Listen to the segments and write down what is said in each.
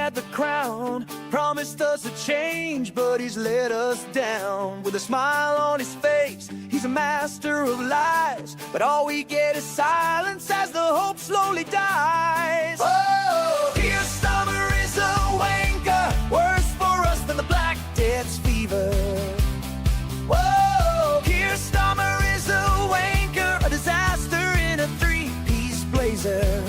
had the crown, promised us a change, but he's let us down. With a smile on his face, he's a master of lies, but all we get is silence as the hope slowly dies. Oh, Tyr is a wanker, worse for us than the Black Death's fever. Whoa, Tyr is a wanker, a disaster in a three-piece blazer.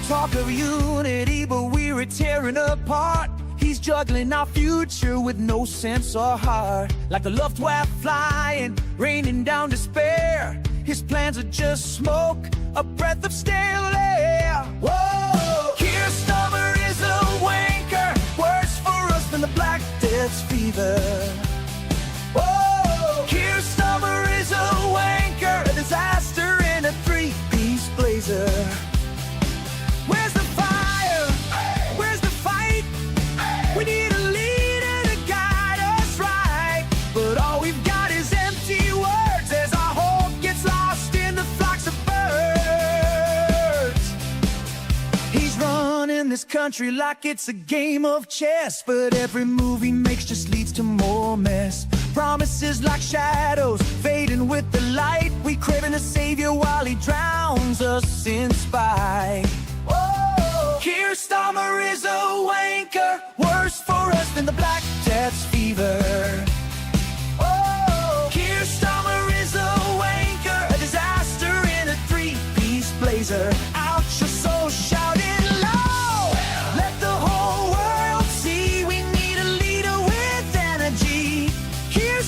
Talk of unity, but we're tearing apart. He's juggling our future with no sense or heart. Like the Lothiael flying, raining down despair. His plans are just smoke, a breath of stale air. Whoa! Tyr is a wanker, worse for us than the Black Death's fever. Whoa! Tyr is a wanker, a disaster in a three-piece blazer. Where's the fire? Where's the fight? We need a leader to guide us right. But all we've got is empty words as our hope gets lost in the flocks of birds. He's running this country like it's a game of chess, but every move he makes just leads to more mess. Promises like shadows, fading with the light. We craving a savior while he drowns us in spite. Tyr is a wanker, worse for us than the Black Death's fever. Oh, Tyr is a wanker, a disaster in a three-piece blazer. Out your soul, shout it loud. Let the whole world see we need a leader with energy. Tyr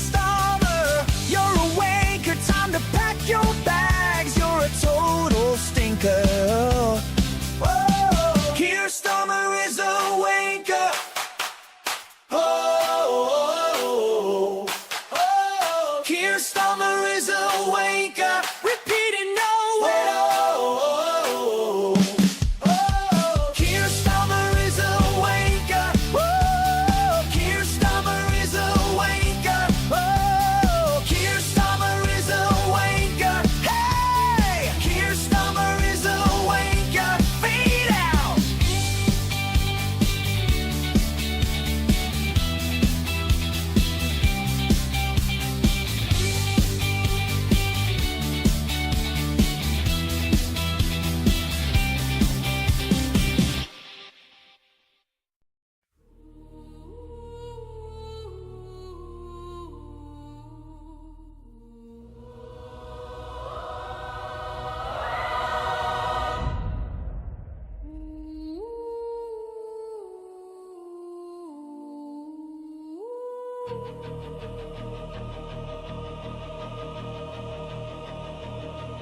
you're a wanker, time to pack your bags. You're a total stinker. Tyr is a wanker. Oh, oh, oh. Tyr is a wanker. Repeating no way. Oh, oh, oh. Tyr is a wanker. Oh, Tyr is a wanker. Oh, Tyr is a wanker. Hey, Tyr is a wanker. Fade out.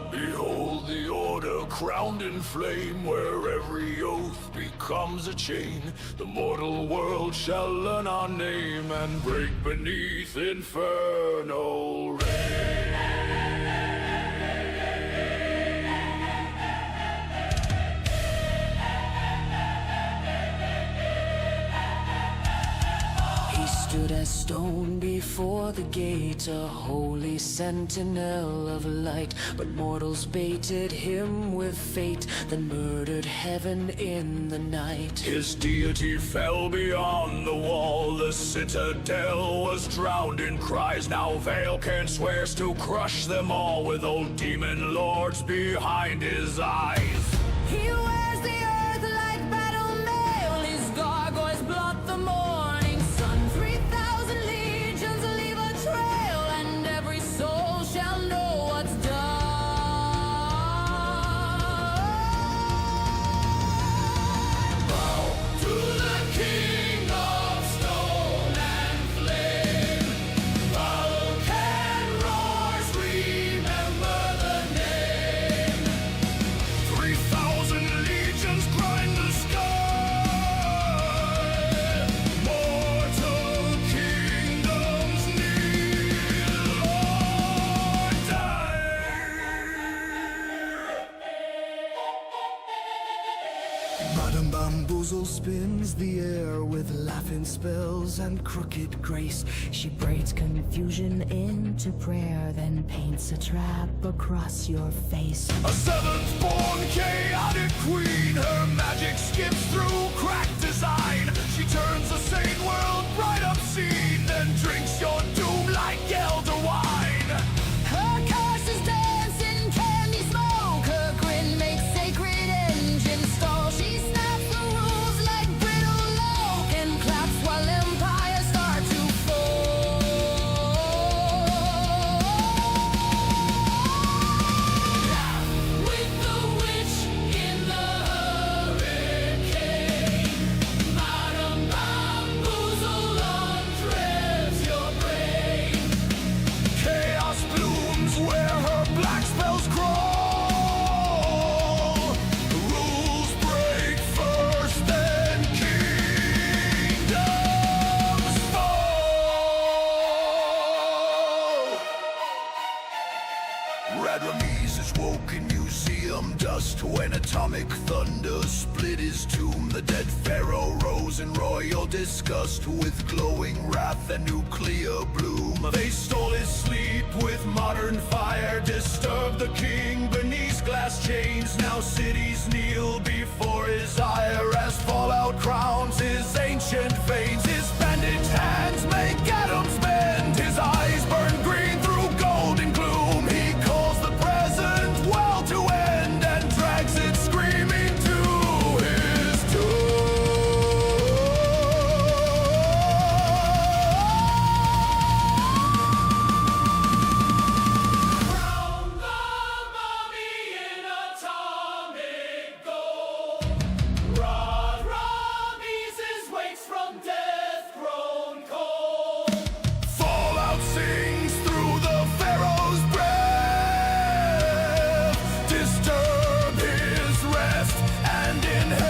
Behold the order crowned in flame, where every oath becomes a chain. The mortal world shall learn our name and break beneath infernal rain. Stood as stone before the gate, a holy sentinel of light. But mortals baited him with fate, then murdered heaven in the night. His deity fell beyond the wall, the citadel was drowned in cries. Now Hellcat swears to crush them all, with old demon lords behind his eyes. He wears the earth like battle mail, his gargoyles blot the morning sun. 3,000 legions leave a trail, and every soul shall know what's done. Bow to the king of stone and flame. Hellcat roars, remember the name. 3,000 legions grind the sky. Mortal kingdoms kneel or die. Madame Bamboozle spins the air with laughing spells and crooked grace. She braids confusion into prayer, then paints a trap across your face. A seventh-born chaotic queen, her magic skips through cracked his tomb, the dead pharaoh rose in royal disgust, with glowing wrath and nuclear bloom. They stole his sleep with modern fire, disturbed the king beneath glass chains. Now cities kneel before his ire as fallout crowns his ancient veins. His bandaged hands make atoms bend, his eyes burn green through golden gloom. He calls the present well to end and drags it screaming to his Crown the mummy in atomic gold. Ramises wakes from death grown cold. Fallout sings through the pharaoh's breath, disturb his rest and inherit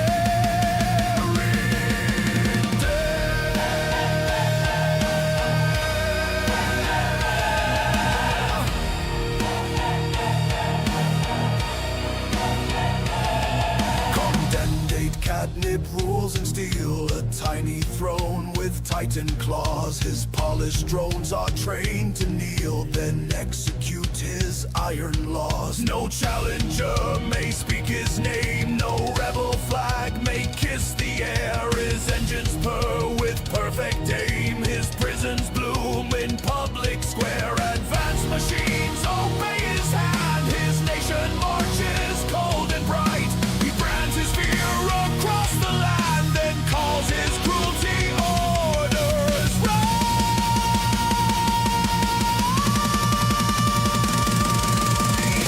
Condemnate catnip rules and steel a tiny throne with titan claws. His polished drones are trained to kneel, then execute his iron laws. No challenger may speak his name, no rebel flag may kiss the air. His engines purr with perfect aim, his prisons bloom in public square. Advanced machines obey his hand, his nation marches cold and bright. He brands his fear across the land, then calls his cruelty orders right.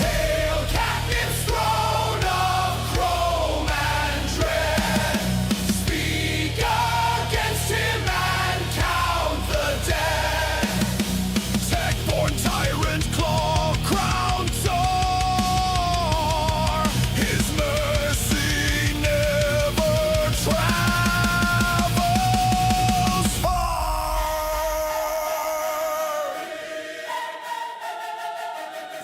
Hail Captain's throne of chrome and dread, speak against him and count the dead. Tech-born tyrant, claw crown Tor, his mercy never travels far.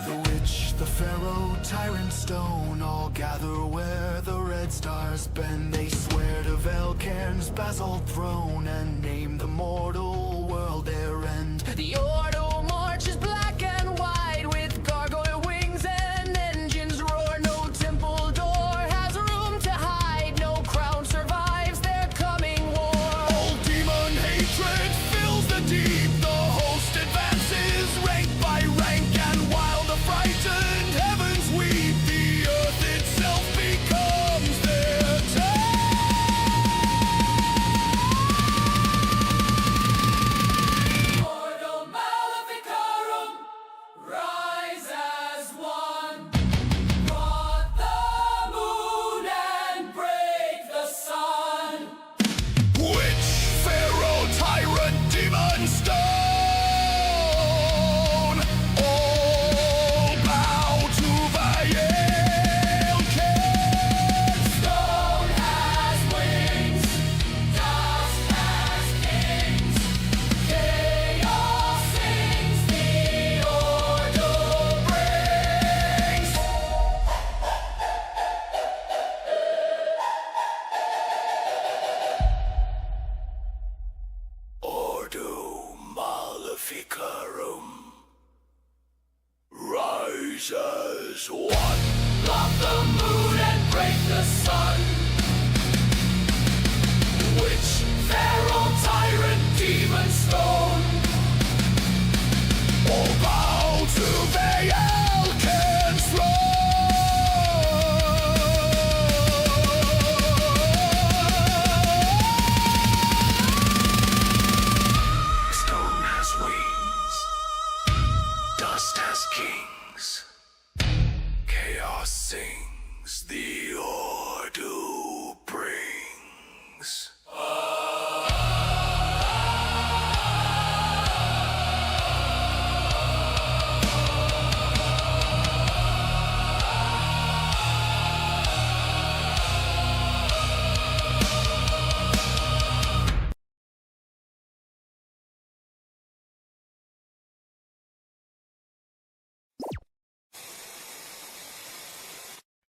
The witch, the pharaoh, tyrant stone, all gather where the red stars bend. They swear to Velcairn's basalt throne and name the mortal world their end. The Ordo marches black and white with gargoyle wings and engines roar. No temple door has room to hide, no crown survives their coming war. Old demon hatred fills the deep, the host advances rank by rank, and while the frightened heavens weep, the earth itself becomes their tank. Ordo Maleficarum, rise as one. Rot the moon and break the sun. Witch, pharaoh, tyrant, demon, stone, all bow to Vayelkin. Stone has wings, dust has kings. Chaos sings, the Ordo brings. Ordo Maleficarum, rise as one. Lock the moon and break the sun. Witch, Pharaoh, tyrant, demon, stone. all bow to Vayelkin's throne. Stone has wings, dust has kings. Chaos sings, the Ordo brings.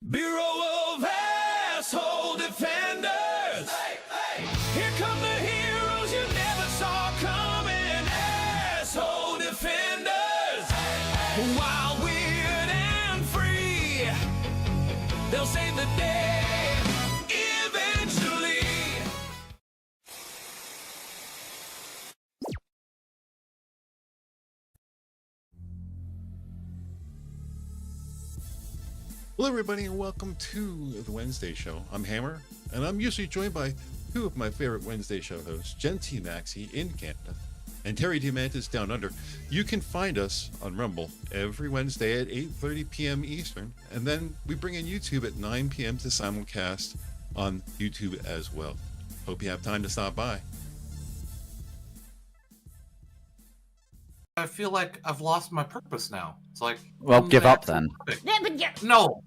Bureau of Asshole Defense. defenders. Here come the heroes you never saw coming. Asshole defenders. Wild, weird, and free. They'll save the day eventually. Hello everybody and welcome to the Wednesday show. I'm Hammer and I'm usually joined by two of my favorite Wednesday show hosts, Jen TMaxi in Canada and Terry Diamantis down under. You can find us on Rumble every Wednesday at 8:30 p.m. Eastern, and then we bring in YouTube at 9 p.m. to simulcast on YouTube as well. Hope you have time to stop by. I feel like I've lost my purpose now. It's like, well, give up then. No.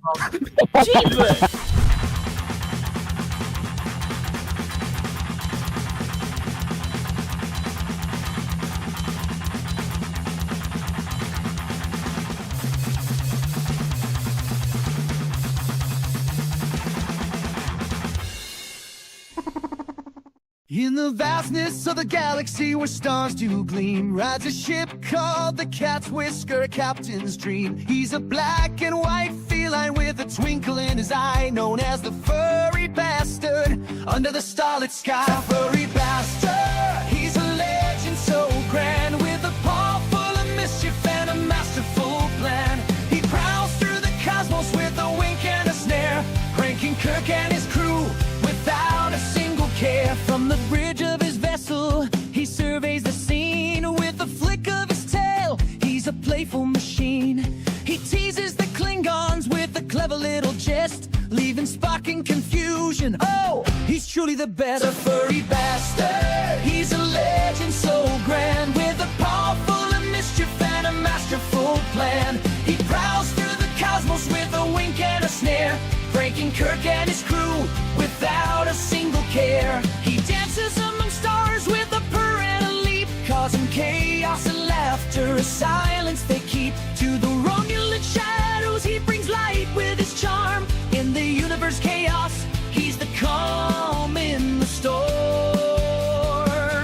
In the vastness of the galaxy where stars do gleam, rides a ship called the Cat's Whisker, Captain's Dream. He's a black and white feline with a twinkle in his eye, known as the furry bastard under the starlit sky. Furry bastard, he's a legend so grand, with a paw full of mischief and a masterful plan. He prowls through the cosmos with a wink and a snare, pranking Kirk and his crew without a single care. From the bridge of his vessel, he surveys the scene with a flick of his tail. He's a playful machine. He teases the Klingons with a clever little jest, leaving Spock in confusion. Oh, he's truly the best. A furry bastard, he's a legend so grand, with a paw full of mischief and a masterful plan. He prowls through the cosmos with a wink and a snare, breaking Kirk and his crew without a single care. He dances among stars with a purr and a leap, causing chaos and laughter, a silence they keep. To the Romulan shadows he brings light with his charm. In the universe chaos, he's the calm in the storm.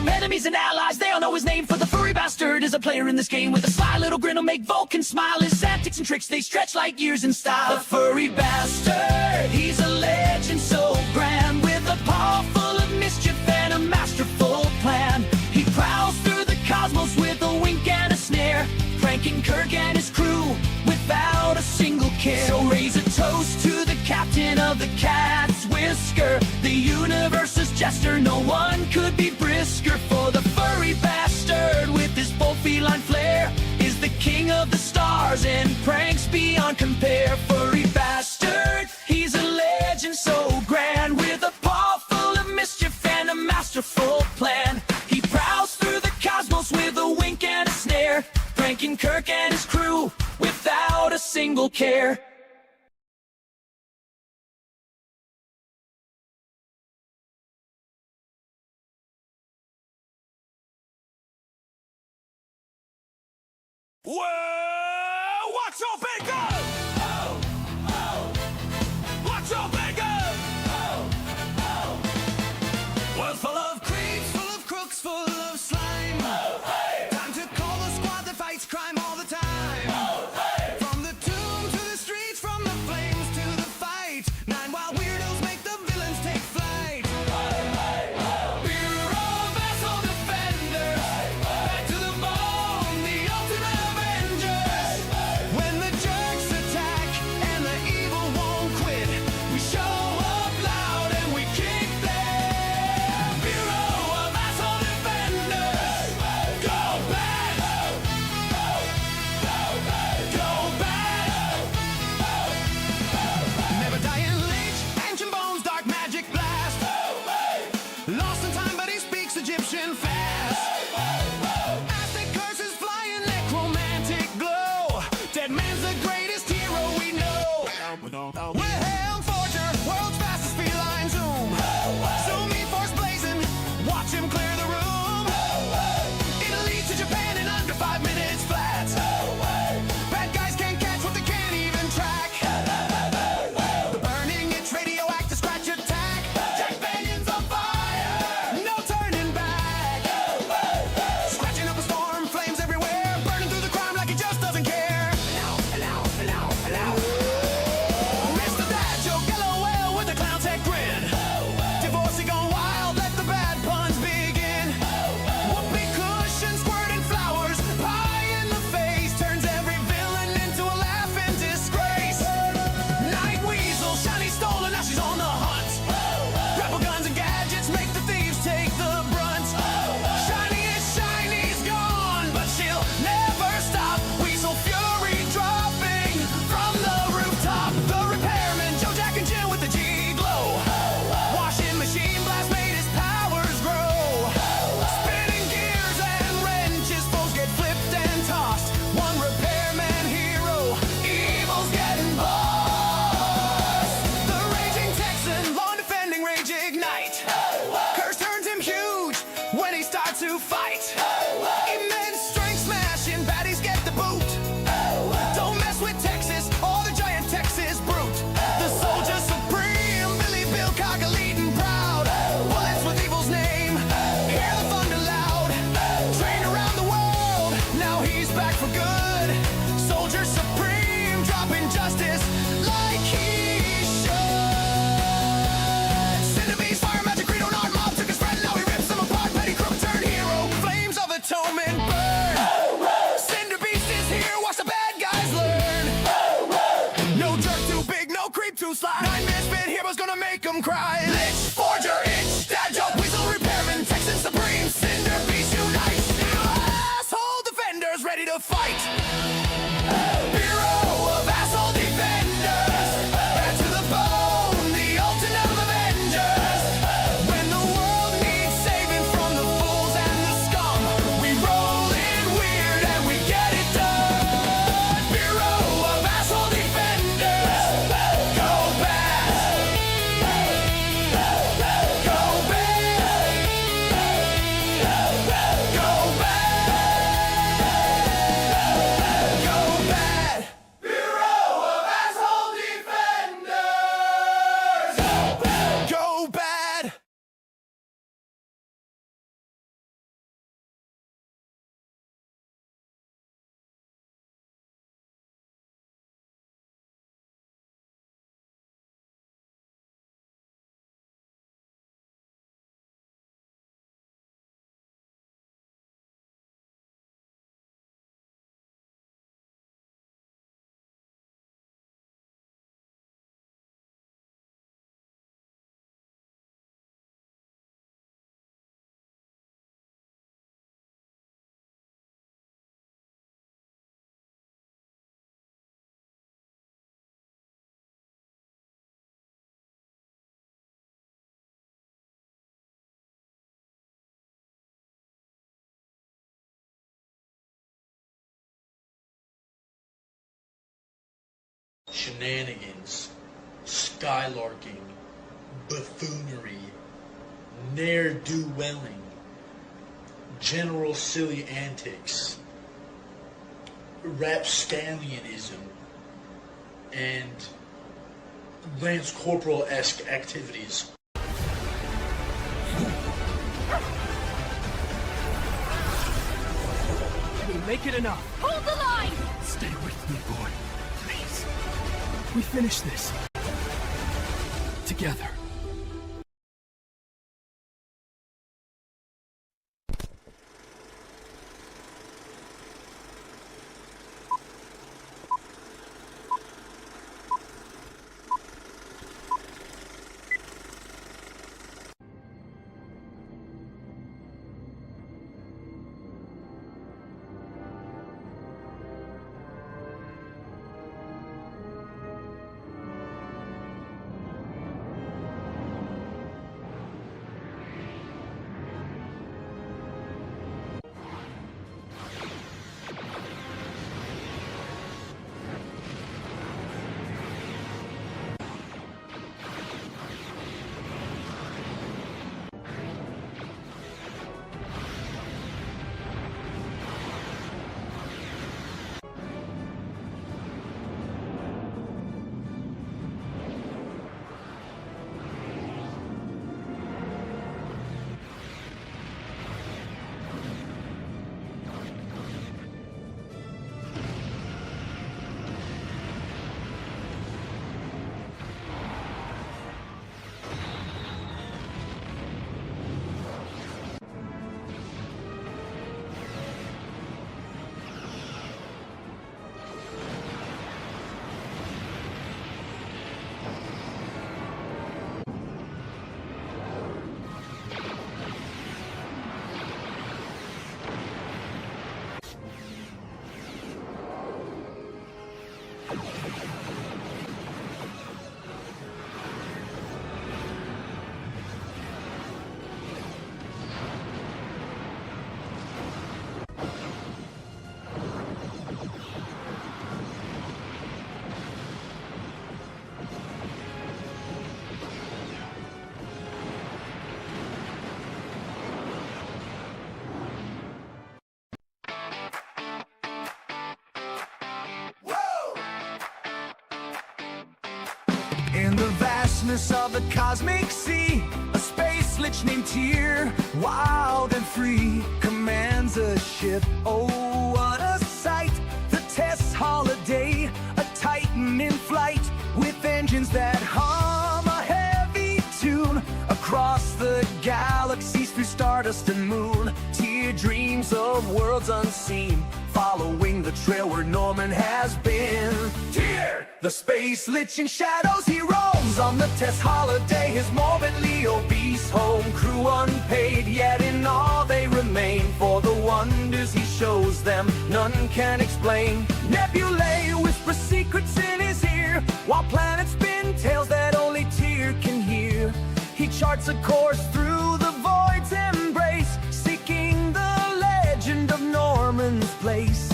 Enemies and allies, they all know his name, for the furry bastard is a player in this game, with a sly little grin will make Vulcan smile. His antics and tricks, they stretch like years in style. The furry bastard, he's a legend so grand, with a paw full of mischief and a masterful plan. He prowls through the cosmos with a wink and a snare, pranking Kirk and his crew without a single care. So raise a toast to the captain of the Cat's Whisker, the universe's jester. No one could be brisker, for the furry bastard with his bold feline flair is the king of the stars and pranks beyond compare. Furry bastard, he's a legend so grand, with a paw full of mischief and a masterful plan. He prowls through the cosmos with a wink and a snare, pranking Kirk and his crew without a single care. Well, what's your big gun? Oh, oh. What's your big gun? Oh, oh. World full of creeps, full of crooks, full of slime. Oh, hey. Time to call the squad that fights crime all the time. Oh, hey. From the tomb to the streets, from the flames to the fight, 9 wild weirdos make the villains take flight. Hey, hey, hey. Bureau vessel defenders, hey, hey. Back to the bone, the ultimate Avengers. Hey, hey. When the ignite. Curse turns him huge when he starts to fight. Immense strength smashing, baddies get the boot. Don't mess with Texas or the giant Texas brute. The soldier supreme, Billy Bill Cocker leading proud. Bullets with evil's name, hear the thunder loud. Train around the world, now he's back for good. Soldier supreme, dropping justice like he should. Cinebeast, fire magic, creed on art, mob took his friend, now he rips them apart. Petty crook turned hero, flames of atonement burn. Cinder Beast is here, watch the bad guys learn. No jerk too big, no creep too sly. 9-man spin heroes gonna make them cry. Lich, forger, itch, dad joke, weasel repairman, Texan supreme, Cinder Beast unite. Asshole defenders ready to fight. Bureau of asshole defenders, bad to the bone, the ultimate of Avengers. When the world needs saving from the fools and the scum, we roll in weird and we get it done. Bureau of asshole defenders, go bad, go bad, go bad, go bad. Bureau of asshole defenders, go bad. Shenanigans, skylarking, buffoonery, ne'er-do-welling, general silly antics, rapscallionism, and Lance Corporal-esque activities. We'll make it enough. Hold the line! Stay with me, boy. Please. We finish this. Together. vastness of the cosmic sea, a space lich named Tyr, wild and free, commands a ship. Oh, what a sight! The Tess Holiday, a titan in flight, with engines that hum a heavy tune across the galaxies through stardust and moon. Tyr dreams of worlds unseen, following the trail where Norman has been. Tyr, the space lich in shadows, he roams on the Tess Holiday, his morbidly obese home crew unpaid, yet in awe they remain for the wonders he shows them, none can explain. Nebulae whisper secrets in his ear, while planets spin tales that only Tyr can hear. He charts a course through the void's embrace, seeking the legend of Norman's place.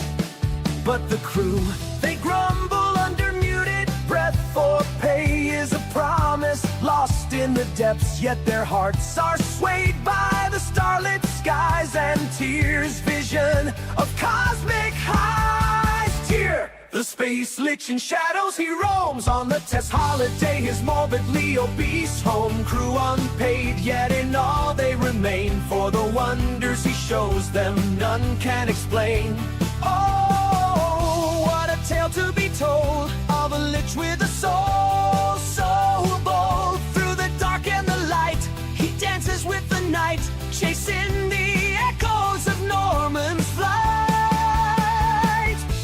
But the crew, they grumble under muted breath, for pay is a promise lost in the depths, yet their hearts are swayed by the starlit skies and Tyr's vision of cosmic highs. Tyr, the space lich in shadows, he roams on the Tess Holiday, his morbidly obese home crew unpaid, yet in awe they remain for the wonders he shows them, none can explain. Oh, what a tale to be told of a lich with a soul so bold. Through the dark and the light, he dances with the night, chasing the echoes of Norman's flight.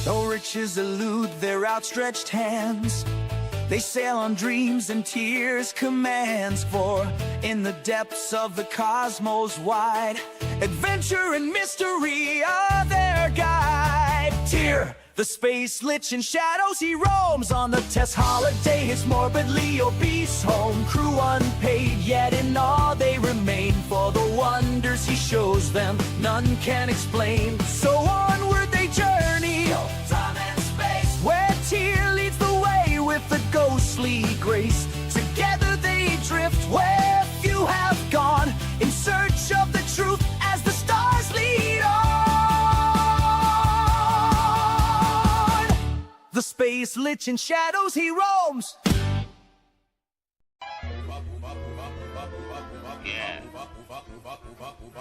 Though riches elude their outstretched hands, they sail on dreams and Tyr's commands, for in the depths of the cosmos wide, adventure and mystery are their guide. Tyr, the space lich in shadows, he roams on the Tess Holiday, his morbidly obese home crew unpaid, yet in awe they remain for the wonders he shows them, none can explain. So onward they journey, time and space, where Tyr leads the way with a ghostly grace. Together they drift where few have gone, in search of the truth as the stars lead on. The space lich in shadows, he roams.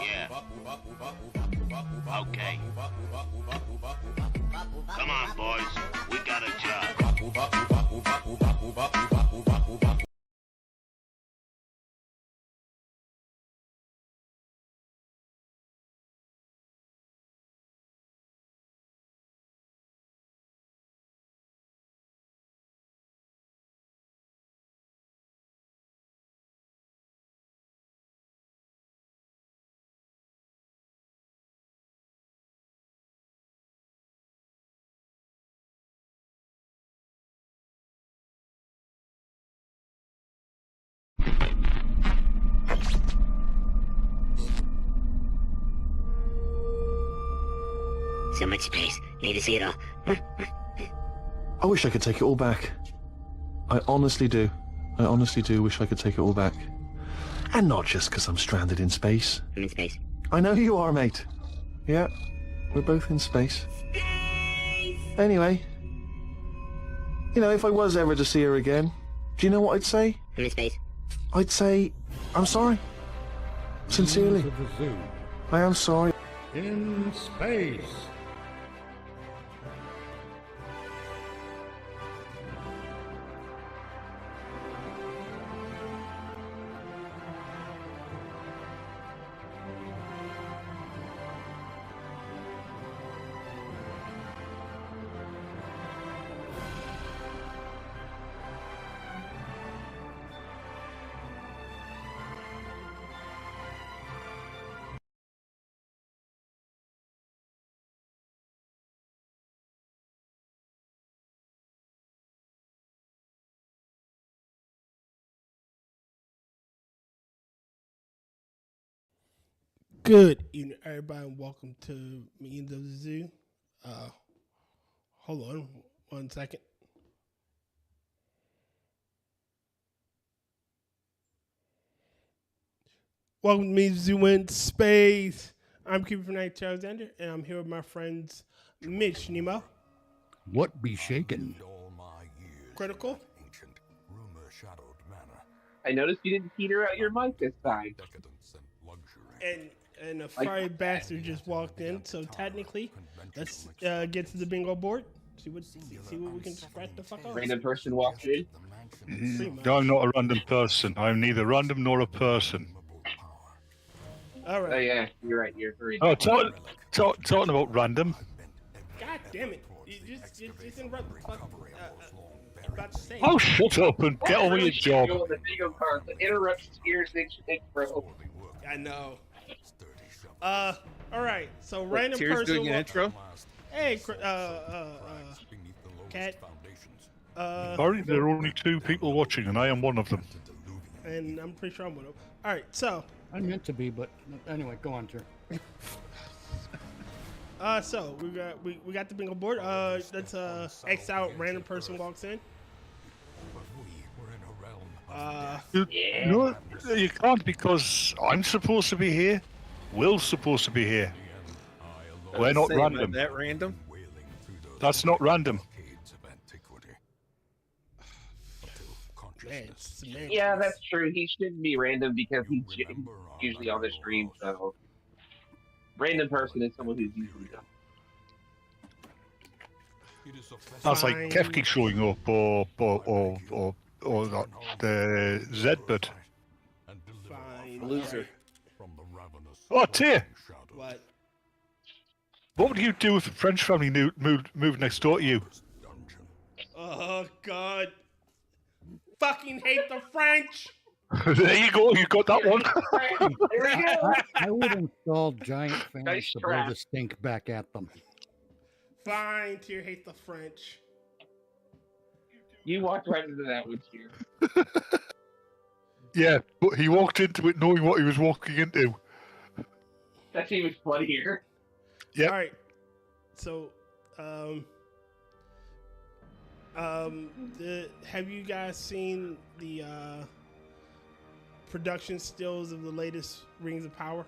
Yeah. Okay. Come on, boys. We got a job. So much space. Need to see it all. I wish I could take it all back. I honestly do. I honestly do wish I could take it all back. And not just because I'm stranded in space. I'm in space. I know you are, mate. Yeah, we're both in space. Anyway, you know, if I was ever to see her again, do you know what I'd say? I'm in space. I'd say, I'm sorry. Sincerely. I am sorry. In space. Good evening, everybody, and welcome to me and the zoo. Hold on 1 second. Welcome to me, Zoo in Space. I'm Keeper from Tyr Alexander, and I'm here with my friends Mitch Nemo. What be shaken? Critical. Ancient, rumor-shadowed manor, I noticed you didn't peter out your mic this time. And a fiery bastard just walked in. So technically, let's get to the bingo board. See what we can scratch the fuck off. Random person walked in. I'm not a random person. I'm neither random nor a person. All right. Oh yeah, you're right. You're very. Oh, talking about random. God damn it! You just interrupt. About to say. Oh, shut up and get on with your job. The bingo card. The interrupts ears, bro. I know. All right. So random Tyr's person. doing an intro. Hey, Cat. Sorry, there are only 2 people watching, and I am one of them. And I'm pretty sure I'm one of them. All right. So. I meant to be, but anyway, go on, Tyr. So we got the bingo board. Let's X out random person walks in. No, you can't because I'm supposed to be here. Will's supposed to be here. We're not random. That random? That's not random. Man, yeah, that's true. He shouldn't be random because he's usually on the stream. So, random person is someone who's usually done. That's like Kefki showing up, or the Z-Bud. Loser. Oh, Tyr! What? What would you do if a French family moved next door to you? Oh God! Fucking hate the French. There you go. You got that one. There we go. I would install giant fans Nice to blow trap. the stink back at them. Fine, Tyr hate the French. You walked right into that one, Tyr. Yeah, but he walked into it knowing what he was walking into. That's even funnier. Yeah. All right. So, have you guys seen the production stills of the latest Rings of Power?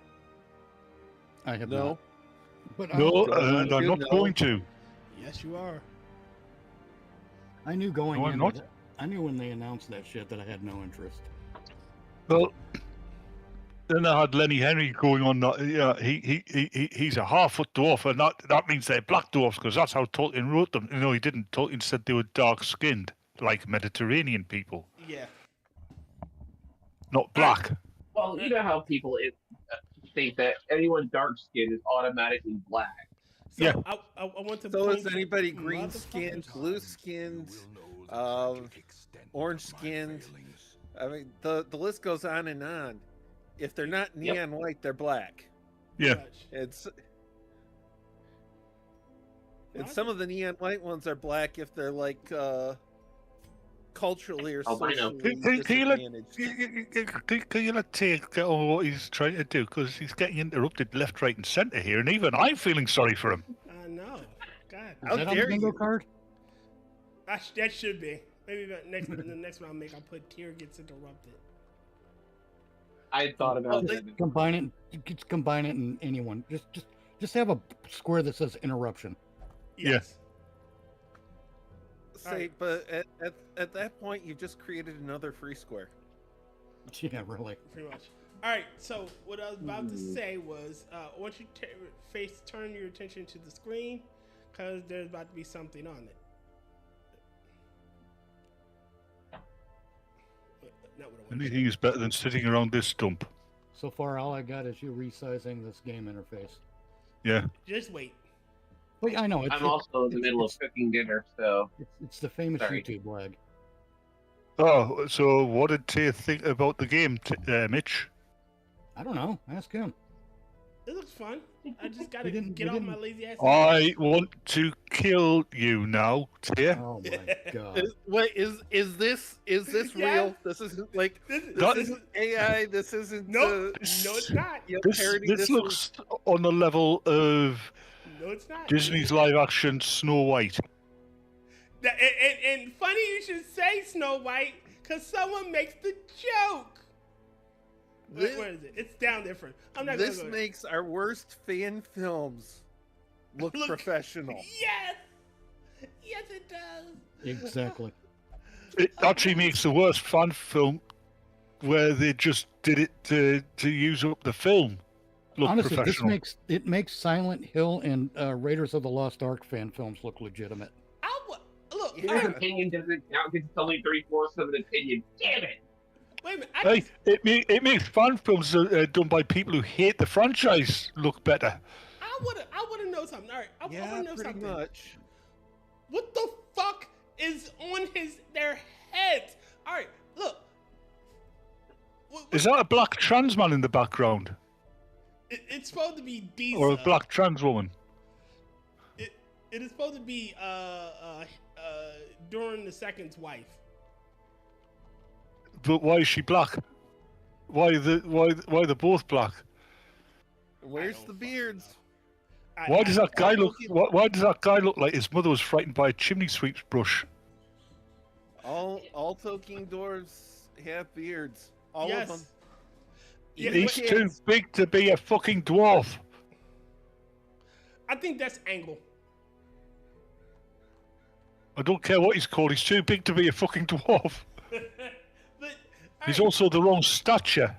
I have No. not. But No, and I'm not going to. Yes, you are. I knew going No, I'm in. not. that- I knew when they announced that shit that I had no interest. Well, then I had Lenny Henry going on that. Yeah, he's a half-foot dwarf, and that means they're black dwarfs because that's how Tolkien wrote them. You know, he didn't. Tolkien said they were dark-skinned, like Mediterranean people, Yeah. not black. Well, you know how people think that anyone dark-skinned is automatically black. So Yeah. I want to. So point is anybody to green skinned, motherfuckers. blue skinned, orange skinned? I mean, the list goes on and on. If they're not neon white, they're black. Yeah. It's and some of the neon white ones are black if they're like culturally or Albino. socially Can you let disadvantaged. can you let Tyr get on what he's trying to do? Because he's getting interrupted left, right, and centre here, and even I'm feeling sorry for him. I know. God. How Is that on the dare bingo you? card? That should be. Maybe the next one I'll make, I'll put Tyr gets interrupted. I had thought about that. Just combine it in anyone. Just have a square that says interruption. Yes. Say, but at that point, you just created another free square. Yeah, really. Pretty much. All right. So what I was about to say was, once you turn your attention to the screen, because there's about to be something on it. Not what I want. Anything is better than sitting around this stump. So far, all I got is you resizing this game interface. Yeah. Just wait. But I know I'm also in the middle of cooking dinner, so it's the famous Sorry. YouTube lag. Oh, so what did Tyr think about the game, Mitch? I don't know. Ask him. It looks fun. I just gotta We didn't- get we off my didn't- lazy ass. I want to kill you now, Tyr. Oh my god. Wait, is this Yeah. real? This isn't like this isn't AI. This isn't No, no, it's not. This looks on the level of No, it's not. Disney's live action Snow White. And funny you should say Snow White, because someone makes the joke. Wait, where is it? It's down there. I'm not This gonna go makes our worst fan films look professional. Yes! Yes, it does. Exactly. It actually makes the worst fan film where they just did it to use up the film. Look Honestly, professional. this makes Silent Hill and Raiders of the Lost Ark fan films look legitimate. Look, his opinion doesn't count because it's only 3/4 of an opinion. Damn it! Wait a minute. Hey, it makes fan films done by people who hate the franchise look better. I wanna know something. All right, I wanna know something. Much. What the fuck is on their heads? All right, look. Is that a black trans man in the background? It's supposed to be Diesel. Or a black trans woman? It is supposed to be Durin II's wife. But why is she black? Why they're both black? Where's the beards? Why does that guy look? Why does that guy look like his mother was frightened by a chimney sweep's brush? All Tolkien dwarves have beards. All Yes. of them. He's too big to be a fucking dwarf. I think that's Angle. I don't care what he's called. He's too big to be a fucking dwarf. He's also the wrong stature.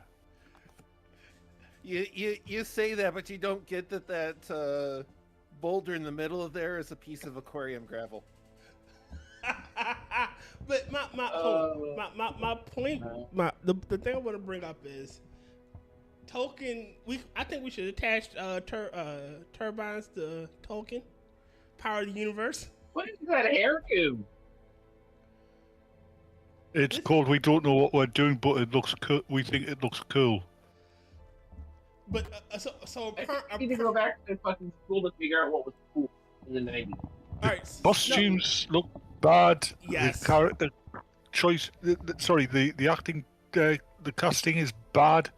You say that, but you don't get that boulder in the middle of there is a piece of aquarium gravel. But my point, the thing I want to bring up is Tolkien. I think we should attach turbines to Tolkien, power of the universe. What is that hairdo? It's called We Don't Know What We're Doing, but it looks cool. We think it looks cool. But so I need to go back to fucking school to figure out what was cool in the 90s. All right, costumes look bad. Yes. The character choice. The acting, the casting is bad.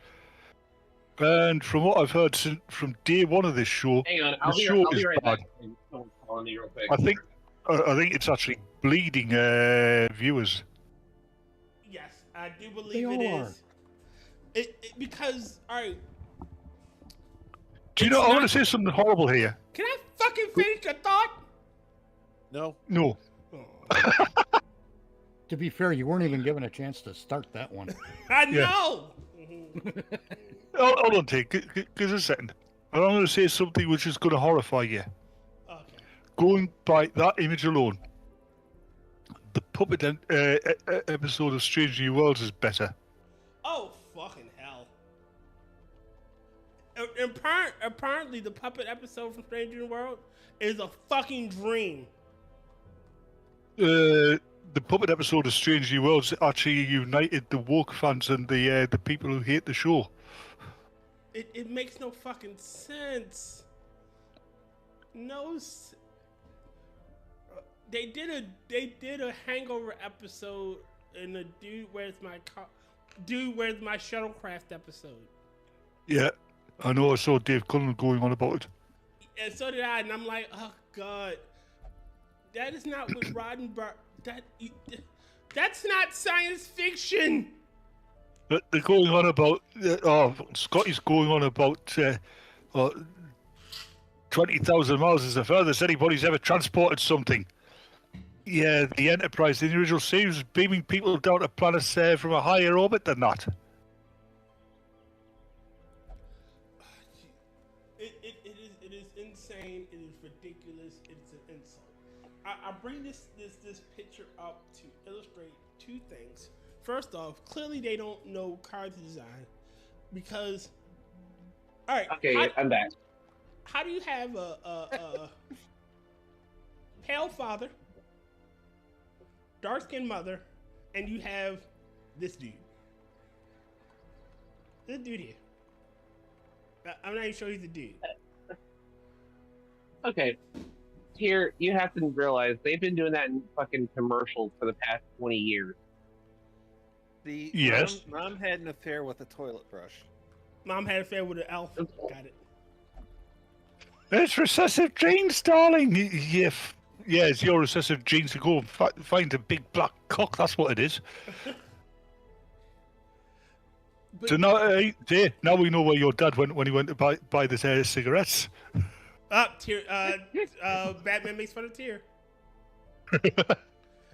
And from what I've heard from day one of this show, Hang on, the I'll be show right is bad. back. Someone's calling me real quick. I think it's actually bleeding viewers. Yes, I do believe it is. It because all right. Do you know? I want to say something horrible here. Can I fucking finish your thought? No. No. To be fair, you weren't even given a chance to start that one. I know. Hold on, T. Give us a second. I'm going to say something which is going to horrify you. Okay. Going by that image alone, the puppet episode of Strange New Worlds is better. Oh fucking hell! Apparently, the puppet episode from Strange New World is a fucking dream. The puppet episode of Strange New Worlds actually united the woke fans and the people who hate the show. It makes no fucking sense. They did a Hangover episode in a Dude Where's My Shuttlecraft episode. Yeah, I know. I saw Dave Cullen going on about it. And so did I, and I'm like, oh god, that is not what Roddenberry. That's not science fiction. But they're going on about. Scotty's going on about 20,000 miles is the furthest anybody's ever transported something. Yeah, the Enterprise in the original series was beaming people down to planets from a higher orbit than that. It is insane. It is ridiculous. It's an insult. I bring this picture up to illustrate two things. First off, clearly they don't know character design because. All right. Okay, I'm back. How do you have a pale father, dark-skinned mother, and you have this dude? This dude here. I'm not even sure he's a dude. Okay. Here, you have to realize they've been doing that in fucking commercials for the past 20 years. Yes. Mom had an affair with a toilet brush. Mom had an affair with an elf. Got it. It's recessive genes, darling. Yeah, it's your recessive genes to go and find a big black cock. That's what it is. So now we know where your dad went when he went to buy this cigarettes. Tyr, Batman makes fun of Tyr.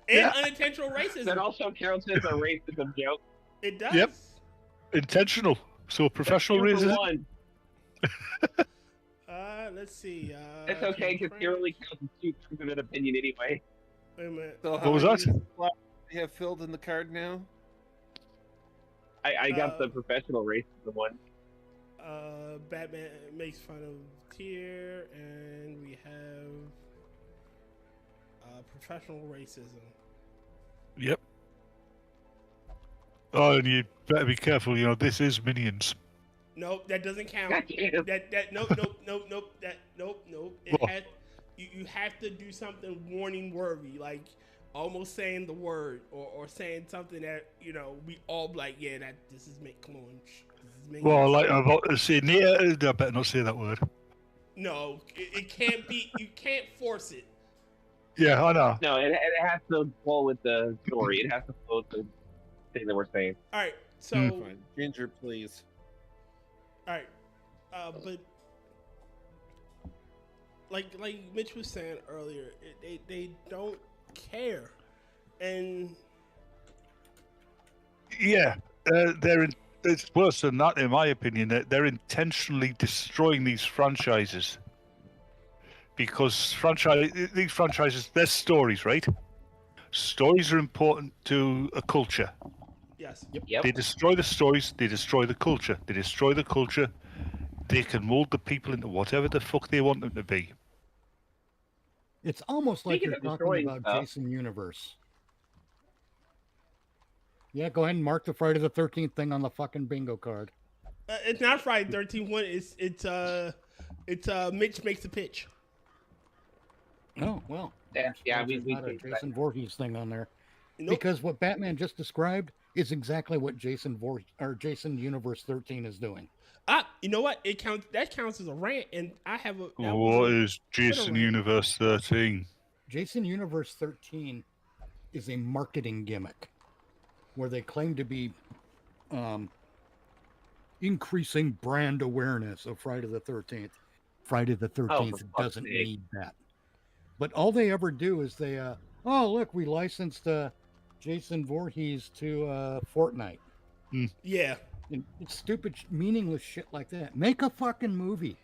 And unintentional racism. That also counts as a racism joke. It does. Yep. Intentional. So professional That's two racism. for one. Let's see. It's okay because he only counts as two terms of an opinion anyway. Wait a minute. So What was that? What do you have filled in the card now? I got the professional racism one. Batman makes fun of Tyr, and we have professional racism. Yep. Oh, and you better be careful. You know, this is Minions. Nope, that doesn't count. Goddamn. That nope. It What? has, you have to do something warning worthy, like almost saying the word or saying something that we all be like, yeah, that this is come on. This is Minions. Well, like I'm about to say, I better not say that word. No, it can't be. You can't force it. Yeah, I know. No, it has to flow with the story. It has to flow with the thing that we're saying. All right, so Fine. Ginger, please. all right, but like Mitch was saying earlier, they don't care, and Yeah, it's worse than that, in my opinion. They're intentionally destroying these franchises because these franchises, they're stories, right? Stories are important to a culture. yes, Yep. They destroy the stories, they destroy the culture. They destroy the culture, they can mold the people into whatever the fuck they want them to be. It's almost like Speaking you're of talking destroying about stuff. Jason Universe. Yeah, go ahead and mark the Friday the 13th thing on the fucking bingo card. it's not Friday 13th one. It's Mitch makes a pitch. Oh, well. Yeah, I'm we surprised there's not a changed that. Jason Voorhees thing on there. Nope. Because what Batman just described is exactly what Jason Universe 13 is doing. You know what? It counts. That counts as a rant, and I have a. that was What a- is Jason rant. Universe 13? Jason Universe 13 is a marketing gimmick where they claim to be increasing brand awareness of Friday the 13th. Friday the 13th fuck's doesn't sake. need that. But all they ever do is they, oh, look, we licensed Jason Voorhees to Fortnite. Yeah. And it's stupid, meaningless shit like that. Make a fucking movie.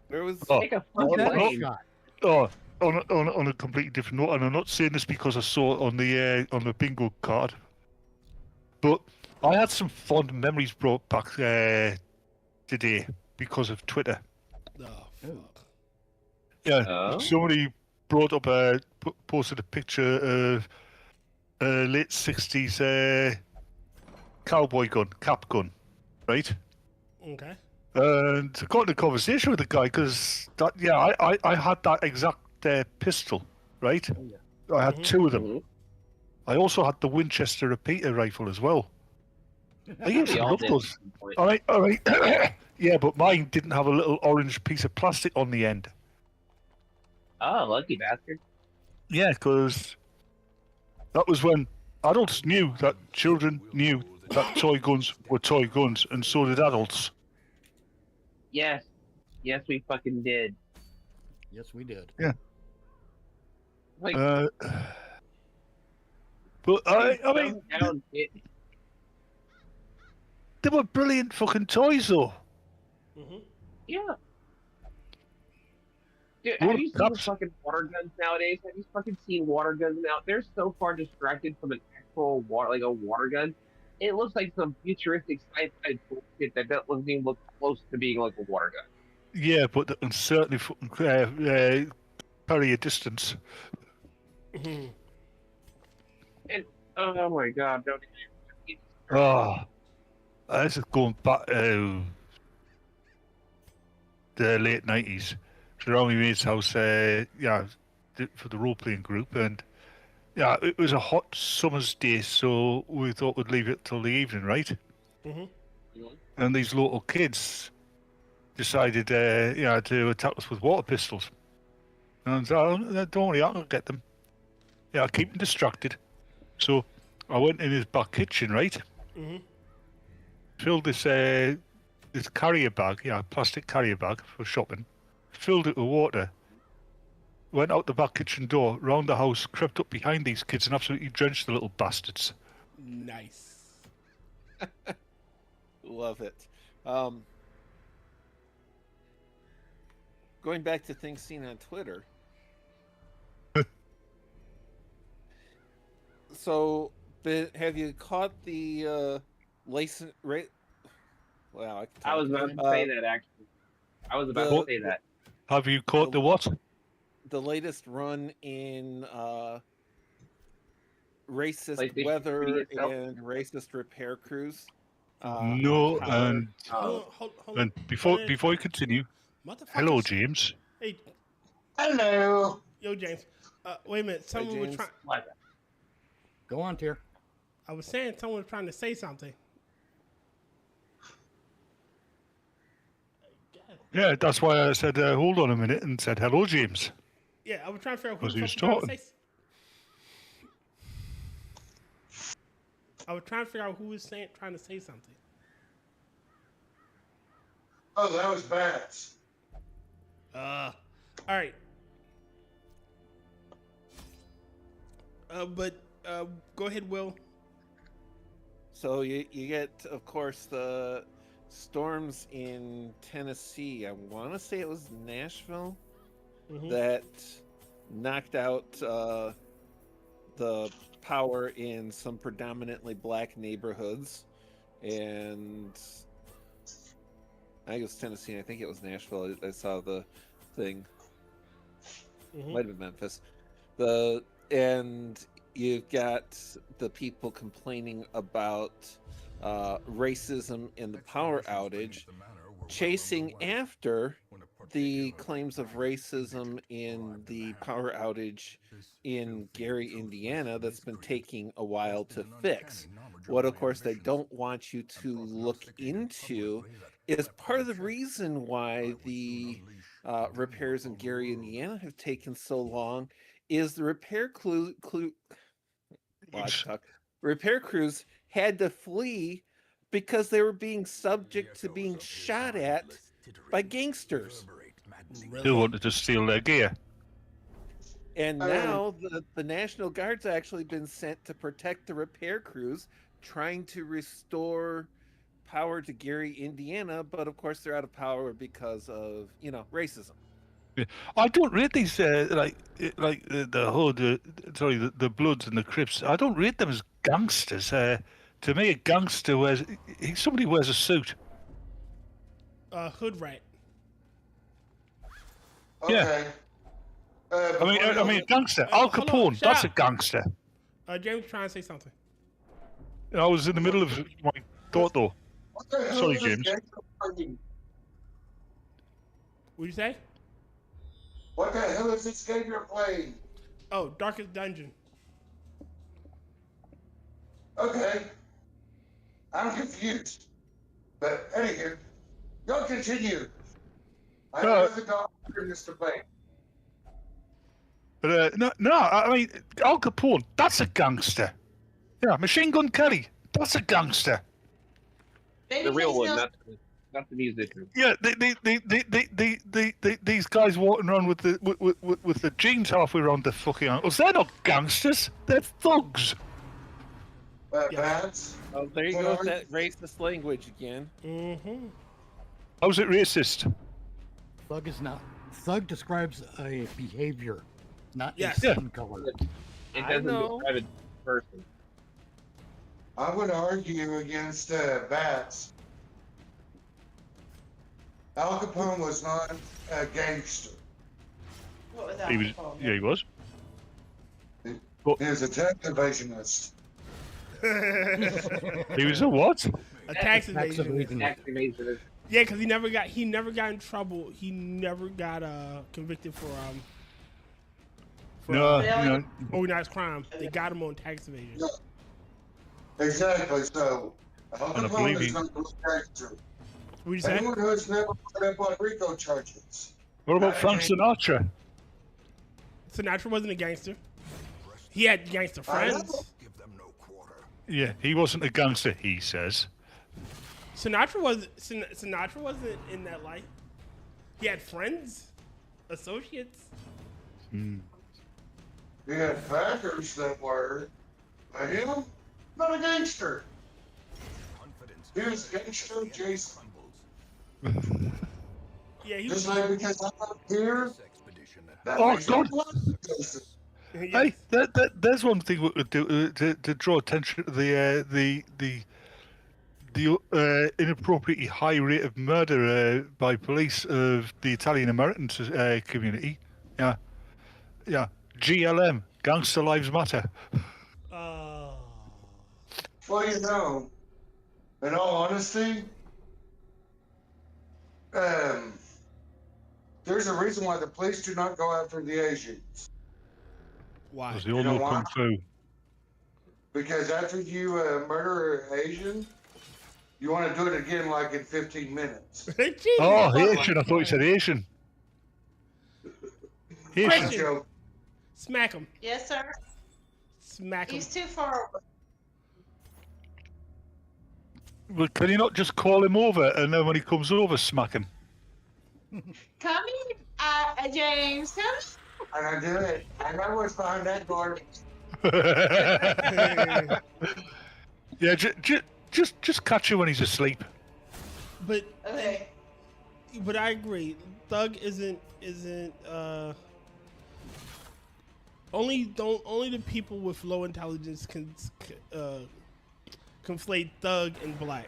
There was Take a Give that a fucking shot. Oh, on a completely different note, and I'm not saying this because I saw it on the bingo card, but I had some fond memories brought back today because of Twitter. Oh, fuck. Yeah, Oh? somebody brought up posted a picture of a late '60s cowboy gun, cap gun, right? Okay. And I got in a conversation with the guy because I had that exact pistol, right? I had two of them. I also had the Winchester repeater rifle as well. I used We to all love did those. at some point. All right. Yeah, but mine didn't have a little orange piece of plastic on the end. Oh, lucky bastard. Yeah, because that was when adults knew that children knew that toy guns were toy guns, and so did adults. Yes. Yes, we fucking did. Yes, we did. Yeah. Like, But I mean, down, they were brilliant fucking toys, though. yeah. Dude, Well, have you seen the that's- fucking water guns nowadays? Have you fucking seen water guns now? They're so far distracted from an actual water, a water gun. It looks like some futuristic sci-fi bullshit that doesn't even look close to being like a water gun. Yeah, but they can certainly fucking carry a distance. And oh my god, don't even. Oh, this is going back to the late '90s. To Romy Mae's house, for the role-playing group, and yeah, it was a hot summer's day, so we thought we'd leave it till the evening, right? And these local kids decided, to attack us with water pistols. And so, don't worry, I'll get them. Yeah, I'll keep them distracted. So I went in his back kitchen, right? Filled this carrier bag, plastic carrier bag for shopping. Filled it with water. Went out the back kitchen door, round the house, crept up behind these kids, and absolutely drenched the little bastards. Nice. Love it. Going back to things seen on Twitter. So, have you caught the license rate? Wow, I was about to say that actually. I was about to say that. Have you caught the what? The latest run in racist PlayStation weather 3 itself? and racist repair crews. No, Power. and before you continue, hello, James. Hey. Hello. Yo, James. Wait a minute. Someone was trying. Go on, Tyr. I was saying someone was trying to say something. Yeah, that's why I said, hold on a minute, and said, hello, James. Yeah, I was trying to figure out who Was he was trying to talking? say. I was trying to figure out who was trying to say something. Oh, that was Bats. All right. Go ahead, Will. So you get, of course, the storms in Tennessee. I want to say it was Nashville that knocked out the power in some predominantly black neighborhoods, and I think it was Tennessee. I think it was Nashville. I saw the thing. Might have been Memphis. And you've got the people complaining about racism in the power outage, chasing after the claims of racism in the power outage in Gary, Indiana, that's been taking a while to fix. What, of course, they don't want you to look into is part of the reason why the repairs in Gary, Indiana have taken so long is the repair repair crews had to flee because they were being subject to being shot at by gangsters. Who wanted to steal their gear. And now the National Guard's actually been sent to protect the repair crews trying to restore power to Gary, Indiana, but of course they're out of power because of, racism. Yeah. I don't rate these the Bloods and the Crips. I don't rate them as gangsters. To me, a gangster somebody wears a suit. Hood rat. Yeah. I mean, a gangster. Al Capone. That's a gangster. James trying to say something. I was in the middle of my thought, though. Sorry, James. What'd you say? What the hell is this game you're playing? Oh, Darkest Dungeon. Okay. I'm confused. But anywho, y'all continue. I know the doctor in this debate. But no, I mean, Al Capone, that's a gangster. Yeah, Machine Gun Kelly, that's a gangster. The real one, not the musician. Yeah, these guys walking around with the jeans halfway around their fucking ankles, they're not gangsters, they're thugs. Bats? Oh, there you go with that racist language again. How's it racist? Thug is not. Thug describes a behavior, not a Yes. skin color. It doesn't describe a person. I'm going to argue against Bats. Al Capone was not a gangster. What was He was, yeah, he was. He was a tax evasionist. He was a what? A tax evasion. Tax evasion. Yeah, because he never got in trouble. He never got convicted for organized crime. They got him on tax evasion. Yeah. Exactly. So Al And I Capone believe is not a gangster. What'd you say? Anyone who's never put up on RICO charges. What about Frank Sinatra? Sinatra wasn't a gangster. He had gangster friends. Yeah, he wasn't a gangster, he says. Sinatra wasn't in that life. He had friends, associates. He had backers that were, but him, not a gangster. Here's gangster Jason. Yeah, he Just was. like because I'm up here. Oh God! Hey, there's one thing we could do to draw attention to the inappropriately high rate of murder by police of the Italian American community. Yeah, yeah. GLM, Gangster Lives Matter. Well, you know, in all honesty, there's a reason why the police do not go after the Asians. Why? Because they all know Kung Fu. Because after you murder an Asian, you want to do it again like in 15 minutes. Oh, Asian. I thought you said Asian. Asian. Question. Smack him. Yes, sir. Smack him. He's too far away. Well, can you not just call him over and then when he comes over, smack him? Come in, James. Come in. I do it. I know what's behind that door. Yeah, just catch him when he's asleep. But Okay. but I agree. Thug isn't only the people with low intelligence can conflate thug and black.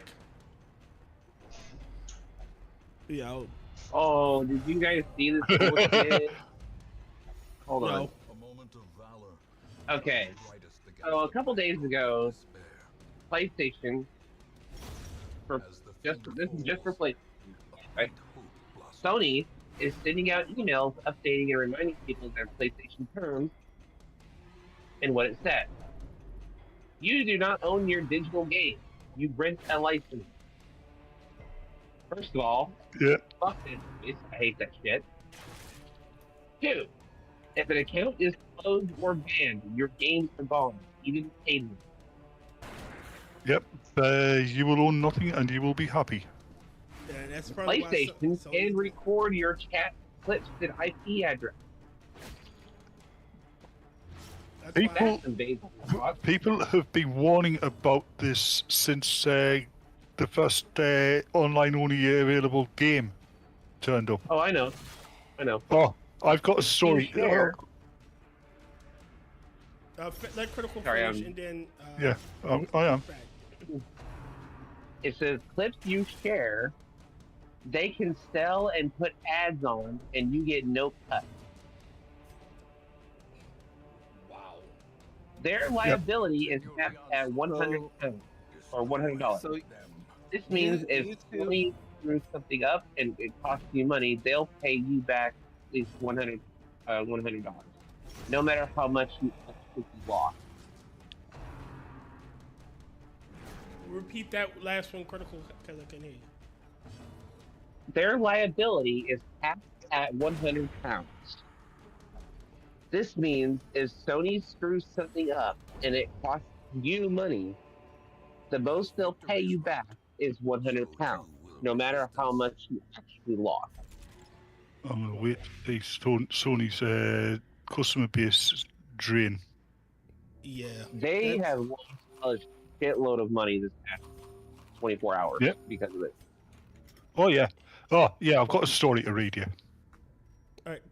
You know. Oh, did you guys see this bullshit? Hold on. Okay. So a couple days ago, PlayStation, this is just for PlayStation, right? Sony is sending out emails updating and reminding people of their PlayStation terms and what it said. You do not own your digital game. You rent a license. First of all, yeah. Fuck this. I hate that shit. 2. If an account is closed or banned, your games are gone. You didn't pay them. Yep. You will own nothing and you will be happy. Yeah, that's probably PlayStation can record your chat clips and IP address. People have been warning about this since the first online-only available game turned up. Oh, I know. Oh, I've got a story. Let Critical Sorry, finish and then. Yeah, I am. It says clips you share, they can sell and put ads on, and you get no cut. Wow. Their liability is capped at £100 or $100. So this means if Sony screws something up and it costs you money, they'll pay you back at least $100, no matter how much you lost. Repeat that last one, Critical, because I can hear you. Their liability is capped at £100. This means if Sony screws something up and it costs you money, the most they'll pay you back is £100, no matter how much you actually lost. I'm going to wait to see Sony's customer base drain. Yeah. They have lost a shitload of money this past 24 hours because of it. Oh, yeah. Oh, yeah, I've got a story to read you. Alright.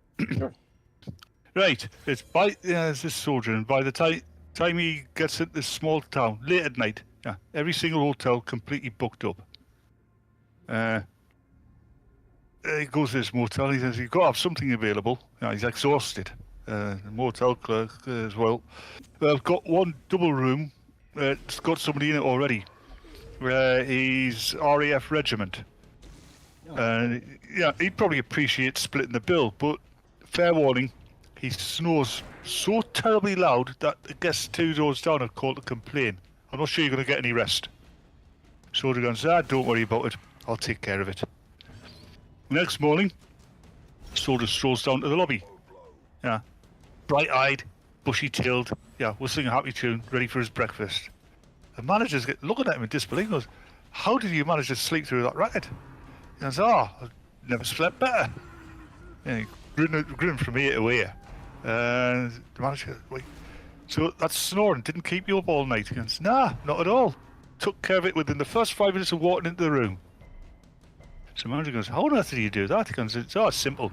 Right, there's this soldier, and by the time he gets into this small town, late at night, every single hotel completely booked up. He goes to this motel, he says, you've got to have something available. He's exhausted. The motel clerk as well. I've got one double room, it's got somebody in it already. He's RAF regiment. He'd probably appreciate splitting the bill, but fair warning, he snores so terribly loud that the guests 2 doors down are called to complain. I'm not sure you're going to get any rest. Soldier goes, don't worry about it. I'll take care of it. Next morning, soldier strolls down to the lobby. Bright-eyed, bushy-tailed, whistling a happy tune, ready for his breakfast. The manager's looking at him in disbelief and goes, how did you manage to sleep through that racket? He goes, I've never slept better. He grinning from ear to ear. The manager goes, wait, so that snoring didn't keep you up all night? He goes, nah, not at all. took care of it within the first 5 minutes of walking into the room. So the manager goes, how on earth did you do that? He goes, it's simple.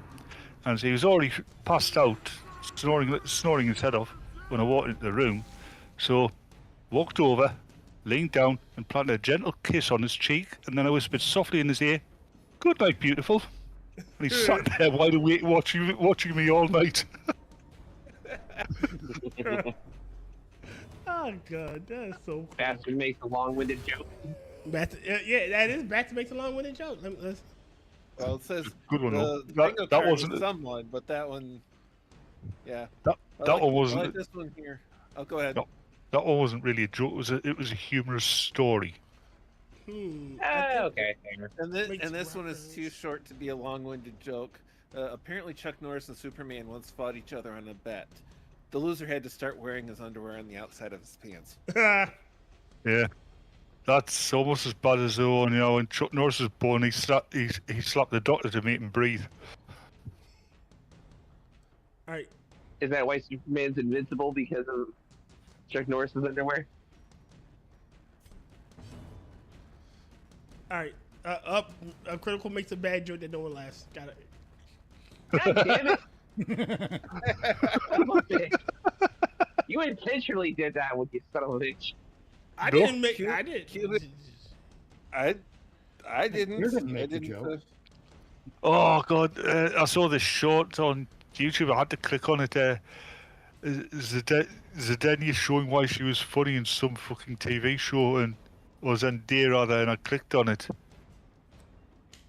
And so he was already passed out, snoring his head off when I walked into the room. So walked over, leaned down and planted a gentle kiss on his cheek, and then I whispered softly in his ear, "Good night, beautiful." And he sat there wide awake watching me all night. Oh god, that is so cool. Bastard makes a long-winded joke. Yeah, that is Bastard makes a long-winded joke. Let's... Well, it says good one. That wasn't someone, but that one, yeah. That one wasn't. I like this one here. Oh, go ahead. No, that one wasn't really a joke. It was a humorous story. Okay. And this one is too short to be a long-winded joke. Apparently, Chuck Norris and Superman once fought each other on a bet. The loser had to start wearing his underwear on the outside of his pants. Yeah, that's almost as bad as the one, when Chuck Norris was born, he slapped the doctor to make him breathe. All right. Is that why Superman's invincible, because of Chuck Norris's underwear? All right. A critical makes a bad joke that no one laughs. Got it. God damn it! Son of a bitch. You intentionally did that with you son of a bitch. I didn't make. I did. I didn't. You didn't make the joke. Oh god, I saw this short on YouTube. I had to click on it. Zedenia showing why she was funny in some fucking TV show, and was Zendaya rather, and I clicked on it,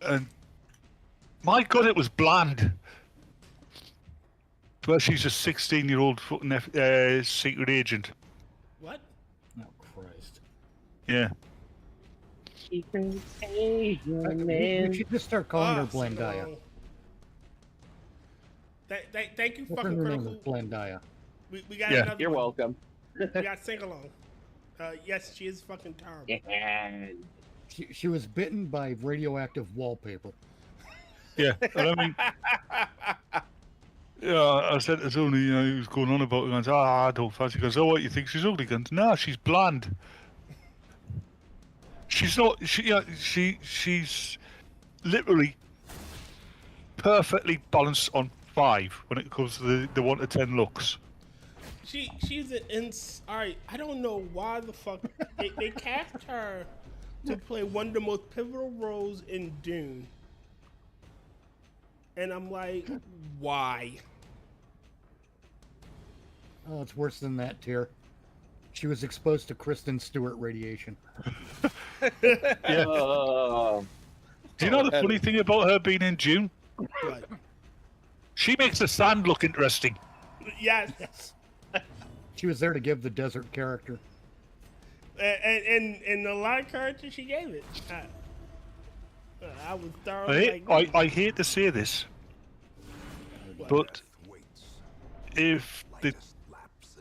and my god, it was bland. Well, she's a 16-year-old fucking secret agent. What? Oh Christ! Yeah. Secret agent. We should just start calling her Blandaya. Thank you, What's fucking her name critical. is Blandaya. We got Yeah. another. You're one. welcome. We got sing along. Yes, she is fucking terrible. Yeah. She was bitten by radioactive wallpaper. Yeah, and I mean, yeah, I said to Tony, he was going on about it, and I said, I don't fancy. He goes, oh, what, you think she's ugly? He goes, nah, she's bland. She's not, she's literally perfectly balanced on 5 when it comes to the 1 to 10 looks. She's an alright, I don't know why the fuck they cast her to play one of the most pivotal roles in Dune. And I'm like, why? Oh, it's worse than that, Tyr. She was exposed to Kristen Stewart radiation. Yeah. Do you know the funny thing about her being in Dune? What? She makes the sand look interesting. Yes. She was there to give the desert character. And a lot of characters she gave it. I was thoroughly I hate to say this, but if they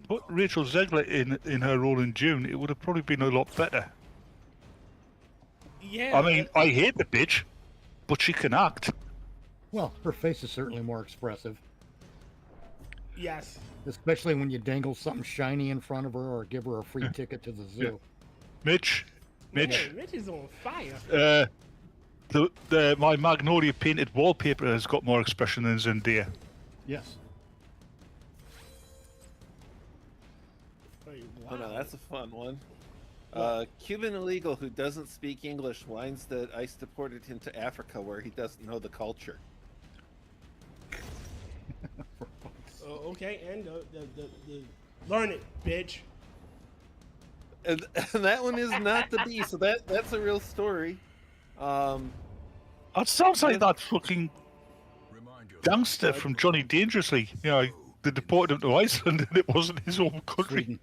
put Rachel Zegler in her role in Dune, it would have probably been a lot better. Yeah. I mean, I hate the bitch, but she can act. Well, her face is certainly more expressive. Yes. Especially when you dangle something shiny in front of her or give her a free ticket to the zoo. Yeah. Mitch. Mitch is on fire. My Magnolia painted wallpaper has got more expression than Zendaya. Yes. Oh no, that's a fun one. Cuban illegal who doesn't speak English whines that ICE deported him to Africa where he doesn't know the culture. Okay, and the learn it, bitch. And that one is not the bee, so that's a real story. That sounds like that fucking gangster from Johnny Dangerously. They deported him to Iceland and it wasn't his home country.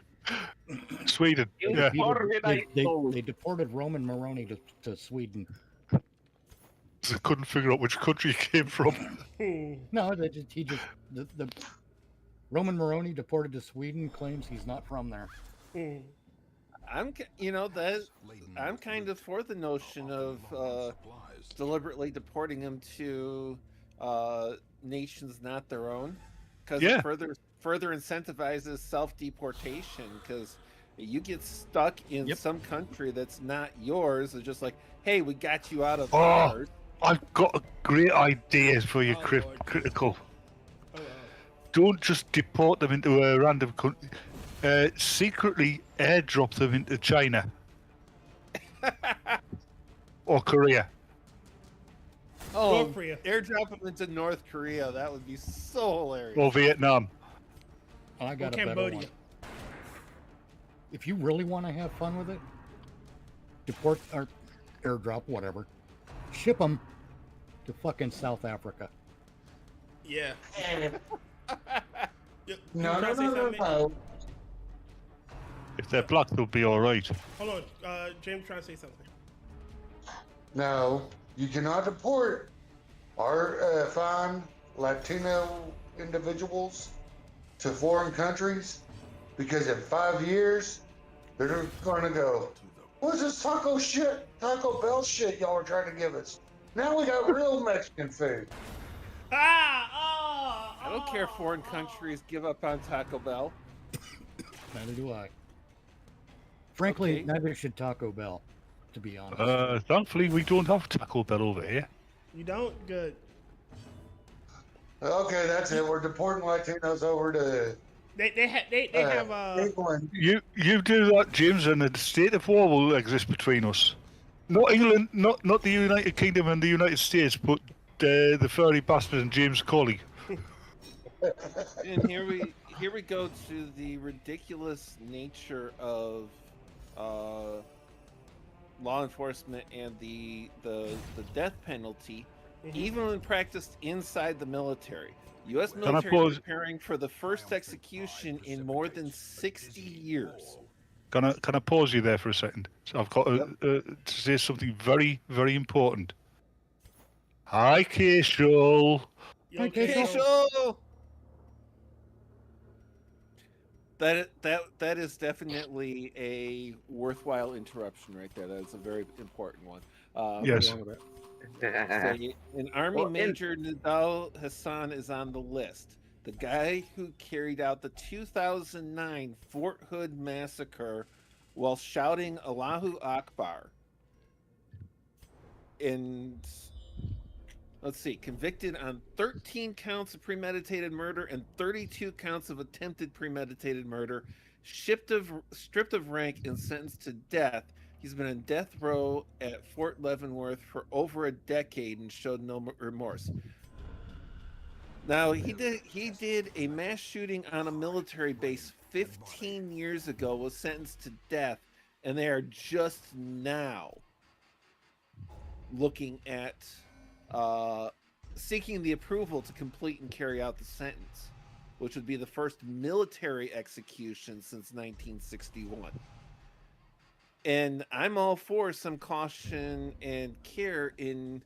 Sweden. Yeah. They deported Roman Moroni to Sweden. They couldn't figure out which country he came from. No, the Roman Moroni deported to Sweden claims he's not from there. I'm kind of for the notion of deliberately deporting them to nations not their own, because it further incentivizes self-deportation. Because You get stuck in some country that's not yours. It's just like, hey, we got you out of Oh, ours. I've got a great idea for your critical. Don't just deport them into a random country. Secretly airdrop them into China. Or Korea. Oh, North Korea. Airdrop them into North Korea. That would be so hilarious. Or Vietnam. I got Or a better Cambodia. one. If you really want to have fun with it, deport or airdrop, whatever. Ship them to fucking South Africa. Yeah. No. If they're black, they'll be all right. Hold on. James trying to say something. No, you cannot deport our fine Latino individuals to foreign countries because in 5 years they're going to go, what's this Taco Bell shit y'all are trying to give us? Now we got real Mexican food. I don't care if foreign countries give up on Taco Bell. Neither do I. Frankly, neither should Taco Bell, to be honest. Thankfully, we don't have Taco Bell over here. You don't? Good. Okay, that's it. We're deporting Latinos over to. They have England. You do that, James, and a state of war will exist between us. Not England, not the United Kingdom and the United States, but the furry bastard and James Colley. And here we go to the ridiculous nature of law enforcement and the death penalty, even when practiced inside the military. U.S. military is preparing for the first execution in more than 60 years. Can I pause you there for a second? So I've got to say something very, very important. Hi, Keishul. Hi, Keishul. That is definitely a worthwhile interruption right there. That's a very important one. Yes. So an Army Major Nidal Hassan is on the list. The guy who carried out the 2009 Fort Hood massacre while shouting Allahu Akbar. And let's see, convicted on 13 counts of premeditated murder and 32 counts of attempted premeditated murder, stripped of rank and sentenced to death. He's been on death row at Fort Leavenworth for over a decade and showed no remorse. Now, he did a mass shooting on a military base 15 years ago, was sentenced to death, and they are just now looking at seeking the approval to complete and carry out the sentence, which would be the first military execution since 1961. And I'm all for some caution and care in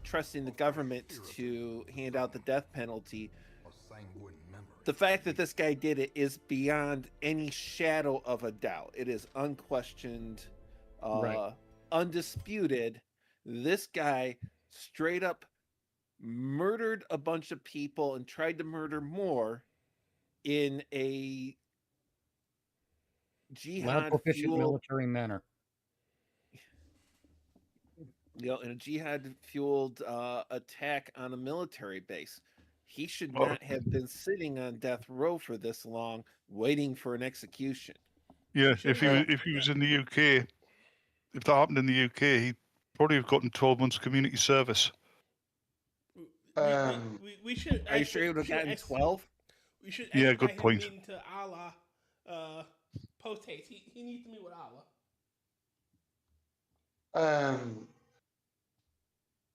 trusting the government to hand out the death penalty. The fact that this guy did it is beyond any shadow of a doubt. It is unquestioned, undisputed. This guy straight up murdered a bunch of people and tried to murder more in a jihad proficient military manner. In a jihad fueled attack on a military base. He should not have been sitting on death row for this long, waiting for an execution. Yeah, if he was in the UK, if that happened in the UK, he'd probably have gotten 12 months community service. We should. Are you sure he would have gotten 12? We should. Yeah, good point. Meeting to Allah, post haste. He needs to meet with Allah.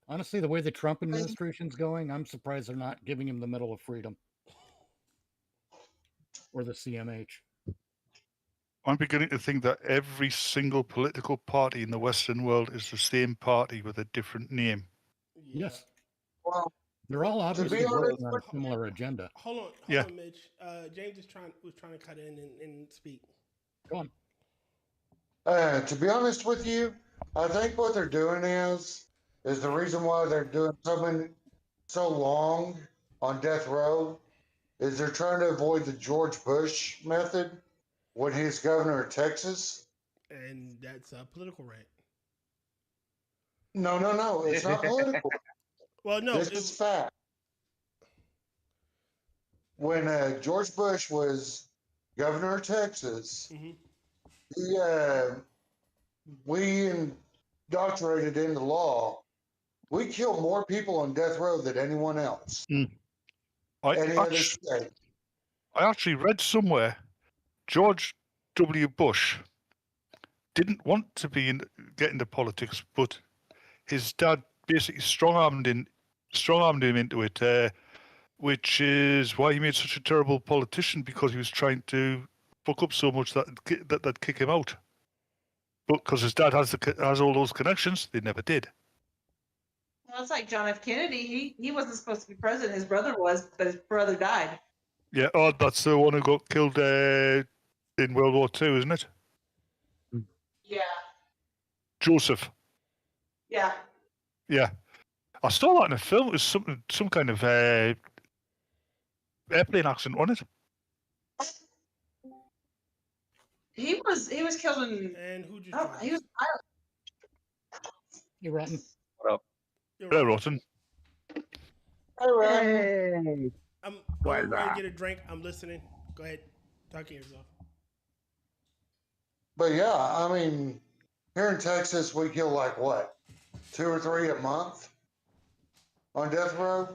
Honestly, the way the Trump administration's going, I'm surprised they're not giving him the Medal of Freedom or the CMH. I'm beginning to think that every single political party in the Western world is the same party with a different name. Yes. Well, they're all obviously working on a similar agenda. Hold on, Yeah. Mitch. James was trying to cut in and speak. Go on. To be honest with you, I think what they're doing is the reason why they're doing so long on death row is they're trying to avoid the George Bush method, when he's governor of Texas. And that's a political rant. No, it's not political. Well, no, this is fact. When George Bush was governor of Texas, we indoctrinated into law. We killed more people on death row than anyone else. Any other state. I actually read somewhere George W. Bush didn't want to get into politics, but his dad basically strong-armed him into it, which is why he made such a terrible politician, because he was trying to fuck up so much that'd kick him out. But because his dad has all those connections, they never did. Well, it's like John F. Kennedy. He wasn't supposed to be president. His brother was, but his brother died. Yeah, that's the one who got killed in World War II, isn't it? Yeah. Joseph. Yeah. Yeah. I saw that in a film. It was some kind of airplane accident, wasn't it? He was killed in. And who just? Oh, he was. You rotten. What up? Hello, Rotten. Hey. I'm going to get a drink. I'm listening. Go ahead. Talk to yourself. But yeah, I mean, here in Texas, we kill like what, 2 or 3 a month on death row,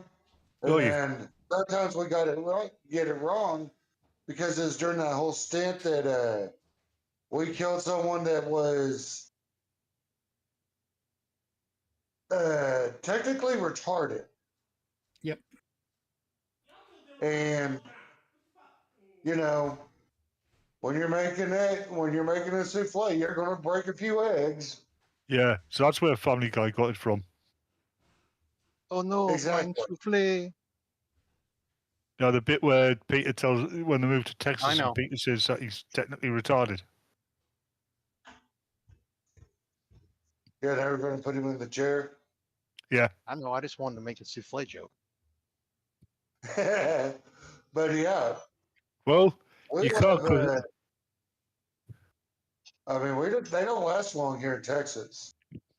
and sometimes we get it wrong, because it's during that whole stint that we killed someone that was technically retarded. Yep. And you know, when you're making a souffle, you're going to break a few eggs. Yeah, so that's where Family Guy got it from. Oh no, Exactly. mine souffle. Yeah, the bit where Peter tells when they move to Texas, I know. and Peter says that he's technically retarded. Yeah, they were going to put him in the chair. Yeah. I know. I just wanted to make a souffle joke. But yeah. Well, We you can't. have, I mean, they don't last long here in Texas,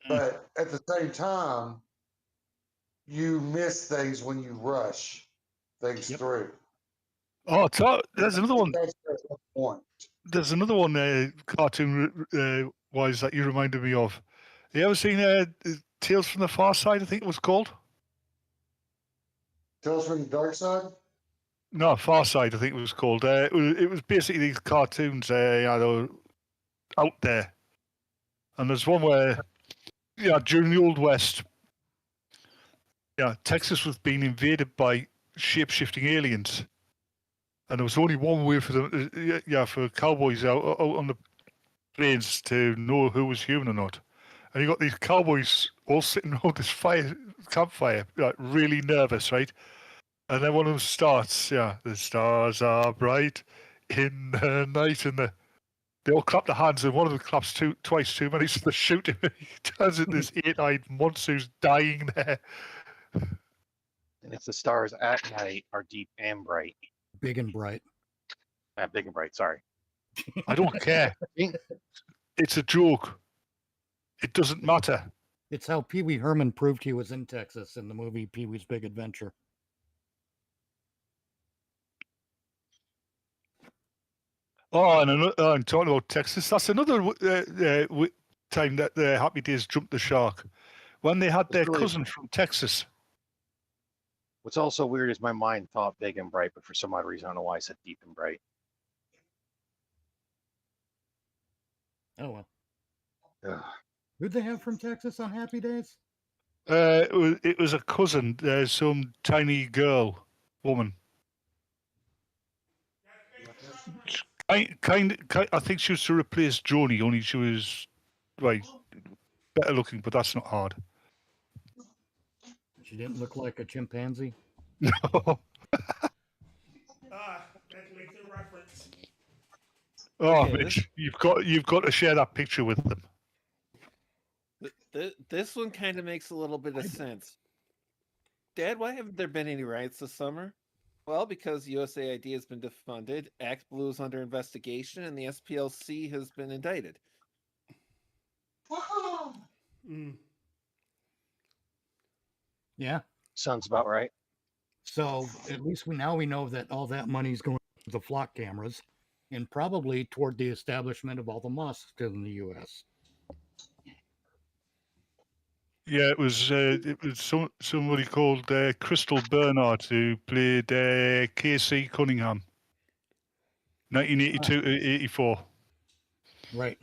but at the same time, you miss things when you rush things through. Oh, there's another one. That's the point. There's another one cartoon wise that you reminded me of. You ever seen Tales from the Far Side? I think it was called. Tales from the Dark Side? No, Far Side. I think it was called. It was basically these cartoons out there, and there's one where during the Old West, Texas was being invaded by shape-shifting aliens, and there was only one way for them, for cowboys out on the plains to know who was human or not. And you got these cowboys all sitting around this campfire, really nervous, right? And then one of them starts, the stars are bright in the night, and they all clap their hands, and one of them claps twice too many, so they shoot him. He turns into this 8-eyed monster who's dying there. And it's the stars at night are deep and bright. Big and bright. Big and bright, sorry. I don't care. It's a joke. It doesn't matter. It's how Pee Wee Herman proved he was in Texas in the movie Pee Wee's Big Adventure. Oh, and talking about Texas, that's another time that the Happy Days jumped the shark. When they had their cousin from Texas. What's also weird is my mind thought big and bright, but for some odd reason, I don't know why I said deep and bright. Oh, well. Ugh. Who'd they have from Texas on Happy Days? It was a cousin, some tiny woman. Kind. I think she was to replace Joni, only she was better looking, but that's not hard. She didn't look like a chimpanzee. No. That makes a reference. Oh, Mitch, you've got to share that picture with them. This one kind of makes a little bit of sense. Dad, why haven't there been any riots this summer? Well, because USAID has been defunded, Act Blue is under investigation, and the SPLC has been indicted. Yeah. Sounds about right. So at least we know that all that money's going to the flock cameras and probably toward the establishment of all the mosques in the U.S. Yeah, it was somebody called Crystal Bernard who played Casey Cunningham, 1982 to 84. Right.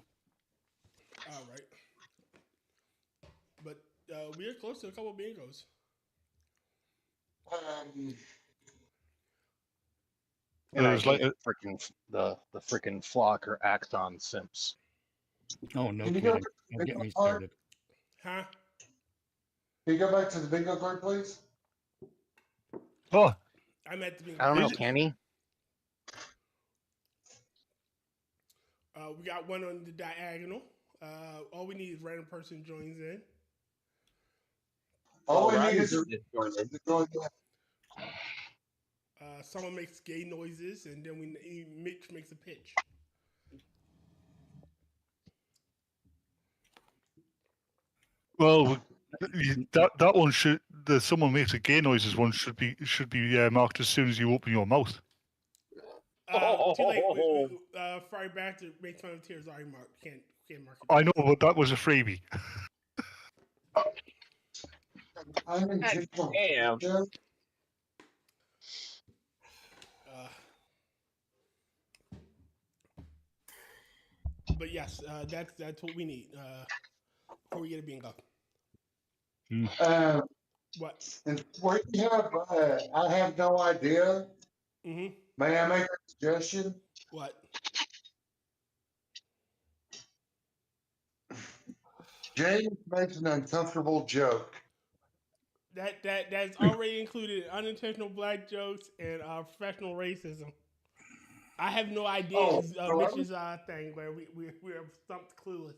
All right. But we are close to a couple of bingos. And I There's like hate the freaking flock or Axon simps. Oh, no Can you kidding. go- Don't get me started. Huh? Can you go back to the bingo card, please? Oh, I'm at the bingo. I don't know, card. can he? We got one on the diagonal. All we need is random person joins in. All we need is Just joined in. to join in. Someone makes gay noises, and then Mitch makes a pitch. well, that one should the someone makes a gay noises one should be marked as soon as you open your mouth. Too late. Fry Bastard makes fun of Tyr's already marked. Can't mark it. I know, but that was a freebie. Damn. But yes, that's what we need before we get a bingo. What? And where you have, I have no idea. Mm-hmm. May I make a suggestion? What? James makes an uncomfortable joke. That's already included unintentional black jokes and professional racism. I have no idea Mitch's thing where we're stumped clueless.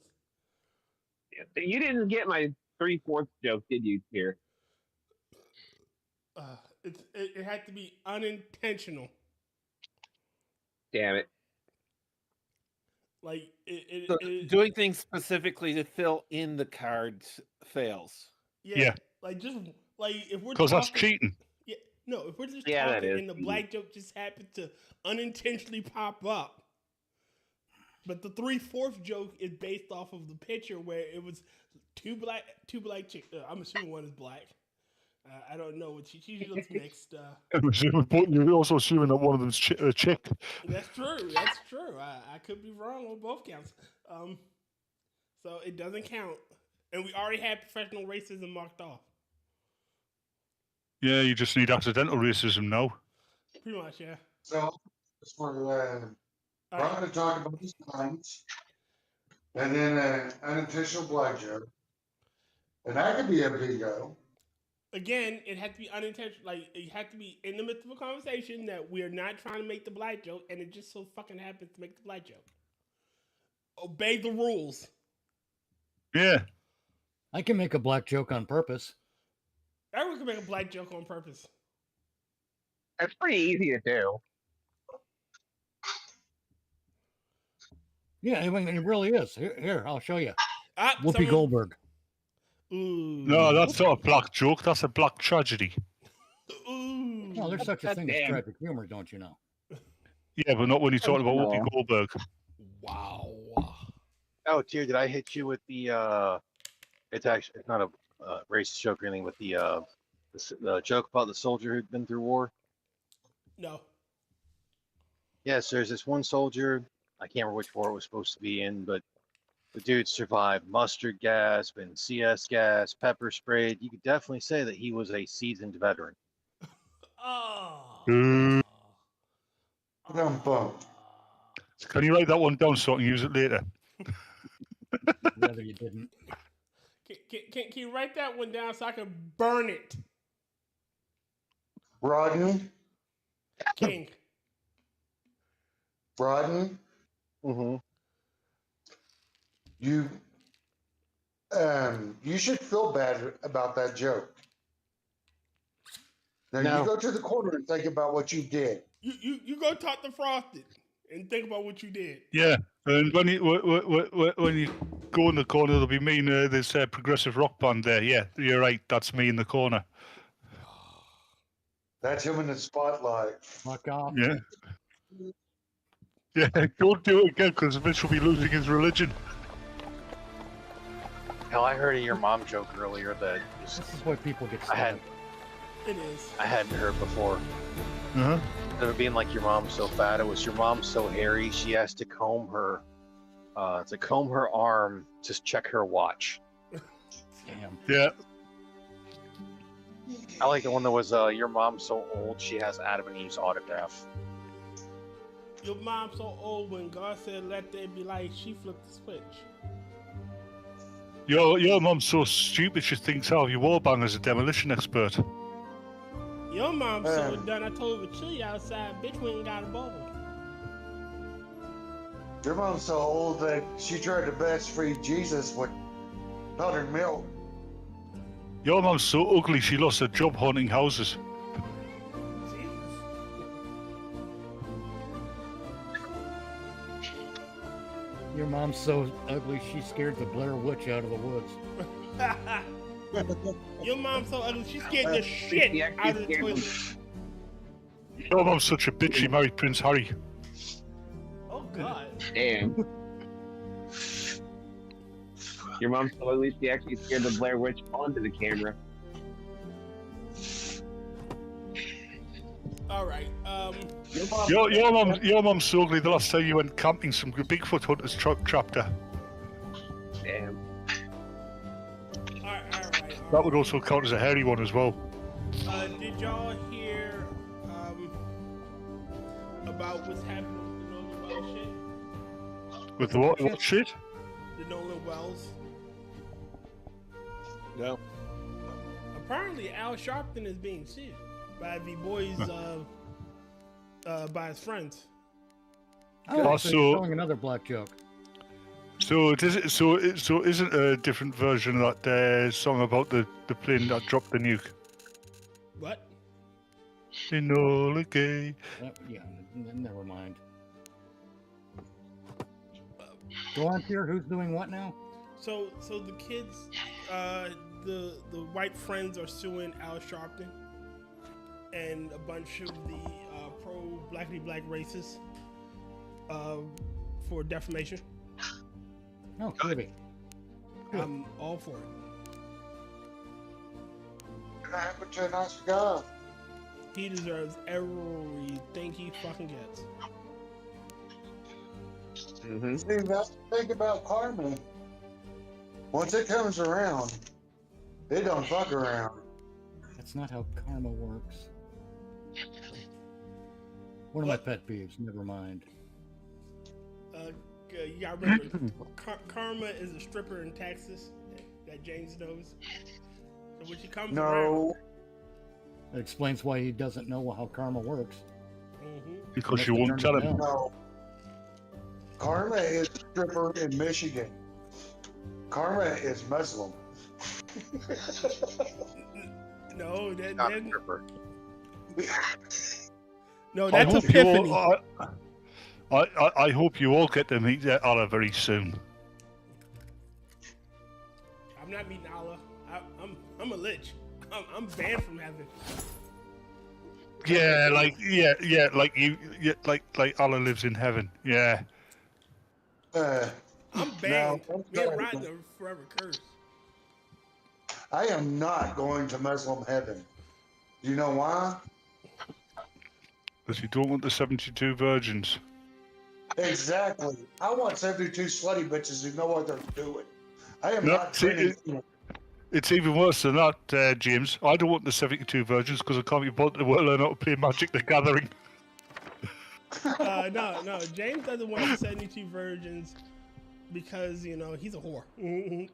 You didn't get my 3/4 joke, did you, Tyr? It had to be unintentional. Damn it. Like So doing things specifically to fill in the cards fails. Yeah. Like just like if we're because that's talking- cheating. Yeah. No, if we're just Yeah, that talking is and the black joke just happened to unintentionally pop up. But the 3/4 joke is based off of the picture where it was two black chicks. I'm assuming one is black. I don't know what she looks mixed. You're also assuming that one of them's a chick. That's true. That's true. I could be wrong on both counts. So it doesn't count, and we already had professional racism marked off. Yeah, you just need accidental racism now. Pretty much, yeah. So we're going to talk about these lines, and then an unintentional black joke, and that could be a bingo. Again, it had to be unintentional. Like it had to be in the midst of a conversation that we're not trying to make the black joke, and it just so fucking happens to make the black joke. Obey the rules. Yeah. I can make a black joke on purpose. Everyone can make a black joke on purpose. That's pretty easy to do. Yeah, I mean, it really is. Here, I'll show you. Whoopi someone- Goldberg. Ooh. No, that's not a black joke. That's a black tragedy. Ooh. No, there's such a thing as Damn. tragic humor, don't you know? Yeah, but not when you're talking about No. Whoopi Goldberg. Wow. Oh, Tyr, did I hit you with the? It's not a racist joke or anything. With the joke about the soldier who'd been through war. No. Yes, there's this one soldier. I can't remember which war it was supposed to be in, but the dude survived mustard gas, been CS gas, pepper sprayed. You could definitely say that he was a seasoned veteran. Oh. Can you write that one down so I can use it later? Rather you didn't. Can you write that one down so I can burn it? Rodney. King. Rodney. Mm-hmm. You should feel bad about that joke. Now No. you go to the corner and think about what you did. You go talk to Frosted and think about what you did. Yeah, and when you go in the corner, there'll be me and this progressive rock band there. Yeah, you're right. That's me in the corner. That's him in the spotlight. Fuck off. Yeah. Yeah, don't do it again because Mitch will be losing his religion. Hell, I heard your mom joke earlier that This is why people get I had It is. I hadn't heard before. Uh-huh. Instead of being like your mom's so fat, it was your mom's so hairy she has to comb her arm to check her watch. Damn. Yeah. I like the one that was your mom's so old she has Adam and Eve's autograph. Your mom's so old when God said let there be light, she flipped the switch. Your mom's so stupid she thinks Harvey Wallbanger's a demolition expert. Your mom's so done, I told her to chill you outside, bitch, we ain't got a ball. Your mom's so old that she tried to breastfeed Jesus with powdered milk. Your mom's so ugly she lost her job haunting houses. Your mom's so ugly she scared the Blair Witch out of the woods. Your mom's so ugly, she scared the shit out of the toilet. Your mom's such a bitch she married Prince Harry. Oh God. Damn. Your mom's so ugly she actually scared the Blair Witch onto the camera. Alright, Your mom's so ugly the last time you went camping some Bigfoot hunters trapped her. Damn. That would also count as a hairy one as well. Did y'all hear about what's happening with the Nolan Wells shit? With the what shit? The Nolan Wells. No. Apparently, Al Sharpton is being sued by the boys, by his friends. Oh, so you're telling another black joke. So isn't a different version of that song about the plane that dropped the nuke? What? Enola Gay. Yeah, never mind. Go on, Tyr. Who's doing what now? So the kids, the white friends are suing Al Sharpton and a bunch of the pro black racists for defamation. Oh, good. I'm all for it. What happened to a nice guy? He deserves everything he fucking gets. Mm-hmm. See, that's the thing about karma. Once it comes around, it don't fuck around. That's not how karma works. One of my pet peeves. Never mind. You gotta remember, Karma is a stripper in Texas that James knows. So when she comes around, That explains why he doesn't know how karma works. Because you won't tell him. No. Karma is a stripper in Michigan. Karma is Muslim. no, Not a stripper. No, that's Epiphany. I hope you all get to meet Allah very soon. I'm not meeting Allah. I'm a lich. I'm banned from heaven. Yeah, like Allah lives in heaven. Yeah. I'm banned. Me and Rodney are forever cursed. I am not going to Muslim heaven. You know why? Because you don't want the 72 virgins. Exactly. I want 72 slutty bitches who know what they're doing. I am No, not training. It's even worse than that, James. I don't want the 72 virgins because I can't be bothered to learn how to play Magic the Gathering. No. James doesn't want the 72 virgins because, you know, he's a whore. Mm-hmm.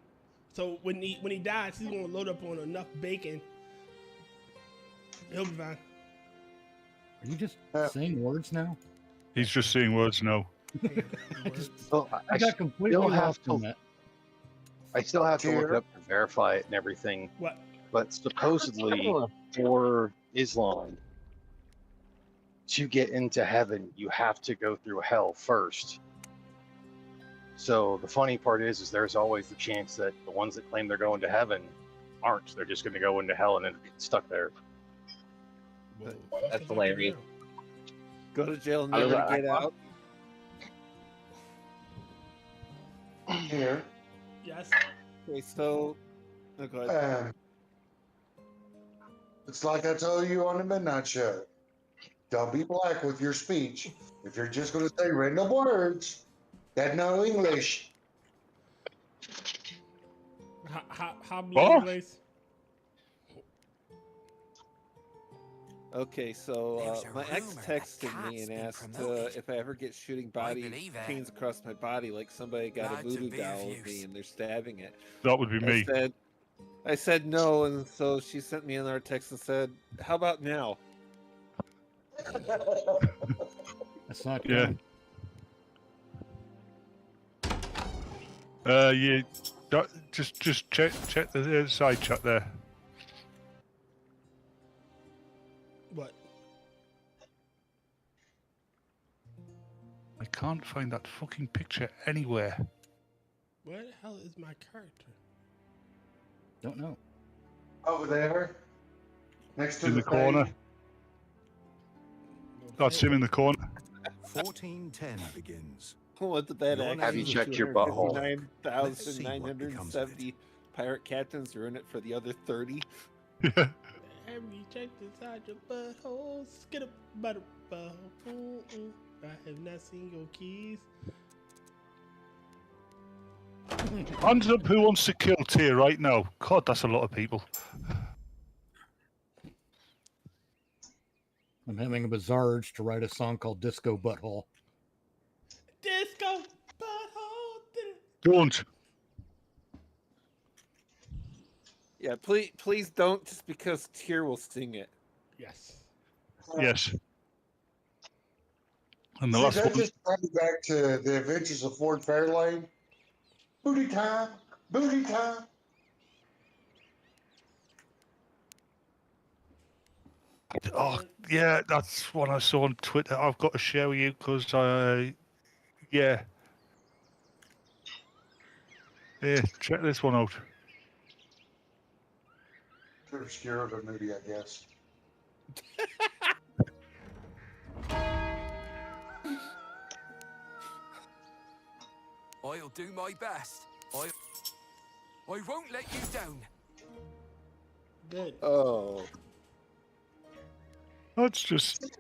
So when he dies, he's gonna load up on enough bacon. He'll be fine. Are you just saying words now? He's just saying words now. I got completely lost on that. I still have to look it up to verify it and everything. What? But supposedly, for Islam, to get into heaven, you have to go through hell first. So the funny part is there's always the chance that the ones that claim they're going to heaven aren't. They're just going to go into hell and then get stuck there. That's hilarious. Go to jail and I never love that. get out. Here. Yes. Okay, so go ahead. It's like I told you on the Midnight Show. Don't be black with your speech. If you're just going to say random words that know English. How blue lace? Okay, so my ex texted me and asked if I ever get shooting body pains across my body, like somebody got a voodoo doll of me and they're stabbing it. That would be me. I said no, and so she sent me another text and said, "How about now?" That's not good. Yeah. Just check the side chat there. What? I can't find that fucking picture anywhere. Where the hell is my character? Don't know. Over there. Next to In the corner. That's him in the corner. 1410 begins. What did that Have you checked your butthole? 9,970 pirate captains are in it for the other 30. Have you checked inside your butthole? Skid up, butter, butthole. I have not seen your keys. Hands up who wants to kill Tyr right now. God, that's a lot of people. I'm having a bizarre urge to write a song called Disco Butthole. Disco butthole. Don't. Yeah, please don't, just because Tyr will sing it. Yes. Yes. And the See, last that one. just brought me back to the Adventures of Ford Fairlane. Booty time, booty time. Oh, yeah, that's what I saw on Twitter. I've got to share with you because yeah. Yeah, check this one out. Too obscure of a movie, I guess. I'll do my best. I won't let you down. Good. Oh. That's just.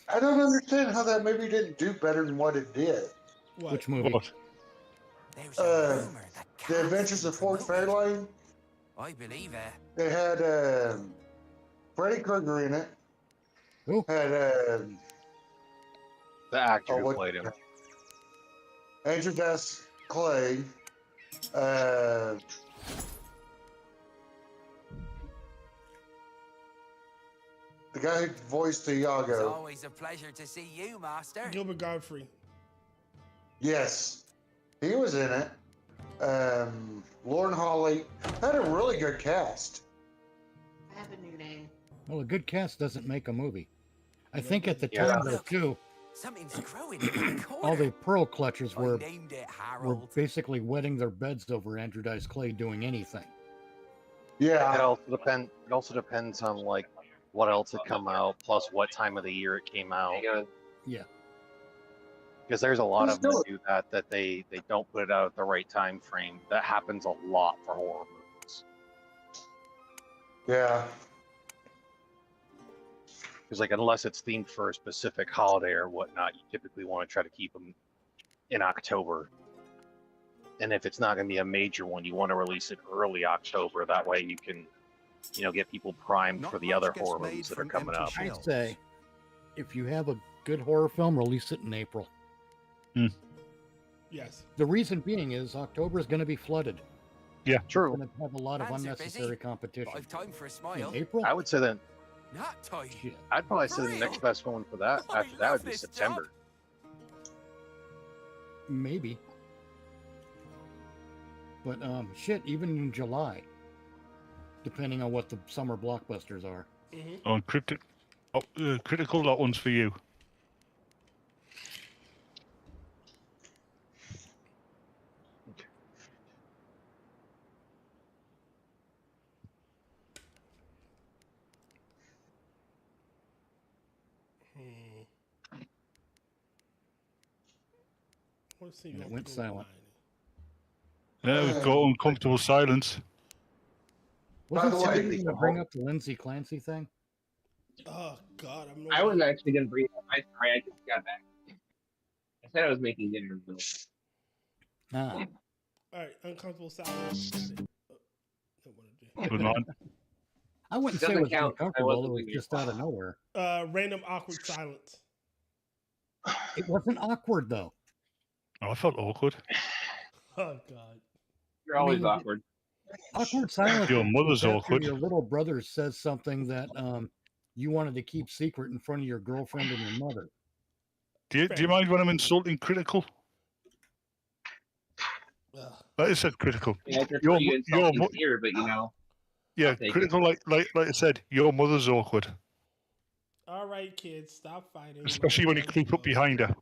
I don't understand how that movie didn't do better than what it did. What? Which movie? What? The Adventures of Ford Fairlane. I believe it. They had Freddy Krueger in it. Who? Had The actor who played him. Andrew Dice Clay. The guy who voiced It's Iago. always a pleasure to see you, Master. Gilbert Godfrey. Yes, he was in it. Lauren Holly had a really good cast. I have a new name. Well, a good cast doesn't make a movie. I think at the time, though, too, Something's growing in that corner. all the pearl clutchers I were named it Harold. basically wetting their beds over Andrew Dice Clay doing anything. Yeah. It also depends on like what else had come out, plus what time of the year it came out. Yeah. Because there's a lot of them that do that they don't put it out at the right time frame. That happens a lot for horror movies. Yeah. Because like unless it's themed for a specific holiday or whatnot, you typically want to try to keep them in October. And if it's not going to be a major one, you want to release it early October. That way you can, get people primed for the other horror movies that are coming up. I'd say if you have a good horror film, release it in April. Yes. The reason being is October is going to be flooded. Yeah, true. It's going to have a lot of Hands are unnecessary busy, competition. I've time for a smile. In April? I would say that Not time. I'd probably say the next best one for that after that would be September. Maybe. But shit, even in July. depending on what the summer blockbusters are. On critical, that one's for you. Let's see. And it went silent. Yeah, we've got uncomfortable silence. Wasn't the way, somebody going to bring up the Lindsay Clancy thing? Oh God, I was actually gonna bring it up. I'm sorry, I just got back. I said I was making dinner in the middle. Ah. All right, uncomfortable silence. Good man. I wouldn't say it was uncomfortable. It was just out of nowhere. Random awkward silence. It wasn't awkward though. Oh, I felt awkward. Oh God. You're always awkward. Awkward silence. Your mother's is after awkward. Your little brother says something that you wanted to keep secret in front of your girlfriend and your mother. Do you mind when I'm insulting critical? Like I said, critical. Yeah, your here, but you know. Yeah, critical. Like I said, your mother's awkward. All right, kids, stop fighting. Especially when you creep up behind her.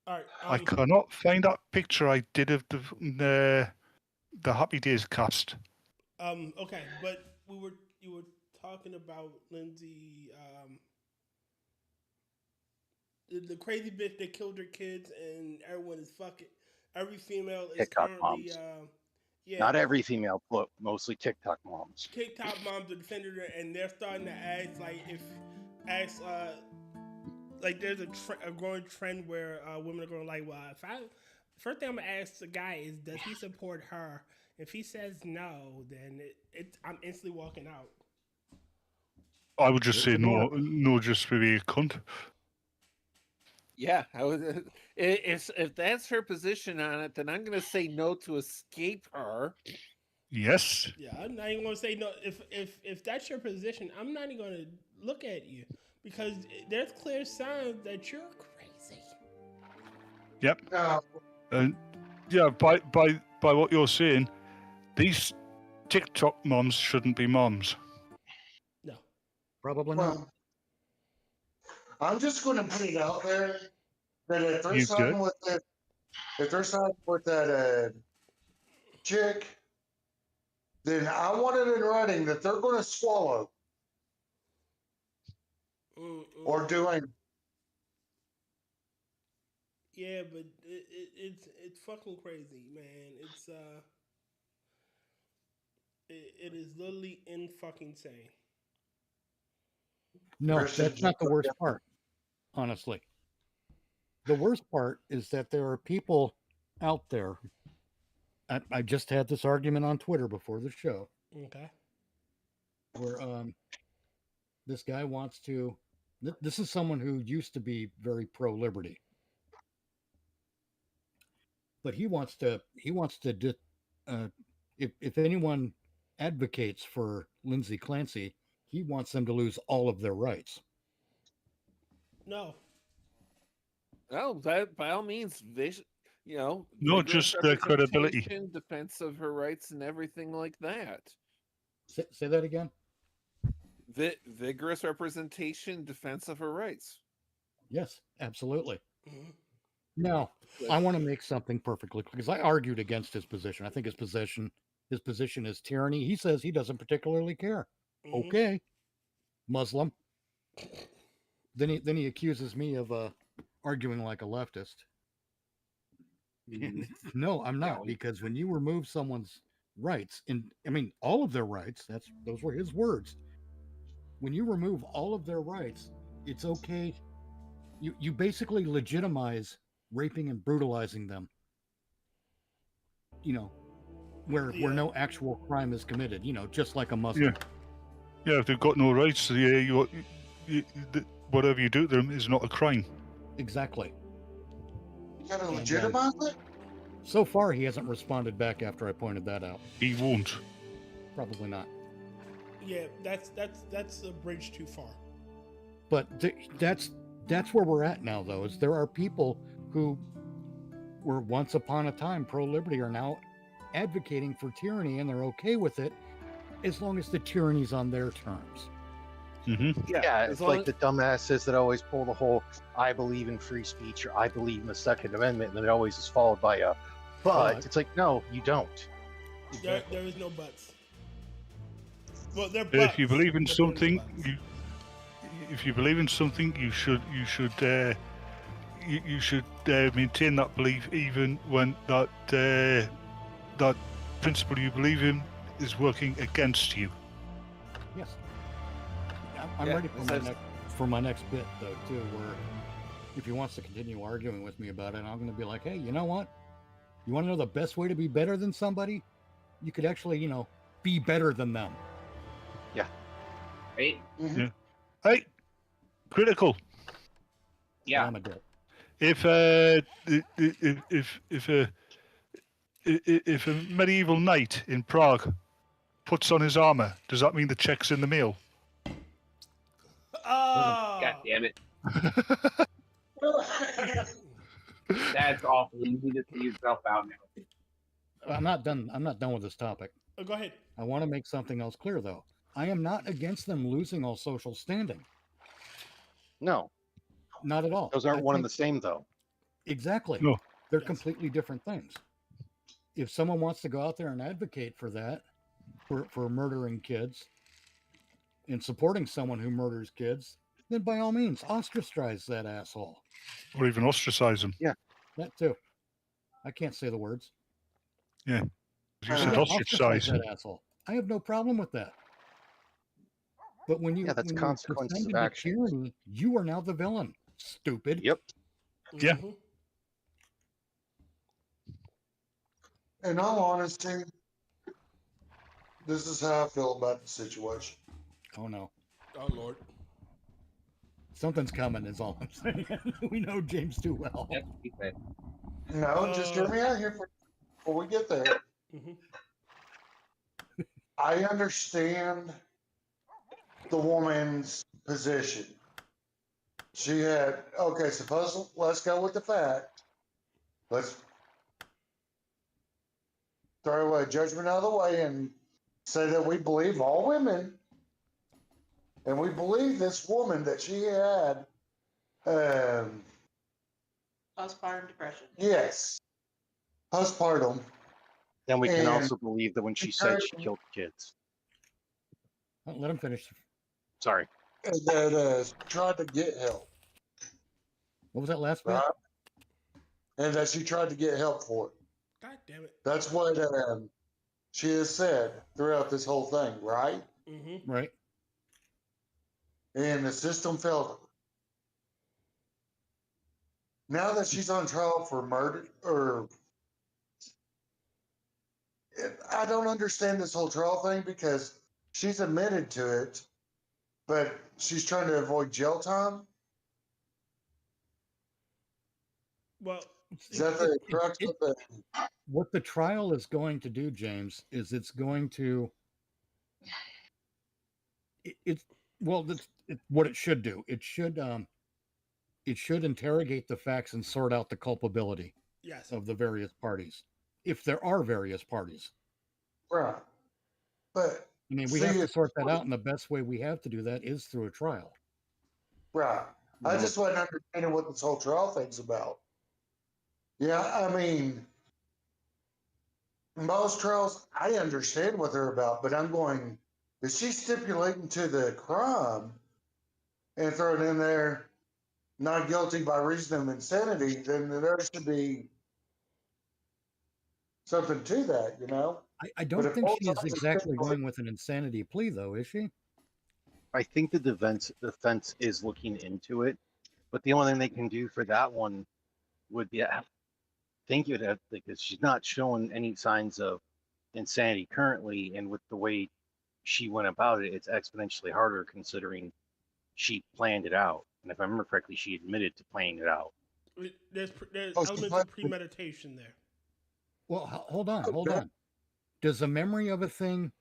All right. I cannot find that picture I did of the Happy Days cast. Okay, but you were talking about Lindsay, the crazy bitch that killed her kids, and everyone is fucking. Every female is TikTok currently, moms. yeah. Not every female, but mostly TikTok moms. TikTok moms are defending her, and they're starting to ask like there's a growing trend where women are going like, well, first thing I'm gonna ask the guy is, does he support her? If he says no, then I'm instantly walking out. I would just say no, just to be a cunt. Yeah, I would. If that's her position on it, then I'm going to say no to escape her. Yes. Yeah, I'm not even going to say no. If that's your position, I'm not even going to look at you because there's clear signs that you're crazy. Yep. Yeah, by what you're saying, these TikTok moms shouldn't be moms. No. Probably not. I'm just going to put it out there that if they're siding with that chick, then I want it in writing that they're going to swallow or doing. Yeah, but it's fucking crazy, man. It's it is literally in fucking insane. No, that's not the worst part, honestly. The worst part is that there are people out there. I just had this argument on Twitter before the show. Okay. Where this guy wants to. This is someone who used to be very pro-liberty, but he wants to. If anyone advocates for Lindsay Clancy, he wants them to lose all of their rights. No. Oh, that by all means, they not just their credibility, defense of her rights, and everything like that. Say that again. Vigorous representation, defense of her rights. Yes, absolutely. Now, I want to make something perfectly clear because I argued against his position. I think his position is tyranny. He says he doesn't particularly care. Okay, Muslim. Then he accuses me of arguing like a leftist. No, I'm not, because when you remove someone's rights, all of their rights, those were his words. When you remove all of their rights, it's okay. You basically legitimize raping and brutalizing them. Where no actual crime is committed. Just like a Muslim. Yeah, if they've got no rights, whatever you do to them is not a crime. Exactly. You gotta legitimize it? So far, he hasn't responded back after I pointed that out. He won't. Probably not. Yeah, that's a bridge too far. But that's where we're at now, though, is there are people who were once upon a time pro-liberty are now advocating for tyranny and they're okay with it as long as the tyranny's on their terms. Yeah, it's like the dumbasses that always pull the whole "I believe in free speech" or "I believe in the Second Amendment," and then it always is followed by a "but." It's like, no, you don't. There is no buts. Well, they're buts. If you believe in something, you should maintain that belief, even when that principle you believe in is working against you. Yes. I'm ready for my next bit, though, too, where if he wants to continue arguing with me about it, I'm going to be like, hey, you know what? You want to know the best way to be better than somebody? You could actually, be better than them. Yeah. Right? Yeah. Hey, critical. Yeah. I'm a dick. If a medieval knight in Prague puts on his armor, does that mean the check's in the mail? Oh. God damn it. That's awful. You need to see yourself out now. I'm not done with this topic. Oh, go ahead. I want to make something else clear, though. I am not against them losing all social standing. No. Not at all. Those aren't one and the same, though. Exactly. No. They're completely different things. If someone wants to go out there and advocate for that, for murdering kids, and supporting someone who murders kids, then by all means, ostracize that asshole. Or even ostracize him. Yeah. That too. I can't say the words. Yeah. You said ostracize that asshole. I have no problem with that. But when you that's consequences of action. Tyranny, you are now the villain. Stupid. Yep. Yeah. In all honesty, this is how I feel about the situation. Oh no. Oh Lord. Something's coming is all I'm saying. We know James too well. No, just hear me out here before we get there. I understand the woman's position. She had, okay, let's go with the fact. Let's throw a judgment out of the way and say that we believe all women. And we believe this woman that she had. Postpartum depression. Yes. Postpartum. Then we can also believe that when she said she killed kids. Let him finish. Sorry. That tried to get help. What was that last bit? And that she tried to get help for it. God damn it. That's what she has said throughout this whole thing, right? Right. And the system failed her. Now that she's on trial for murder, I don't understand this whole trial thing because she's admitted to it, but she's trying to avoid jail time. Well, is that the crux of the... What the trial is going to do, James, is it's going to what it should do. It should interrogate the facts and sort out the culpability of the various parties, if there are various parties. Right. But I mean, we have to sort that out, and the best way we have to do that is through a trial. Right. I just wasn't understanding what this whole trial thing's about. Yeah, I mean, most trials, I understand what they're about, but I'm going, if she's stipulating to the crime and throwing in there not guilty by reason of insanity, then there should be something to that, you know? I don't think she is exactly going with an insanity plea, though, is she? I think the defense is looking into it, but the only thing they can do for that one would be, I think you'd have, because she's not showing any signs of insanity currently, and with the way she went about it, it's exponentially harder considering she planned it out. And if I remember correctly, she admitted to planning it out. There's elements of premeditation there. Well, hold on. Does the memory of a thing,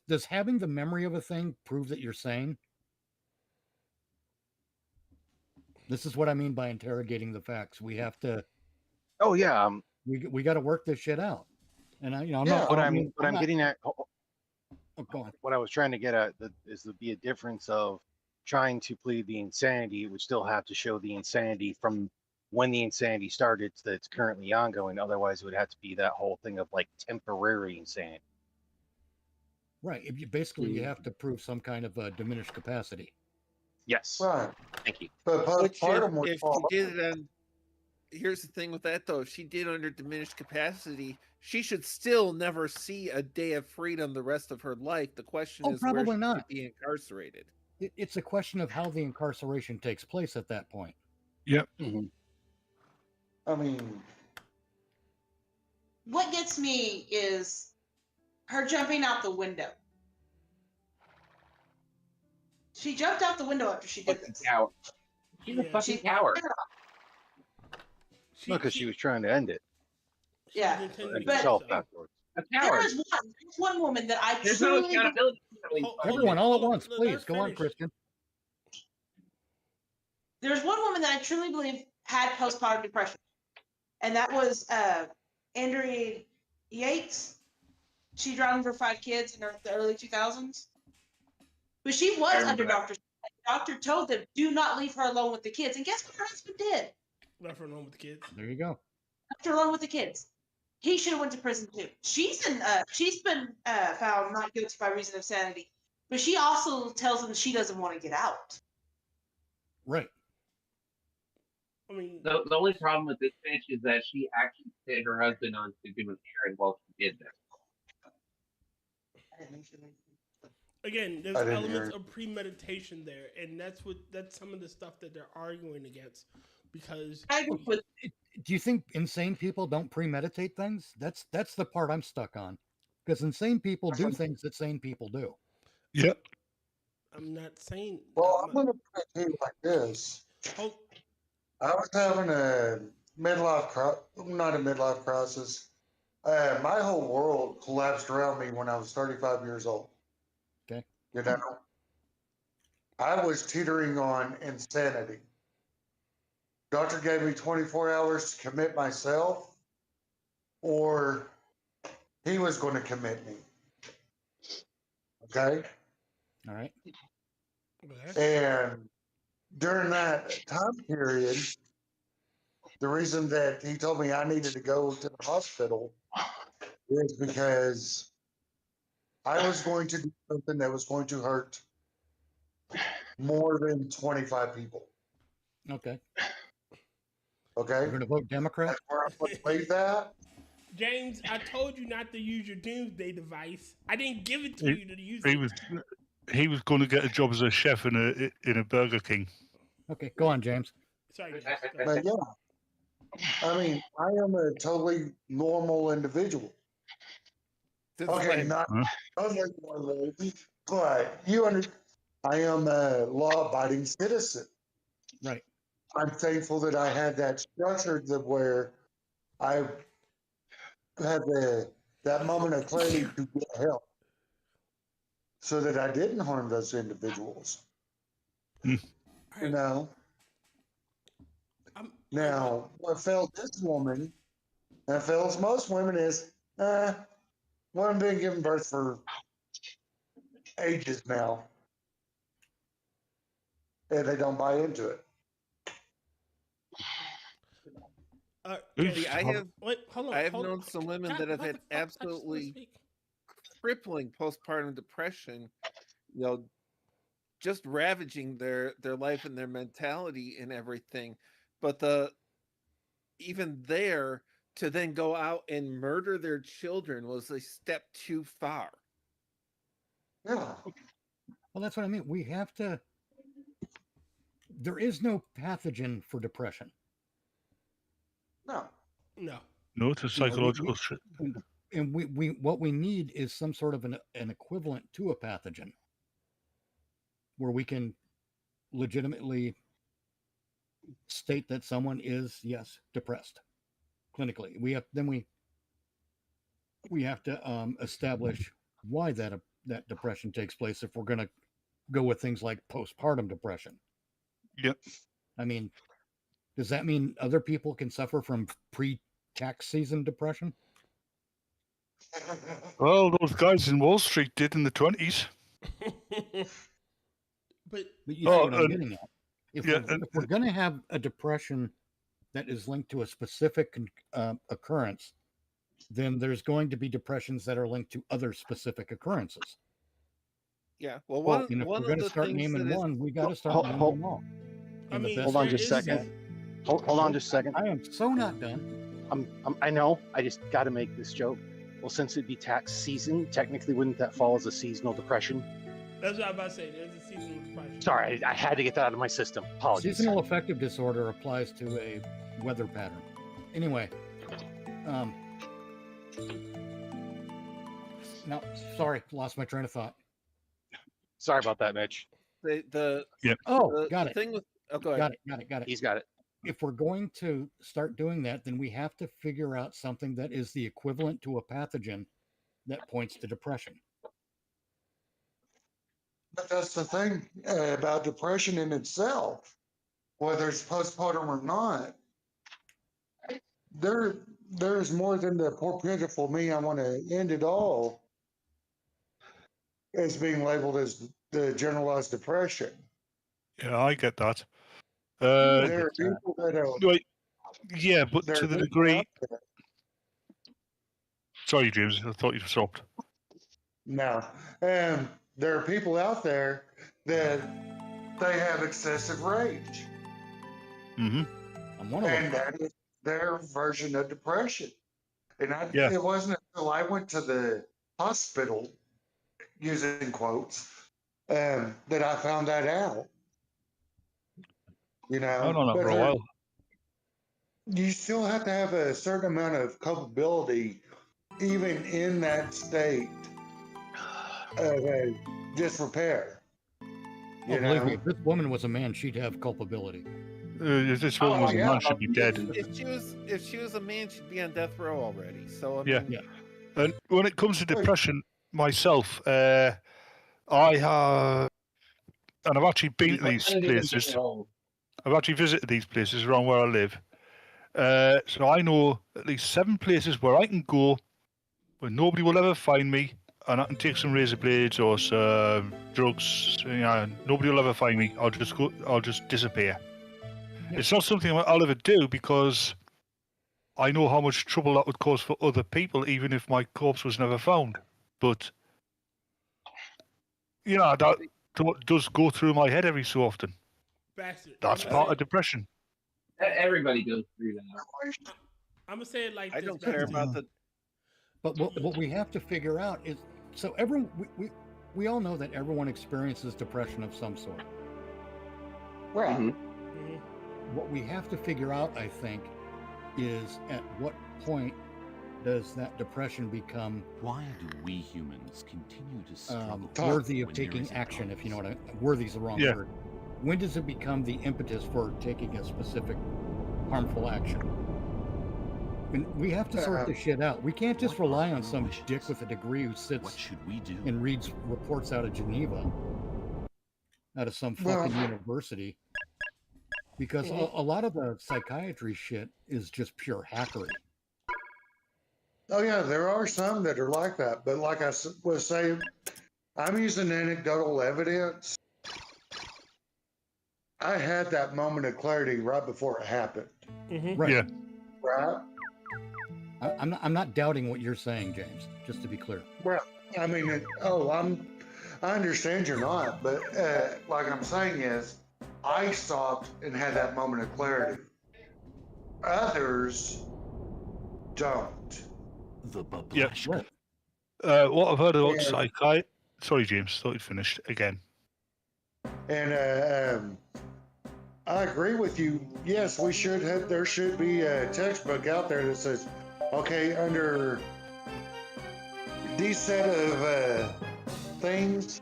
does having the memory of a thing prove that you're sane? This is what I mean by interrogating the facts. We have to. Oh yeah, we got to work this shit out. And I'm what not. I'm getting at. Oh, go on. What I was trying to get at is to be a difference of trying to plead the insanity. It would still have to show the insanity from when the insanity started that's currently ongoing. Otherwise, it would have to be that whole thing of like temporary insanity. Right. If you basically you have to prove some kind of diminished capacity. Yes. Right. Thank you. But postpartum would if fall she did it on, here's the thing with that though, if she did under diminished capacity, she should still never see a day of freedom the rest of her life. The question is where probably she not. should be incarcerated. It's a question of how the incarceration takes place at that point. Yep. I mean, What gets me is her jumping out the window. She jumped out the window after she did this. She's a fucking coward. No, because she was trying to end it. Yeah, And but herself afterwards. there is one woman that I There's no truly accountability. Everyone, all at once, please. Go on, Christian. There's one woman that I truly believe had postpartum depression, and that was Andrea Yates. She drowned her 5 kids in the early 2000s. But she was under doctor's. Doctor told them, do not leave her alone with the kids. And guess what her husband did? Left her alone with the kids. There you go. Left her alone with the kids. He should have went to prison too. She's been found not guilty by reason of sanity. But she also tells them she doesn't want to get out. Right. I mean, The only problem with this bitch is that she actually sent her husband on to do an errand while she did this. again, there's I didn't elements hear- of premeditation there, and that's some of the stuff that they're arguing against. Because do you think insane people don't premeditate things? That's the part I'm stuck on. Because insane people do things that sane people do. Yep. I'm not saying. Well, I'm going to put it to you like this. I was having a not a midlife crisis. My whole world collapsed around me when I was 35 years old. Okay. You know, I was teetering on insanity. Doctor gave me 24 hours to commit myself, or he was going to commit me. Okay? All right. And during that time period, the reason that he told me I needed to go to the hospital is because I was going to do something that was going to hurt more than 25 people. Okay. Okay? You're going to vote Democrat? That's where I'm going to leave that. James, I told you not to use your doomsday device. I didn't give it to you to use it. He was going to get a job as a chef in a Burger King. Okay, go on, James. Sorry, James. But yeah, I mean, I am a totally normal individual. Okay, not totally normal, but I am a law-abiding citizen. Right. I'm thankful that I had that structured where I had that moment of clarity to get help, so that I didn't harm those individuals. You know. Now, what failed this woman, and fails most women, is women been giving birth for ages now, and they don't buy into it. See, I have hold on, I have hold on. known some women God, that have what had the fuck? I just wanna absolutely speak. crippling postpartum depression, you know, just ravaging their life and their mentality and everything. But even there to then go out and murder their children was a step too far. Yeah. Well, that's what I mean. We have to. There is no pathogen for depression. No. No. No, it's a psychological shit. And we what we need is some sort of an equivalent to a pathogen where we can legitimately state that someone is, yes, depressed clinically. We have to establish why that depression takes place if we're going to go with things like postpartum depression. Yep. I mean, does that mean other people can suffer from tax season depression? Well, those guys in Wall Street did in the 20s. But you see what I'm getting at. If we're going to have a depression that is linked to a specific occurrence, then there's going to be depressions that are linked to other specific occurrences. Yeah. Well, if we're going to start naming one, we got to start naming them all. Hold on just a second. Hold on just a second. I am so not done. I know. I just got to make this joke. Well, since it'd be tax season, technically, wouldn't that fall as a seasonal depression? That's what I was about to say. There's a seasonal depression. Sorry, I had to get that out of my system. Apologies. Seasonal affective disorder applies to a weather pattern. Anyway, no, sorry, lost my train of thought. Sorry about that, Mitch. Got it. Thing with, go ahead. Got it. He's got it. If we're going to start doing that, then we have to figure out something that is the equivalent to a pathogen that points to depression. But that's the thing about depression in itself, whether it's postpartum or not. There's more than the poor pitiful me. I want to end it all as being labeled as the generalized depression. Yeah, I get that. There are people that are. Yeah, but to the degree. Sorry, James. I thought you stopped. No, there are people out there that they have excessive rage. Mm-hmm. I'm one of them. And that is their version of depression. And it wasn't until I went to the hospital, using quotes, that I found that out. You know, I don't know for a while. You still have to have a certain amount of culpability, even in that state of disrepair. Believe me, if this woman was a man, she'd have culpability. If this woman was a man, she'd be dead. If she was a man, she'd be on death row already. So yeah. And when it comes to depression, myself, I have, and I've actually been to these places. I've actually visited these places around where I live. So I know at least 7 places where I can go where nobody will ever find me, and I can take some razor blades or some drugs. Nobody will ever find me. I'll just disappear. Yeah. It's not something I'll ever do because I know how much trouble that would cause for other people, even if my corpse was never found. But that does go through my head every so often. Bastard. That's part of depression. Everybody goes through that. I'm gonna say it like I this. don't care about the. But what we have to figure out is, so we all know that everyone experiences depression of some sort. Right. Mm-hmm. What we have to figure out, I think, is at what point does that depression become? Why do we humans continue to struggle? Worthy of taking action, if you know what worthy is the wrong word. When does it become the impetus for taking a specific harmful action? And we have to sort this shit out. We can't just rely on some dick with a degree who sits and reads reports out of Geneva, out of some fucking university. Because a lot of the psychiatry shit is just pure hackery. Oh yeah, there are some that are like that. But like I was saying, I'm using anecdotal evidence. I had that moment of clarity right before it happened. Mm-hmm. Right. Yeah. Right. I'm not doubting what you're saying, James. Just to be clear. Well, I mean, I understand you're not, but like I'm saying is, I stopped and had that moment of clarity. Others don't. The babushka. What I've heard about psychiatry. Sorry, James. Thought you'd finished again. And I agree with you. Yes, we should have. There should be a textbook out there that says, okay, under these set of things,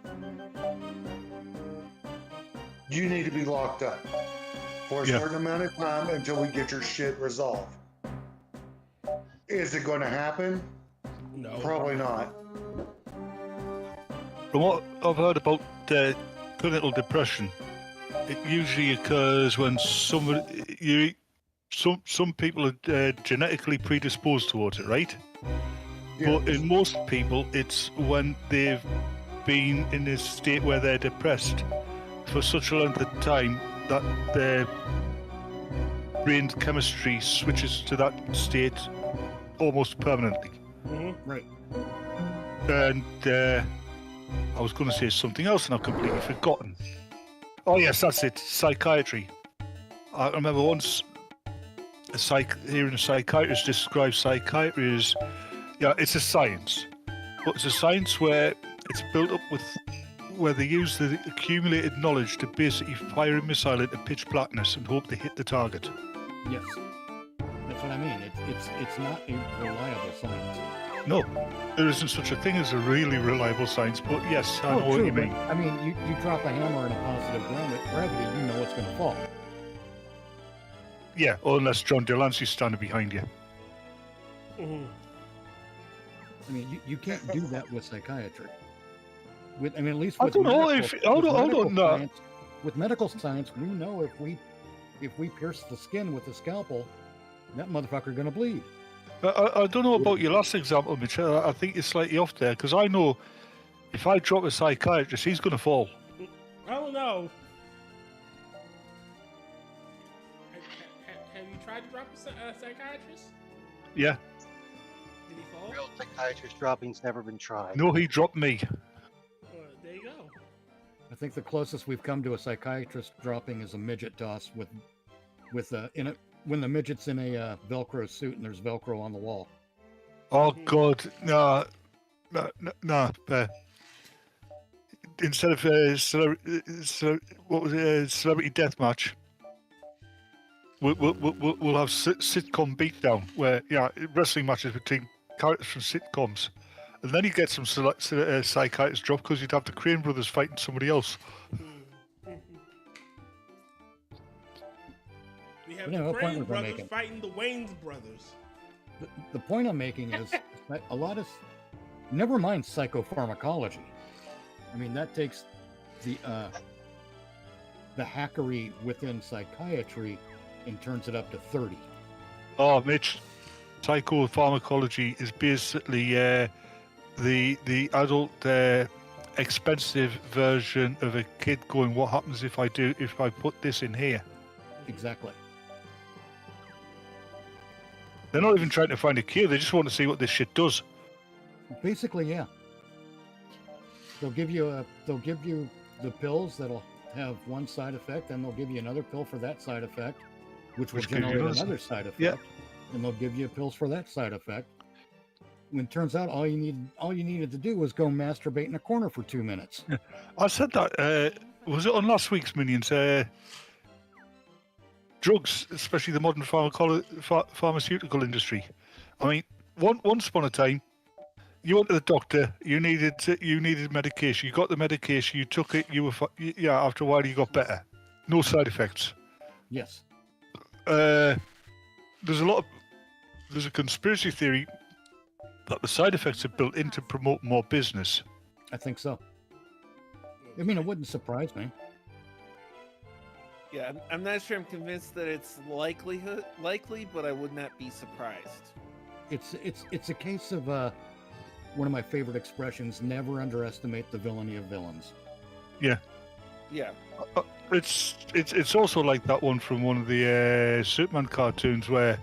you need to be locked up for a certain amount of time until we get your shit resolved. Is it going to happen? No. Probably not. From what I've heard about clinical depression, it usually occurs when some people are genetically predisposed towards it, right? But in most people, it's when they've been in a state where they're depressed for such a length of time that their brain's chemistry switches to that state almost permanently. Right. And I was going to say something else and I've completely forgotten. Oh yes, that's it. Psychiatry. I remember once hearing a psychiatrist describe psychiatry as, yeah, it's a science, but it's a science where it's built up with, where they use the accumulated knowledge to basically fire a missile into pitch blackness and hope to hit the target. Yes, that's what I mean. It's not a reliable science. No, there isn't such a thing as a really reliable science, but yes, I know what you mean. I mean, you drop a hammer in a positive gravity, you know it's going to fall. Yeah, unless John Delancey's standing behind you. I mean, you can't do that with psychiatry. At least I with don't know medical know. Science, with medical science, we know if we pierce the skin with a scalpel, that motherfucker gonna bleed. I don't know about your last example, Mitch. I think you're slightly off there, because I know if I drop a psychiatrist, he's going to fall. I don't know. Have you tried to drop a psychiatrist? Yeah. Did he fall? Real psychiatrist dropping's never been tried. No, he dropped me. There you go. I think the closest we've come to a psychiatrist dropping is a midget toss when the midget's in a Velcro suit and there's Velcro on the wall. Oh God, no. Instead of what was it, celebrity deathmatch, we'll have sitcom beatdown where wrestling matches between characters from sitcoms, and then you get some psychiatrist drop because you'd have the Crane brothers fighting somebody else. We have the Crane brothers fighting the Wayne's brothers. The point I'm making is that a lot of, never mind psychopharmacology. I mean, that takes the hackery within psychiatry and turns it up to 30. Oh, Mitch, psychopharmacology is basically the adult expensive version of a kid going, what happens if I put this in here? Exactly. They're not even trying to find a cure, they just want to see what this shit does. Basically, yeah. They'll give you the pills that'll have one side effect, and they'll give you another pill for that side effect, which will generate another side effect. Yeah. And they'll give you pills for that side effect. When it turns out all you needed to do was go masturbate in a corner for 2 minutes. I said that. Was it on last week's Minions? Drugs, especially the modern pharmaceutical industry. I mean, once upon a time, you went to the doctor. You needed medication. You got the medication. You took it. After a while, you got better. No side effects. Yes. There's a conspiracy theory that the side effects are built in to promote more business. I think so. I mean, it wouldn't surprise me. Yeah, I'm not sure I'm convinced that it's likely, but I would not be surprised. It's a case of one of my favorite expressions: never underestimate the villainy of villains. Yeah. Yeah. It's also like that one from one of the Superman cartoons where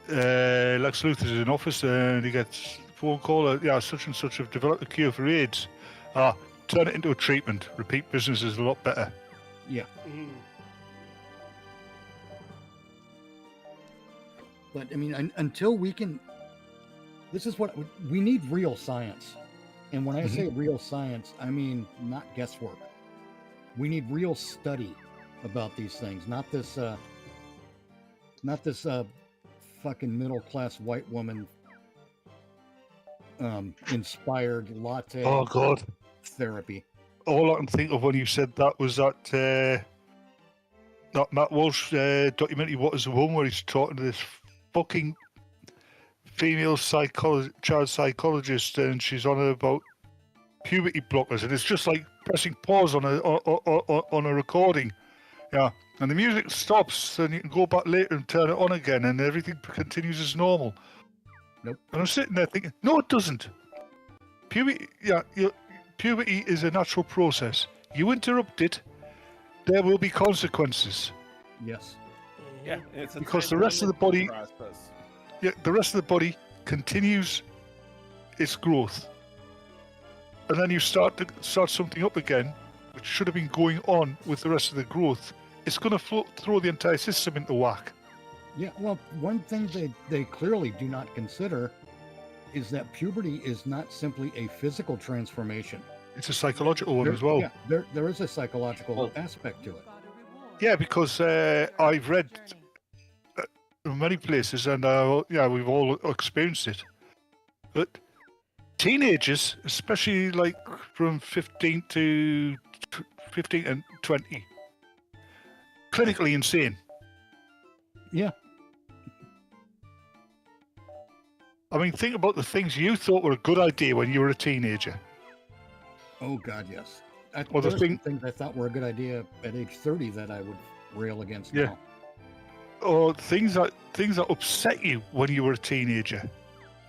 Lex Luthor's in office and he gets a phone call. Such and such have developed a cure for AIDS. Turn it into a treatment. Repeat business is a lot better. Yeah. But I mean, until we can, this is what we need: real science. And when I say real science, I mean not guesswork. We need real study about these things, not this fucking middle class white woman inspired latte. Oh God, therapy. All I can think of when you said that was that Matt Walsh documentary, What Is a Woman, where he's talking to this fucking female child psychologist, and she's on about puberty blockers, and it's just like pressing pause on a recording. Yeah, and the music stops, and you can go back later and turn it on again, and everything continues as normal. Nope. And I'm sitting there thinking, no, it doesn't. Puberty, puberty is a natural process. You interrupt it, there will be consequences. Yes. Yeah, it's a Because time the rest of the body, process. the rest of the body continues its growth, and then you start something up again, which should have been going on with the rest of the growth. It's going to throw the entire system into whack. Yeah, well, one thing they clearly do not consider is that puberty is not simply a physical transformation. It's a psychological one as well. Yeah, there is a psychological aspect to it. Yeah, because I've read in many places, and we've all experienced it. But teenagers, especially like from 15 and 20, clinically insane. Yeah. I mean, think about the things you thought were a good idea when you were a teenager. Oh God, yes. Well, There's some things I thought were a good idea at age 30 that I would rail against now. Or things that upset you when you were a teenager.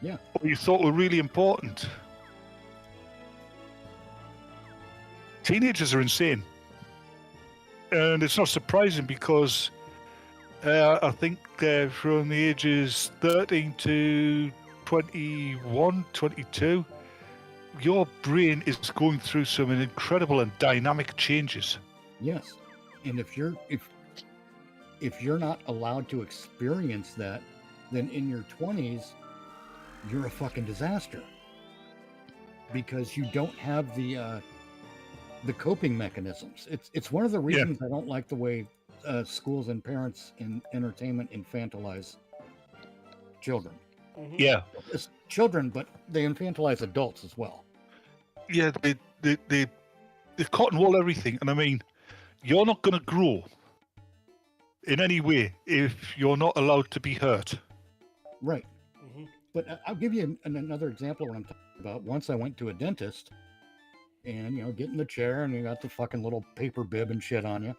Yeah. Or you thought were really important. Teenagers are insane. And it's not surprising because I think from the ages 13 to 21, 22, your brain is going through some incredible and dynamic changes. Yes. And if you're not allowed to experience that, then in your 20s, you're a fucking disaster. Because you don't have the coping mechanisms. It's one of the reasons I don't like the way schools and parents in entertainment infantilize children. Yeah. It's children, but they infantilize adults as well. Yeah, they cotton wool everything. And I mean, you're not going to grow in any way if you're not allowed to be hurt. Right. But I'll give you another example of what I'm talking about. Once I went to a dentist and, get in the chair and you got the fucking little paper bib and shit on you.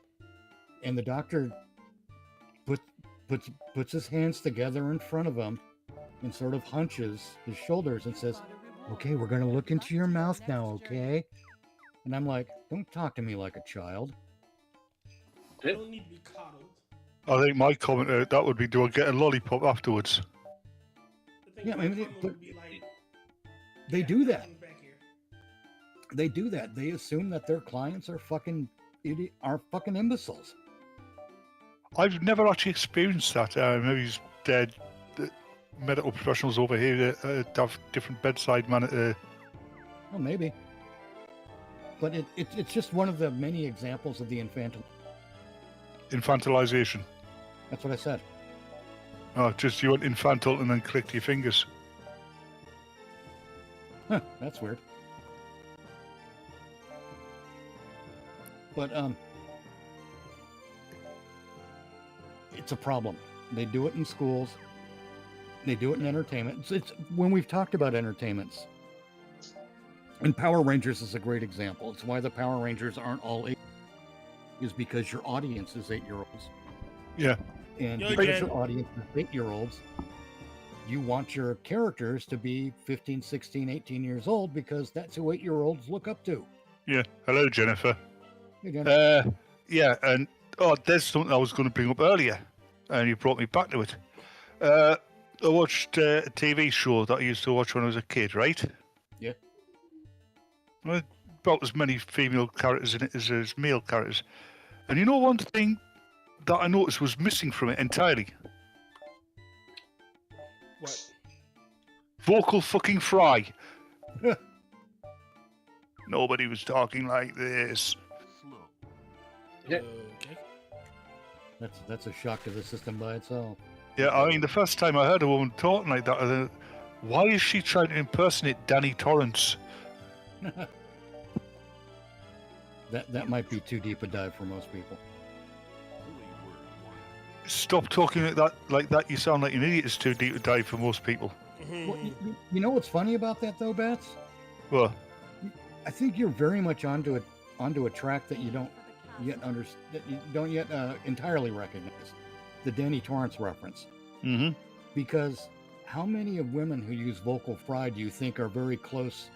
And the doctor puts his hands together in front of him and sort of hunches his shoulders and says, "Okay, we're going to look into your mouth now, okay?" And I'm like, don't talk to me like a child. I don't need to be coddled. I think my comment that would be, do I get a lollipop afterwards? Yeah, I mean, they do that. They do that. They assume that their clients are fucking imbeciles. I've never actually experienced that. Maybe he's dead. Medical professionals over here have different bedside manner. Well, maybe. But it's just one of the many examples of the infantilization. That's what I said. Oh, just you went infantil and then clicked your fingers. Huh, that's weird. But it's a problem. They do it in schools. They do it in entertainment. It's when we've talked about entertainments. And Power Rangers is a great example. It's why the Power Rangers aren't all 8, is because your audience is 8-year-olds. Yeah. And because your audience is 8-year-olds, you want your characters to be 15, 16, 18 years old because that's who 8-year-olds look up to. Yeah. Hello, Jennifer. Hey, Jennifer. Yeah, and there's something I was going to bring up earlier, and you brought me back to it. I watched a TV show that I used to watch when I was a kid, right? Yeah. About as many female characters in it as male characters. And you know one thing that I noticed was missing from it entirely? What? Vocal fucking fry. Nobody was talking like this. Okay. That's a shock to the system by itself. Yeah, I mean, the first time I heard a woman talking like that, why is she trying to impersonate Danny Torrance? That might be too deep a dive for most people. Stop talking like that. You sound like an idiot. It's too deep a dive for most people. Well, you know what's funny about that, though, Bats? What? I think you're very much onto a track that you don't entirely recognize the Danny Torrance reference. Mm-hmm. Because how many of women who use vocal fry do you think are very close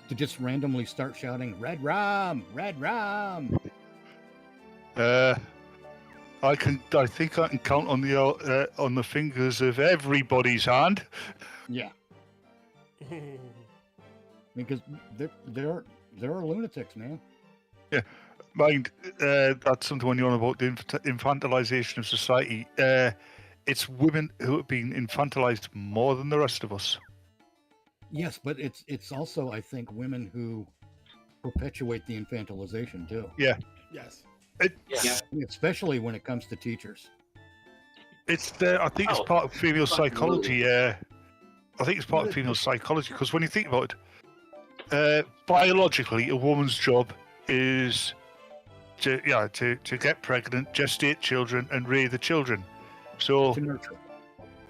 to just randomly start shouting "Red Rum, Red Rum"? I think I can count on the fingers of everybody's hand. Yeah. Because there are lunatics, man. Yeah, mind that's something when you're on about the infantilization of society. It's women who have been infantilized more than the rest of us. Yes, but it's also, I think, women who perpetuate the infantilization too. Yeah. Yes. Especially when it comes to teachers. I think it's part of female psychology. I think it's part of female psychology because when you think about it, biologically, a woman's job is to get pregnant, gestate children, and rear the children. So,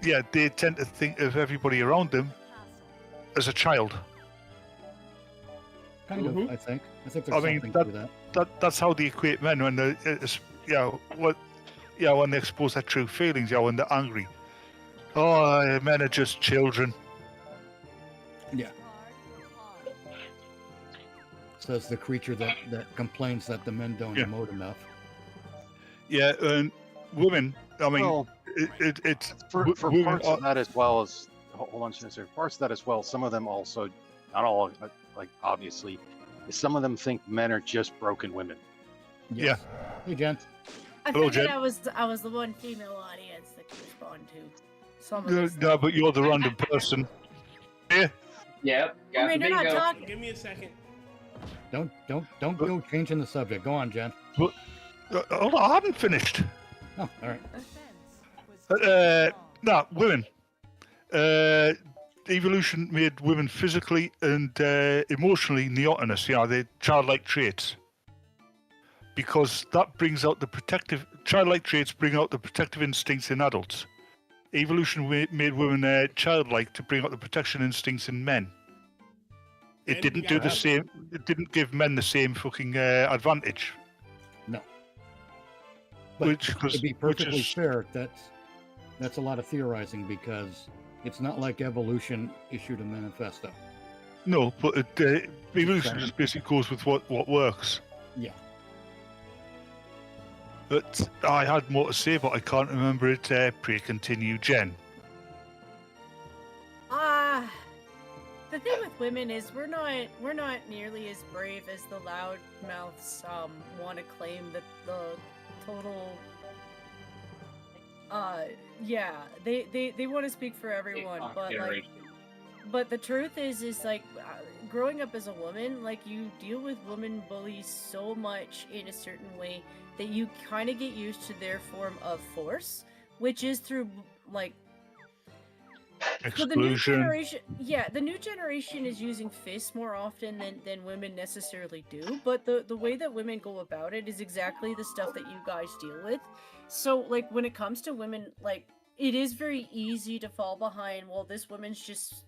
yeah, they tend to think of everybody around them as a child. Kind of, I think. I think there's something to that. That's how they equate men when they, when they expose their true feelings, when they're angry. Oh, men are just children. Yeah. Says the creature that complains that the men don't emote enough. Yeah, and women. I mean, well, it's for parts of that as well as hold on, for parts of that as well. Some of them also, not all, but like obviously, some of them think men are just broken women. Yes. Yeah. Hey, Jen. I figured I was the one female audience that could respond to some of this. No, but you're the random person. Yeah. Yep. I mean, you're not talking. Give me a second. Don't go changing the subject. Go on, Jen. But, hold on, I haven't finished. Oh, all right. No, women. Evolution made women physically and emotionally neotenous. The childlike traits. Because that brings out childlike traits bring out the protective instincts in adults. Evolution made women childlike to bring out the protection instincts in men. It didn't do the same. It didn't give men the same fucking advantage. No. But to be perfectly fair, that's a lot of theorizing because it's not like evolution issued a manifesto. No, but evolution just basically goes with what works. Yeah. But I had more to say, but I can't remember it. Pray continue, Jen. The thing with women is we're not nearly as brave as the loudmouths want to claim that the total. They want to speak for everyone, but the truth is like growing up as a woman, like you deal with women bullies so much in a certain way that you kind of get used to their form of force, which is through like. So the new generation is using fists more often than women necessarily do, but the way that women go about it is exactly the stuff that you guys deal with. So like when it comes to women, like it is very easy to fall behind, well, this woman's just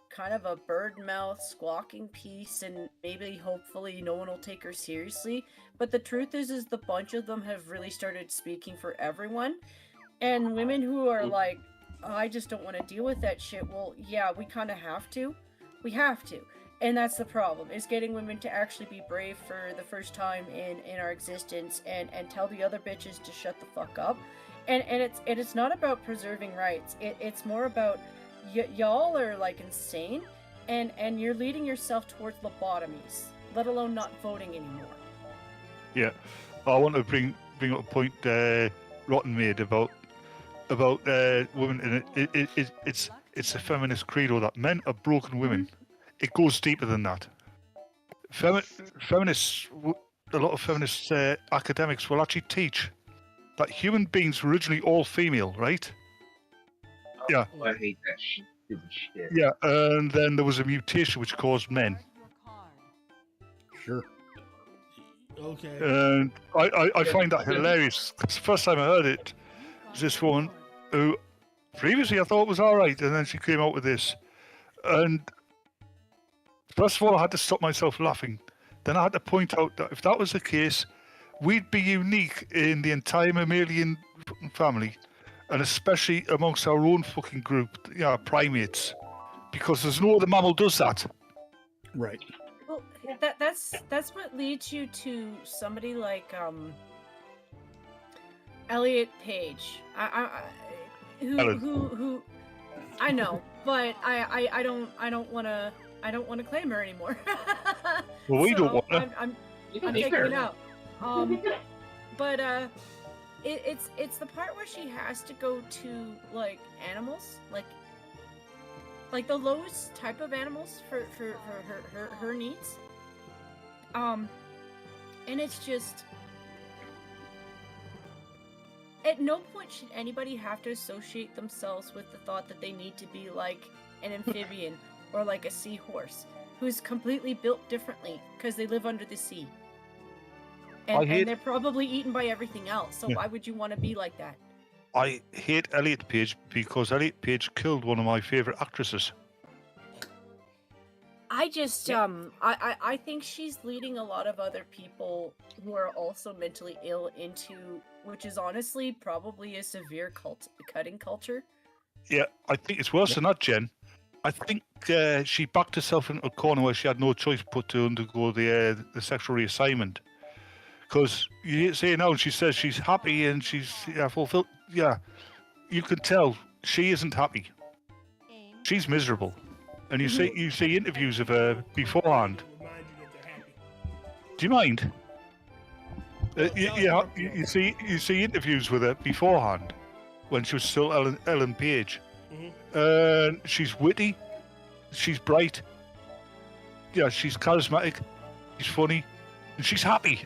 kind of a bird mouth squawking piece and maybe hopefully no one will take her seriously. But the truth is the bunch of them have really started speaking for everyone. And women who are like, I just don't want to deal with that shit. Well, yeah, we kind of have to. We have to. And that's the problem, is getting women to actually be brave for the first time in our existence and tell the other bitches to shut the fuck up. And it's not about preserving rights. It's more about y'all are like insane and you're leading yourself towards lobotomies, let alone not voting anymore. Yeah. I want to bring up a point Rotten made about women, and it's a feminist credo that men are broken women. It goes deeper than that. Feminists, a lot of feminist academics will actually teach that human beings were originally all female, right? Yeah. Oh, I hate that stupid shit. Yeah, and then there was a mutation which caused men. Sure. Okay. And I find that hilarious. It's the first time I heard it. This woman who previously I thought was alright, and then she came out with this. And first of all, I had to stop myself laughing. Then I had to point out that if that was the case, we'd be unique in the entire mammalian fucking family, and especially amongst our own fucking group, primates, because there's no other mammal does that. Right. Well, that's what leads you to somebody like Elliot Page. Who I know, but I don't want to claim her anymore. Well, we don't want to. to. I'm taking it out. But it's the part where she has to go to like animals, like the lowest type of animals for her needs. And it's just, at no point should anybody have to associate themselves with the thought that they need to be like an amphibian or like a seahorse who's completely built differently because they live under the sea. And they're probably eaten by everything else, so why would you want to be like that? I hate Elliot Page because Elliot Page killed one of my favourite actresses. I just, I think she's leading a lot of other people who are also mentally ill into, which is honestly probably a severe cutting culture. Yeah, I think it's worse than that, Jen. I think she backed herself into a corner where she had no choice but to undergo the sexual reassignment. Because you say now, she says she's happy and she's fulfilled. Yeah, you can tell she isn't happy. She's miserable. And you see interviews of her beforehand. Do you mind? You see interviews with her beforehand when she was still Ellen Page. She's witty, she's bright, yeah, she's charismatic, she's funny, and she's happy.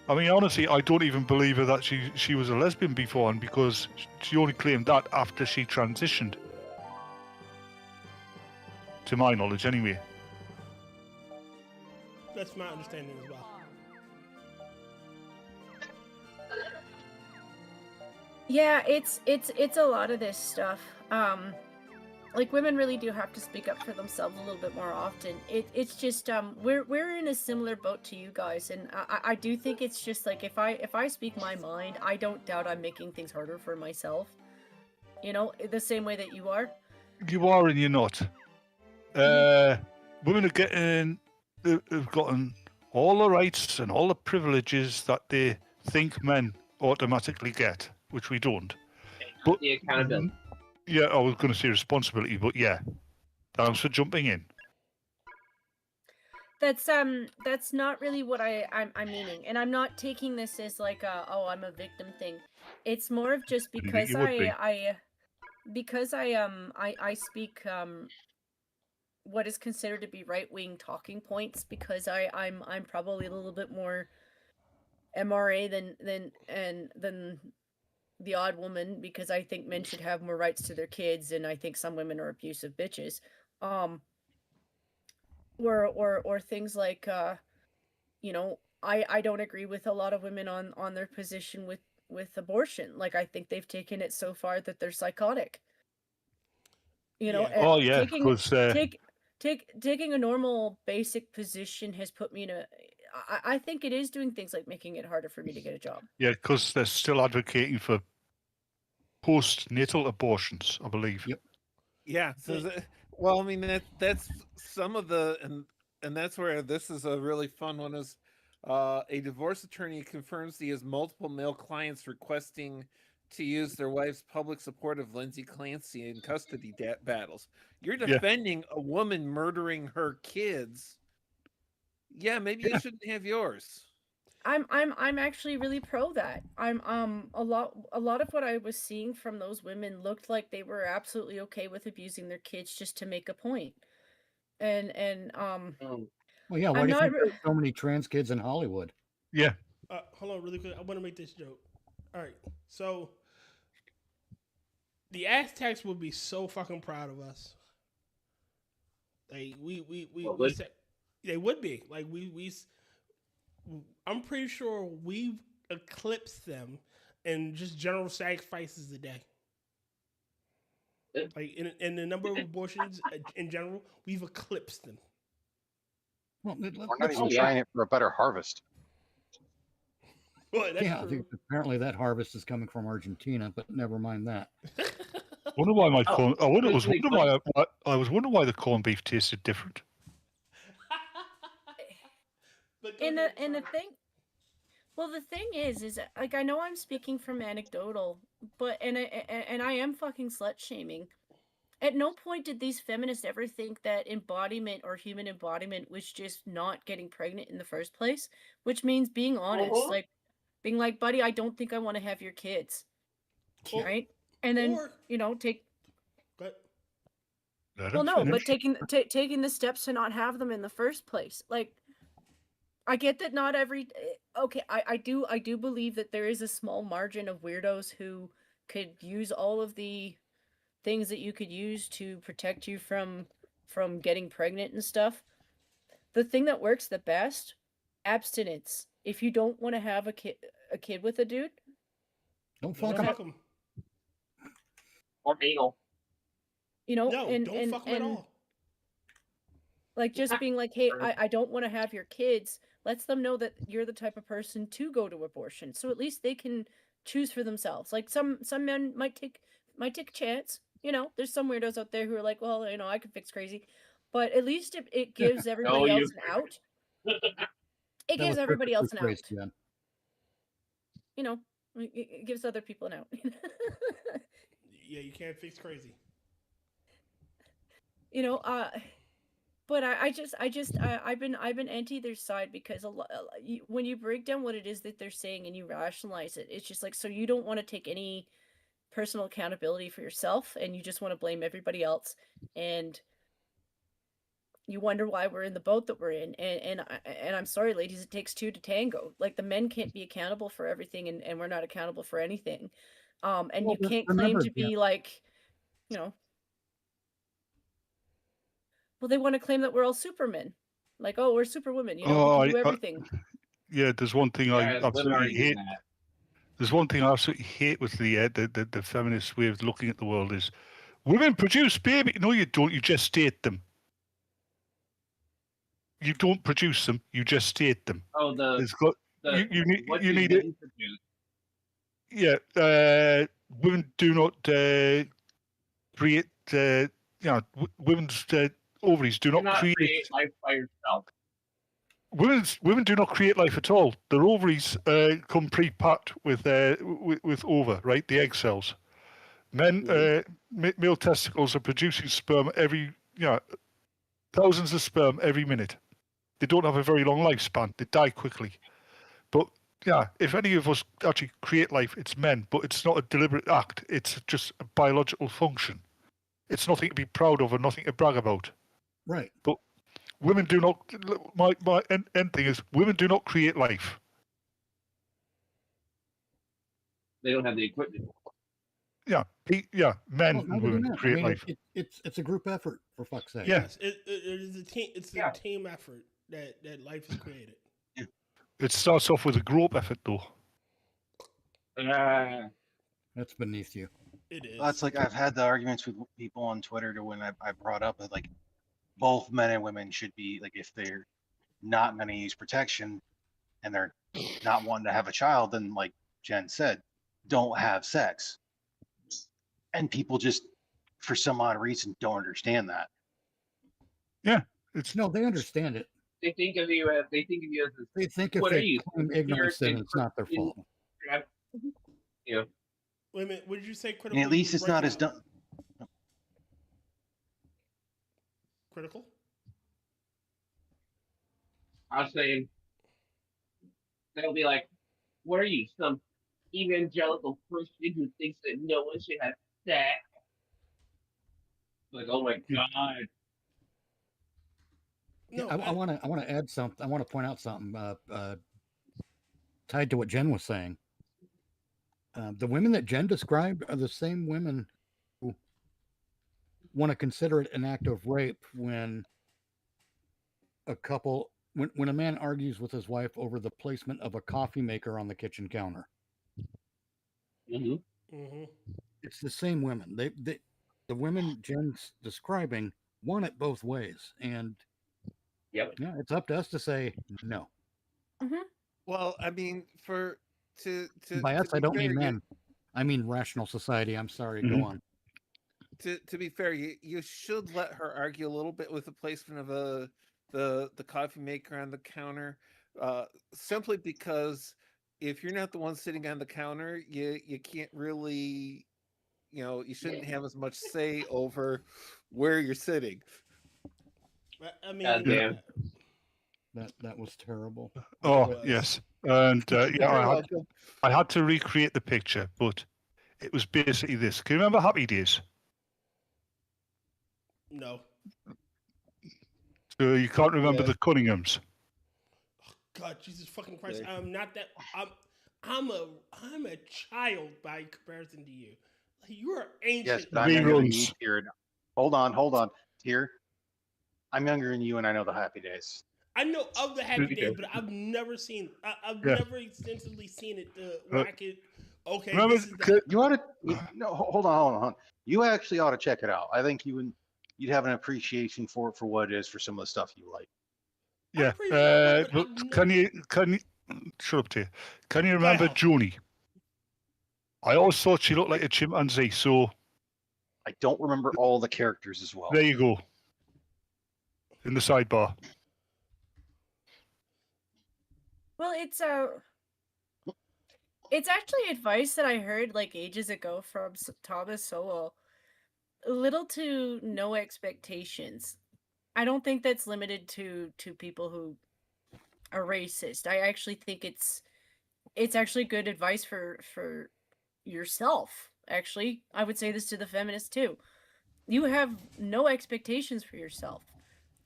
I mean, honestly, I don't even believe her that she was a lesbian beforehand, because she only claimed that after she transitioned. To my knowledge, anyway. That's my understanding as well. Yeah, it's a lot of this stuff. Like, women really do have to speak up for themselves a little bit more often. It's just we're in a similar boat to you guys, and I do think it's just like, if I speak my mind, I don't doubt I'm making things harder for myself. You know, the same way that you are. You are and you're not. Women have gotten all the rights and all the privileges that they think men automatically get, which we don't. But the accountability. Yeah, I was going to say responsibility, but yeah, thanks for jumping in. That's not really what I'm meaning, and I'm not taking this as like I'm a victim thing. It's more of just because I speak what is considered to be right-wing talking points, because I'm probably a little bit more MRA than the odd woman, because I think men should have more rights to their kids, and I think some women are abusive bitches. Or things like you know, I don't agree with a lot of women on their position with abortion. Like, I think they've taken it so far that they're psychotic. You know, Oh yeah, because taking a normal basic position has put me in a. I think it is doing things like making it harder for me to get a job. Yeah, because they're still advocating for postnatal abortions, I believe. Yep. Yeah. So, well, I mean, that's some of the, and that's where this is a really fun one. Is a divorce attorney confirms he has multiple male clients requesting to use their wife's public support of Lindsay Clancy in custody battles. You're defending a woman murdering her kids. Yeah, maybe you shouldn't have yours. I'm actually really pro that. I'm a lot of what I was seeing from those women looked like they were absolutely okay with abusing their kids just to make a point. And well, yeah, why do you think there's so many trans kids in Hollywood? Yeah. Hold on really quick. I want to make this joke. All right. So the Aztecs would be so fucking proud of us. Like they would be. Like I'm pretty sure we've eclipsed them in just general sacrifices a day. Like in the number of abortions in general, we've eclipsed them. Well, We're not even trying it for a better harvest. Well, that's yeah, true. apparently that harvest is coming from Argentina, but never mind that. Wonder why my Oh, corn. I was really wondering I was wondering why the corned beef tasted different. And the thing, well, the thing is like I know I'm speaking from anecdotal, but and I am fucking slut shaming. At no point did these feminists ever think that embodiment or human embodiment was just not getting pregnant in the first place, which means being honest, like being like, buddy, I don't think I want to have your kids, right? And then take. Well, no, but taking the steps to not have them in the first place, like. I get that not every okay, I do believe that there is a small margin of weirdos who could use all of the things that you could use to protect you from getting pregnant and stuff. The thing that works the best, abstinence. If you don't want to have a kid with a dude, don't fuck him. Or anal. You know, no, don't fuck him at all. Like just being like, hey, I don't want to have your kids, lets them know that you're the type of person to go to abortion. So at least they can choose for themselves. Like some men might take a chance. You know, there's some weirdos out there who are like, well, you know, I could fix crazy. But at least it gives everybody else an out. It gives everybody else an out. You know, it gives other people an out. Yeah, you can't fix crazy. You know, but I've been anti their side because when you break down what it is that they're saying and you rationalize it, it's just like, so you don't want to take any personal accountability for yourself and you just want to blame everybody else, and you wonder why we're in the boat that we're in. And I'm sorry, ladies, it takes two to tango. Like the men can't be accountable for everything, and we're not accountable for anything. And you can't claim to be like, you know. Well, they want to claim that we're all supermen. Like, oh, we're superwomen, you know, we can do everything. Yeah, there's one thing I absolutely hate. There's one thing I absolutely hate with the feminist way of looking at the world is women produce baby. No, you don't. You gestate them. You don't produce them. You gestate them. Oh, you need it. Yeah, women do not create. Women's ovaries do not create life by yourself. Women do not create life at all. Their ovaries come pre-packed with ova, right? The egg cells. Men, male testicles are producing sperm thousands of sperm every minute. They don't have a very long lifespan. They die quickly. But yeah, if any of us actually create life, it's men. But it's not a deliberate act. It's just a biological function. It's nothing to be proud of or nothing to brag about. Right. But women do not. My end thing is women do not create life. They don't have the equipment. Yeah, men and women create life. It's a group effort, for fuck's sake. Yes, it is a team. It's a team effort that life is created. Yeah. It starts off with a group effort, though. That's beneath you. It is. Well, that's like I've had the arguments with people on Twitter to when I brought up that like both men and women should be like, if they're not going to use protection and they're not wanting to have a child, then like Jen said, don't have sex. And people just, for some odd reason, don't understand that. Yeah, they understand it. They think of you as they think if they claim ignorance, then it's not their fault. Yeah. Wait a minute. What did you say? Critical. And at least it's not as done. Critical. I was saying they'll be like, "What are you, some evangelical Christian who thinks that no one should have sex?" Like, oh my god. No, I want to add something. I want to point out something tied to what Jen was saying. The women that Jen described are the same women who want to consider it an act of rape when when a man argues with his wife over the placement of a coffee maker on the kitchen counter. Mm-hmm. Mm-hmm. It's the same women. The women Jen's describing want it both ways, and Yep. Yeah, it's up to us to say no. Well, I mean, to By us, I be don't fair, mean men. I mean rational society. I'm sorry. Go on. To be fair, you should let her argue a little bit with the placement of the coffee maker on the counter, simply because if you're not the one sitting on the counter, you can't really, you shouldn't have as much say over where you're sitting. I mean, that was terrible. Oh yes, and You're I had to recreate the picture, but it was basically this. Can you remember Happy Days? No. So you can't remember the Cunninghams? God, Jesus fucking Christ! I'm not that. I'm a child by comparison to you. You are ancient. Yes, but I'm younger than you, Tyr. Hold on, Tyr. I'm younger than you, and I know the Happy Days. I know of the Happy Days, but I've never seen. I've never extensively seen it. Where I could. Okay, remember, this is you ought to. No, hold on. You actually ought to check it out. I think you'd have an appreciation for what it is for some of the stuff you like. Yeah. But can you shut up, Tyr? Can you remember Joni? I always thought she looked like a chimpanzee. So I don't remember all the characters as well. There you go. In the sidebar. Well, it's actually advice that I heard like ages ago from Thomas Sowell. Little to no expectations. I don't think that's limited to people who are racist. I actually think it's actually good advice for yourself. Actually, I would say this to the feminists too. You have no expectations for yourself.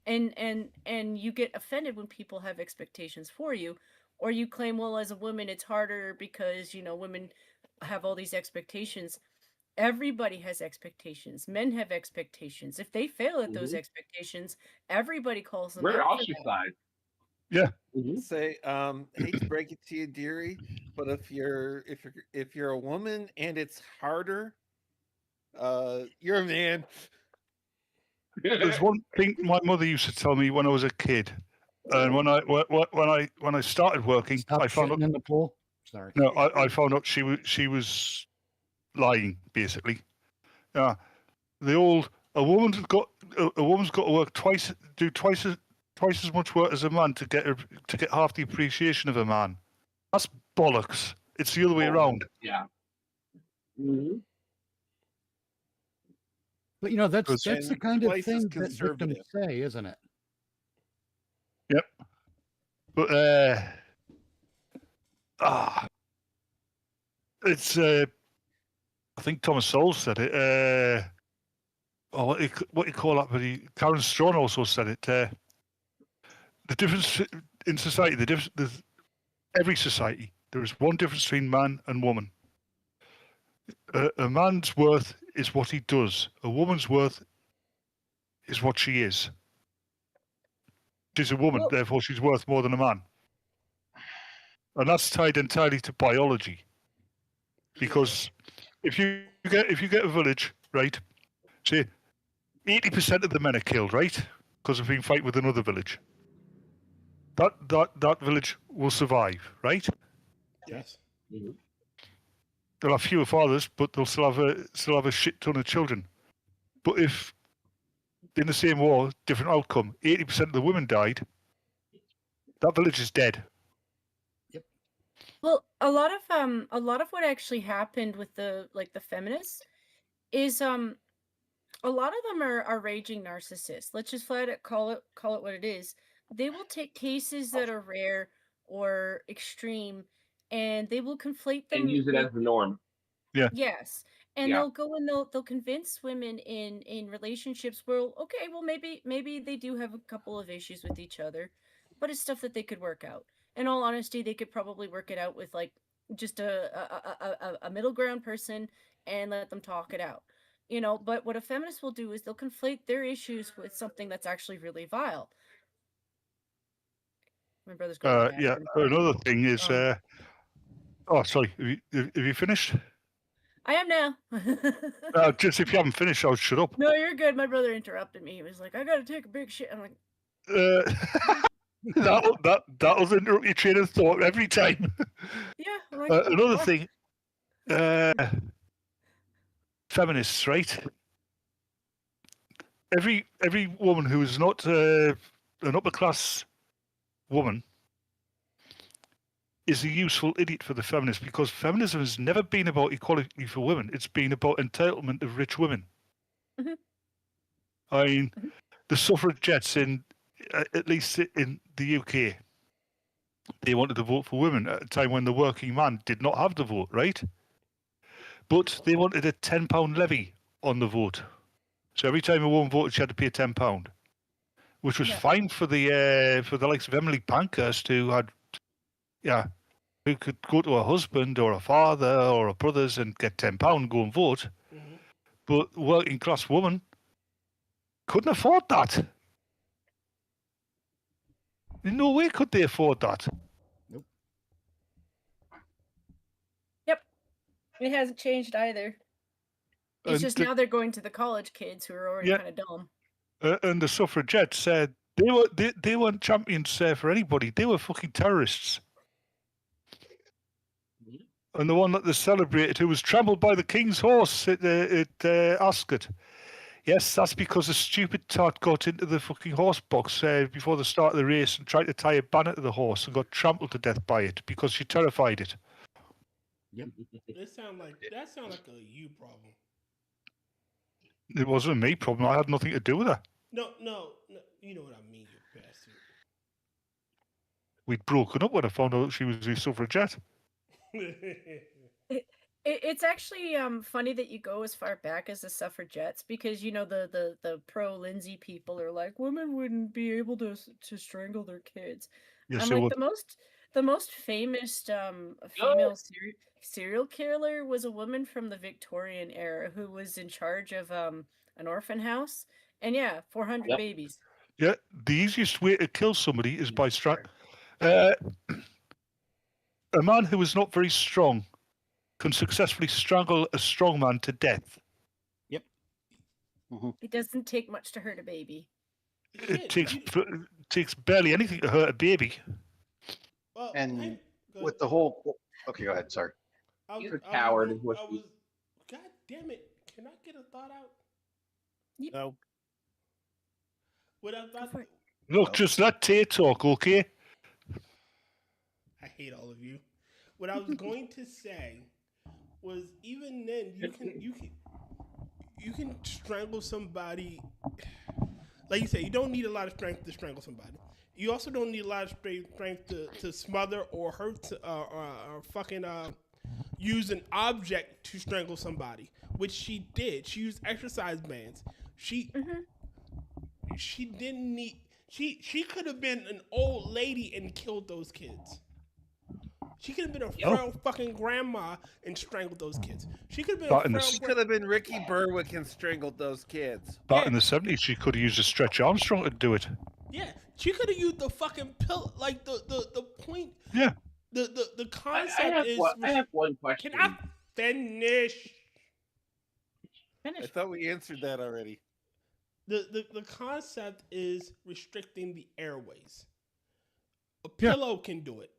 And you get offended when people have expectations for you, or you claim, well, as a woman it's harder because women have all these expectations. Everybody has expectations. Men have expectations. If they fail at those expectations, everybody calls them We're out for that. ostracized. Yeah. Say, hate to break it to you, dearie, but if you're a woman and it's harder, you're a man. There's one thing my mother used to tell me when I was a kid, and when I started working, I found out in the pool. Sorry. No, I found out she was lying basically. Yeah, a woman's got to work twice as much work as a man to get half the appreciation of a man. That's bollocks. It's the other way around. Yeah. But that's the kind of thing that victims say, isn't it? Yep. But it's I think Thomas Sowell said it. What you call that? But Karen Strawn also said it. The difference in society, there's every society, there is one difference between man and woman. A man's worth is what he does. A woman's worth is what she is. She's a woman, therefore she's worth more than a man. And that's tied entirely to biology. Because if you get a village, right, say 80% of the men are killed, right? Because of being fighting with another village. That village will survive, right? Yes. They'll have fewer fathers, but they'll still have a shit ton of children. But if in the same war, different outcome, 80% of the women died, that village is dead. Well, a lot of what actually happened with the feminists is a lot of them are raging narcissists. Let's just flat out call it what it is. They will take cases that are rare or extreme, and they will conflate them And use it as the norm. Yeah. Yes. And they'll go and they'll convince women in relationships where, okay, well maybe they do have a couple of issues with each other, but it's stuff that they could work out. In all honesty, they could probably work it out with like just a middle ground person and let them talk it out. But what a feminist will do is they'll conflate their issues with something that's actually really vile. My brother's going Yeah. Another thing is, oh, sorry. Have you finished? I am now. Just if you haven't finished, I'll shut up. No, you're good. My brother interrupted me. He was like, "I gotta take a big shit." I'm like, that'll interrupt your train of thought every time. Yeah. Like, Another thing, feminists, right? Every woman who is not an upper class woman is a useful idiot for the feminists, because feminism has never been about equality for women. It's been about entitlement of rich women. Mm-hmm. I mean, the suffragettes at least in the UK, they wanted to vote for women at a time when the working man did not have the vote, right? But they wanted a £10 levy on the vote. So every time a woman voted, she had to pay £10, which was fine for the likes of Emily Pankhurst, who could go to her husband or a father or a brother's and get £10 and go and vote. Mm-hmm. But working class woman couldn't afford that. In no way could they afford that. Nope. Yep. It hasn't changed either. It's And just now they're going to the college kids who are already kind of dumb. And the suffragettes said they weren't champions for anybody. They were fucking terrorists. And the one that they celebrated, who was trampled by the king's horse at Ascot. Yes, that's because a stupid tart got into the fucking horse box before the start of the race and tried to tie a banner to the horse and got trampled to death by it because she terrified it. Yep. That sound like a you problem. It wasn't a me problem. I had nothing to do with her. No, you know what I mean, you bastard. We'd broken up when I found out she was a suffragette. It's actually funny that you go as far back as the suffragettes, because you know the pro Lindsay people are like, women wouldn't be able to strangle their kids. Yes, I'm they like, would. the most famous female serial killer was a woman from the Victorian era who was in charge of an orphan house, and 400 babies. Yeah, the easiest way to kill somebody is by a man who is not very strong can successfully strangle a strong man to death. Yep. It doesn't take much to hurt a baby. It takes barely anything to hurt a baby. Well, and with the whole... Okay, go ahead. Sorry. He's a coward. God damn it. Can I get a thought out? Yep. No. What I thought... Look, just let Tay talk, okay? I hate all of you. What I was going to say was, even then you can strangle somebody. Like you say, you don't need a lot of strength to strangle somebody. You also don't need a lot of strength to smother or hurt or fucking use an object to strangle somebody, which she did. She used exercise bands. She didn't need. She could have been an old lady and killed those kids. She could have been a frail fucking grandma and strangled those kids. She could have been She could have been Ricky Berwick and strangled those kids. Back in the 70s, she could have used a Stretch Armstrong to do it. Yeah, she could have used the fucking pill. Like the point. Yeah. The concept I have one question. Can I finish? I thought we answered that already. The concept is restricting the airways. A pillow can do it.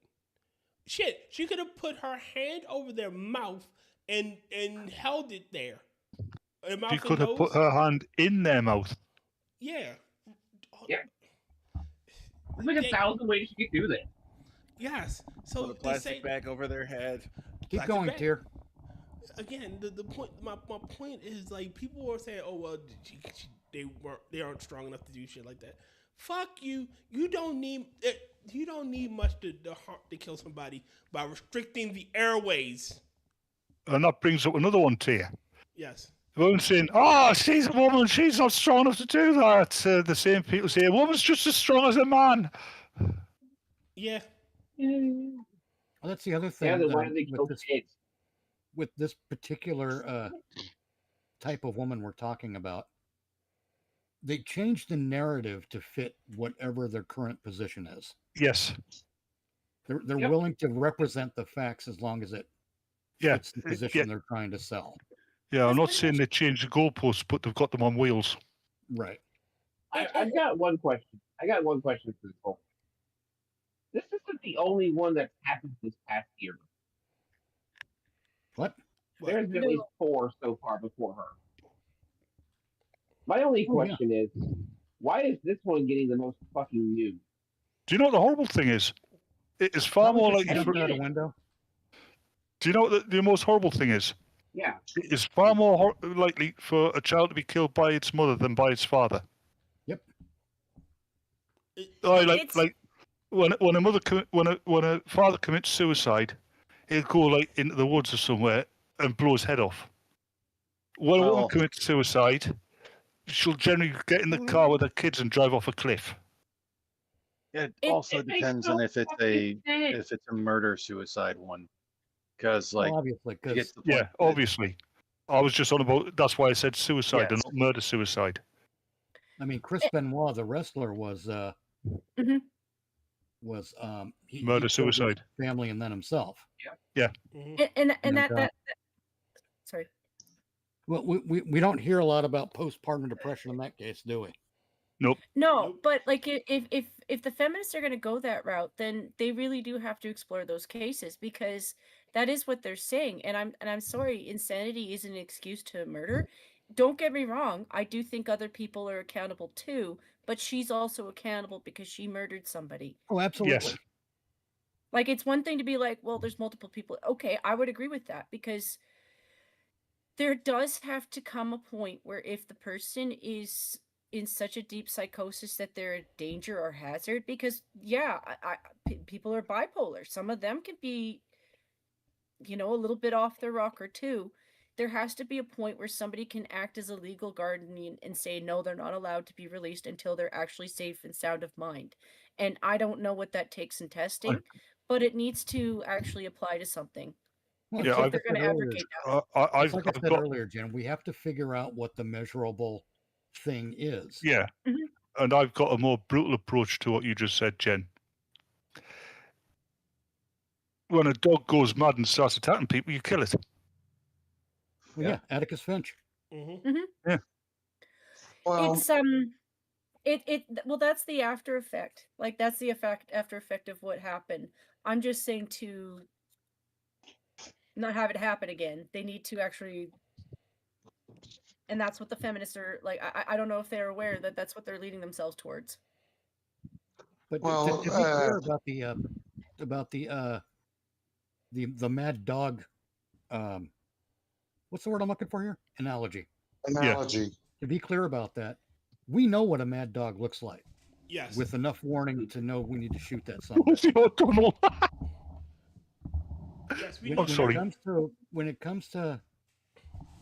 Shit, she could have put her hand over their mouth and held it there. She could have put her hand in their mouth. Yeah. Yeah. There's like 1,000 ways you could do that. Yes. So put a plastic bag over their head. Keep going, Tyr. Again, the point. My point is, like, people are saying, "Oh well, they aren't strong enough to do shit like that." Fuck you. You don't need much to kill somebody by restricting the airways. And that brings up another one to you. Yes. Women saying, "Oh, she's a woman. She's not strong enough to do that." The same people say, "A woman's just as strong as a man." Yeah. Well, that's the other thing. Yeah, then why do they kill kids? With this particular type of woman we're talking about, they changed the narrative to fit whatever their current position is. Yes. They're willing to represent the facts as long as it fits the position they're trying to sell. Yeah, I'm not saying they changed the goalposts, but they've got them on wheels. Right. I've got one question. I got one question for this whole. This isn't the only one that's happened this past year. What? There's been at least 4 so far before her. My only question is, why is this one getting the most fucking news? Do you know what the horrible thing is? It is far more likely for. Out a window. Do you know what the most horrible thing is? Yeah. It is far more likely for a child to be killed by its mother than by its father. Yep. Like when a mother when a father commits suicide, he'll go like into the woods or somewhere and blow his head off. When a woman commits suicide, she'll generally get in the car with her kids and drive off a cliff. It also depends on if it's a murder suicide one, because like obviously, obviously, I was just on about. That's why I said suicide and not murder suicide. I mean, Chris Benoit, the wrestler, was Murder he killed his suicide. family and then himself. Yeah. And that sorry. Well, we don't hear a lot about postpartum depression in that case, do we? Nope. No, but like if the feminists are going to go that route, then they really do have to explore those cases, because that is what they're saying. And I'm sorry, insanity isn't an excuse to murder. Don't get me wrong, I do think other people are accountable too, but she's also accountable because she murdered somebody. Oh, absolutely. Yes. Like, it's one thing to be like, well, there's multiple people. Okay, I would agree with that, because there does have to come a point where if the person is in such a deep psychosis that they're a danger or hazard, because people are bipolar. Some of them can be, a little bit off their rocker too. There has to be a point where somebody can act as a legal guardian and say, no, they're not allowed to be released until they're actually safe and sound of mind. And I don't know what that takes in testing, but it needs to actually apply to something. Well, if they're going to advocate that. I've said earlier, Jen, we have to figure out what the measurable thing is. Yeah. And I've got a more brutal approach to what you just said, Jen. When a dog goes mad and starts attacking people, you kill it. Well, yeah, Atticus Finch. Yeah. Well, It's that's the after effect. Like, that's the after effect of what happened. I'm just saying to not have it happen again. They need to actually, and that's what the feminists are like. I don't know if they're aware that that's what they're leading themselves towards. But to be clear about the mad dog, what's the word I'm looking for here? Analogy. Analogy. To be clear about that, we know what a mad dog looks like. Yes. With enough warning to know we need to shoot that son. Yes, when it comes to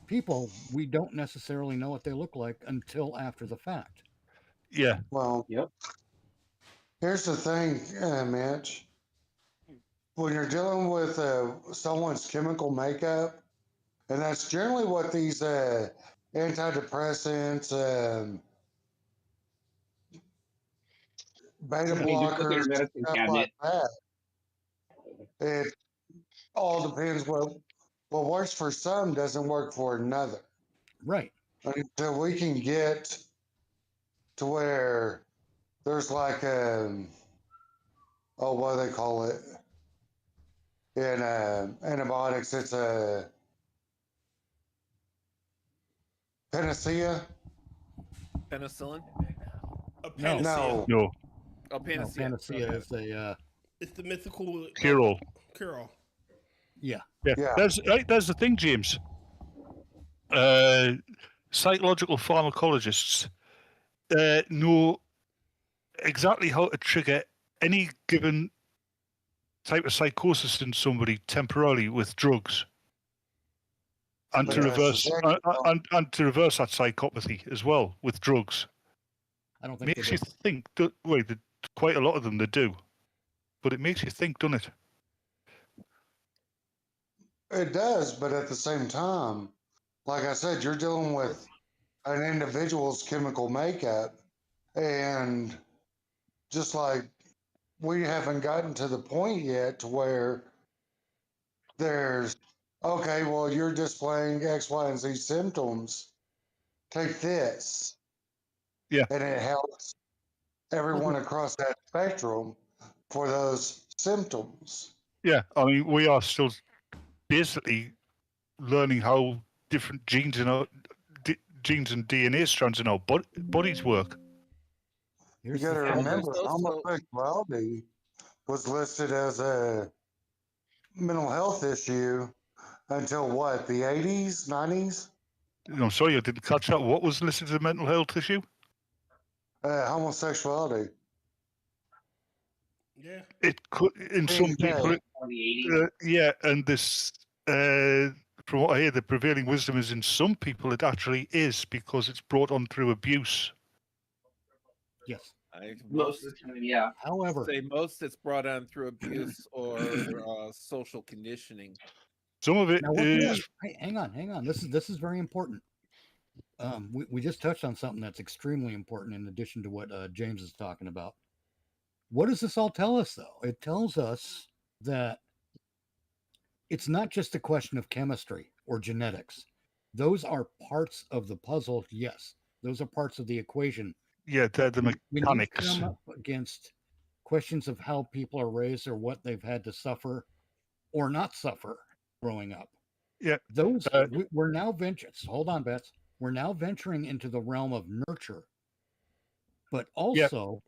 people, we don't necessarily know what they look like until after the fact. Yeah. Well, here's the thing, Mitch. When you're dealing with someone's chemical makeup, and that's generally what these antidepressants, beta blockers, stuff like that. It all depends what works for some doesn't work for another. Right. Until we can get to where there's like what do they call it? In antibiotics, it's a panacea. Penicillin? No. Oh, panacea. No, panacea is a. It's the mythical cure-all. Cure-all. Yeah. There's the thing, James. Psychological pharmacologists know exactly how to trigger any given type of psychosis in somebody temporarily with drugs, and to reverse that psychopathy as well with drugs. I don't think makes you think. Quite a lot of them they do, but it makes you think, doesn't it? It does, but at the same time, like I said, you're dealing with an individual's chemical makeup, and just like we haven't gotten to the point yet to where there's, okay, well, you're displaying X, Y, and Z symptoms. Take this. Yeah. And it helps everyone across that spectrum for those symptoms. Yeah, I mean, we are still basically learning how different genes and genes and DNA strands in our bodies work. You got to remember, homosexuality was listed as a mental health issue until what, the 80s, 90s? I'm sorry, I didn't catch that. What was listed as a mental health issue? Homosexuality. Yeah. It could, in some people, yeah, and this, from what I hear, the prevailing wisdom is in some people it actually is because it's brought on through abuse. Yes. Most of the time, yeah. However, say most it's brought on through abuse or social conditioning. Some of it now, is. hang on. This is very important. We just touched on something that's extremely important in addition to what James is talking about. What does this all tell us, though? It tells us that it's not just a question of chemistry or genetics. Those are parts of the puzzle, yes. Those are parts of the equation. Yeah, they're the mechanics. When you come up against questions of how people are raised or what they've had to suffer or not suffer growing up. Yeah. Those we're now venturing. Hold on, Bets. We're now venturing into the realm of nurture, but also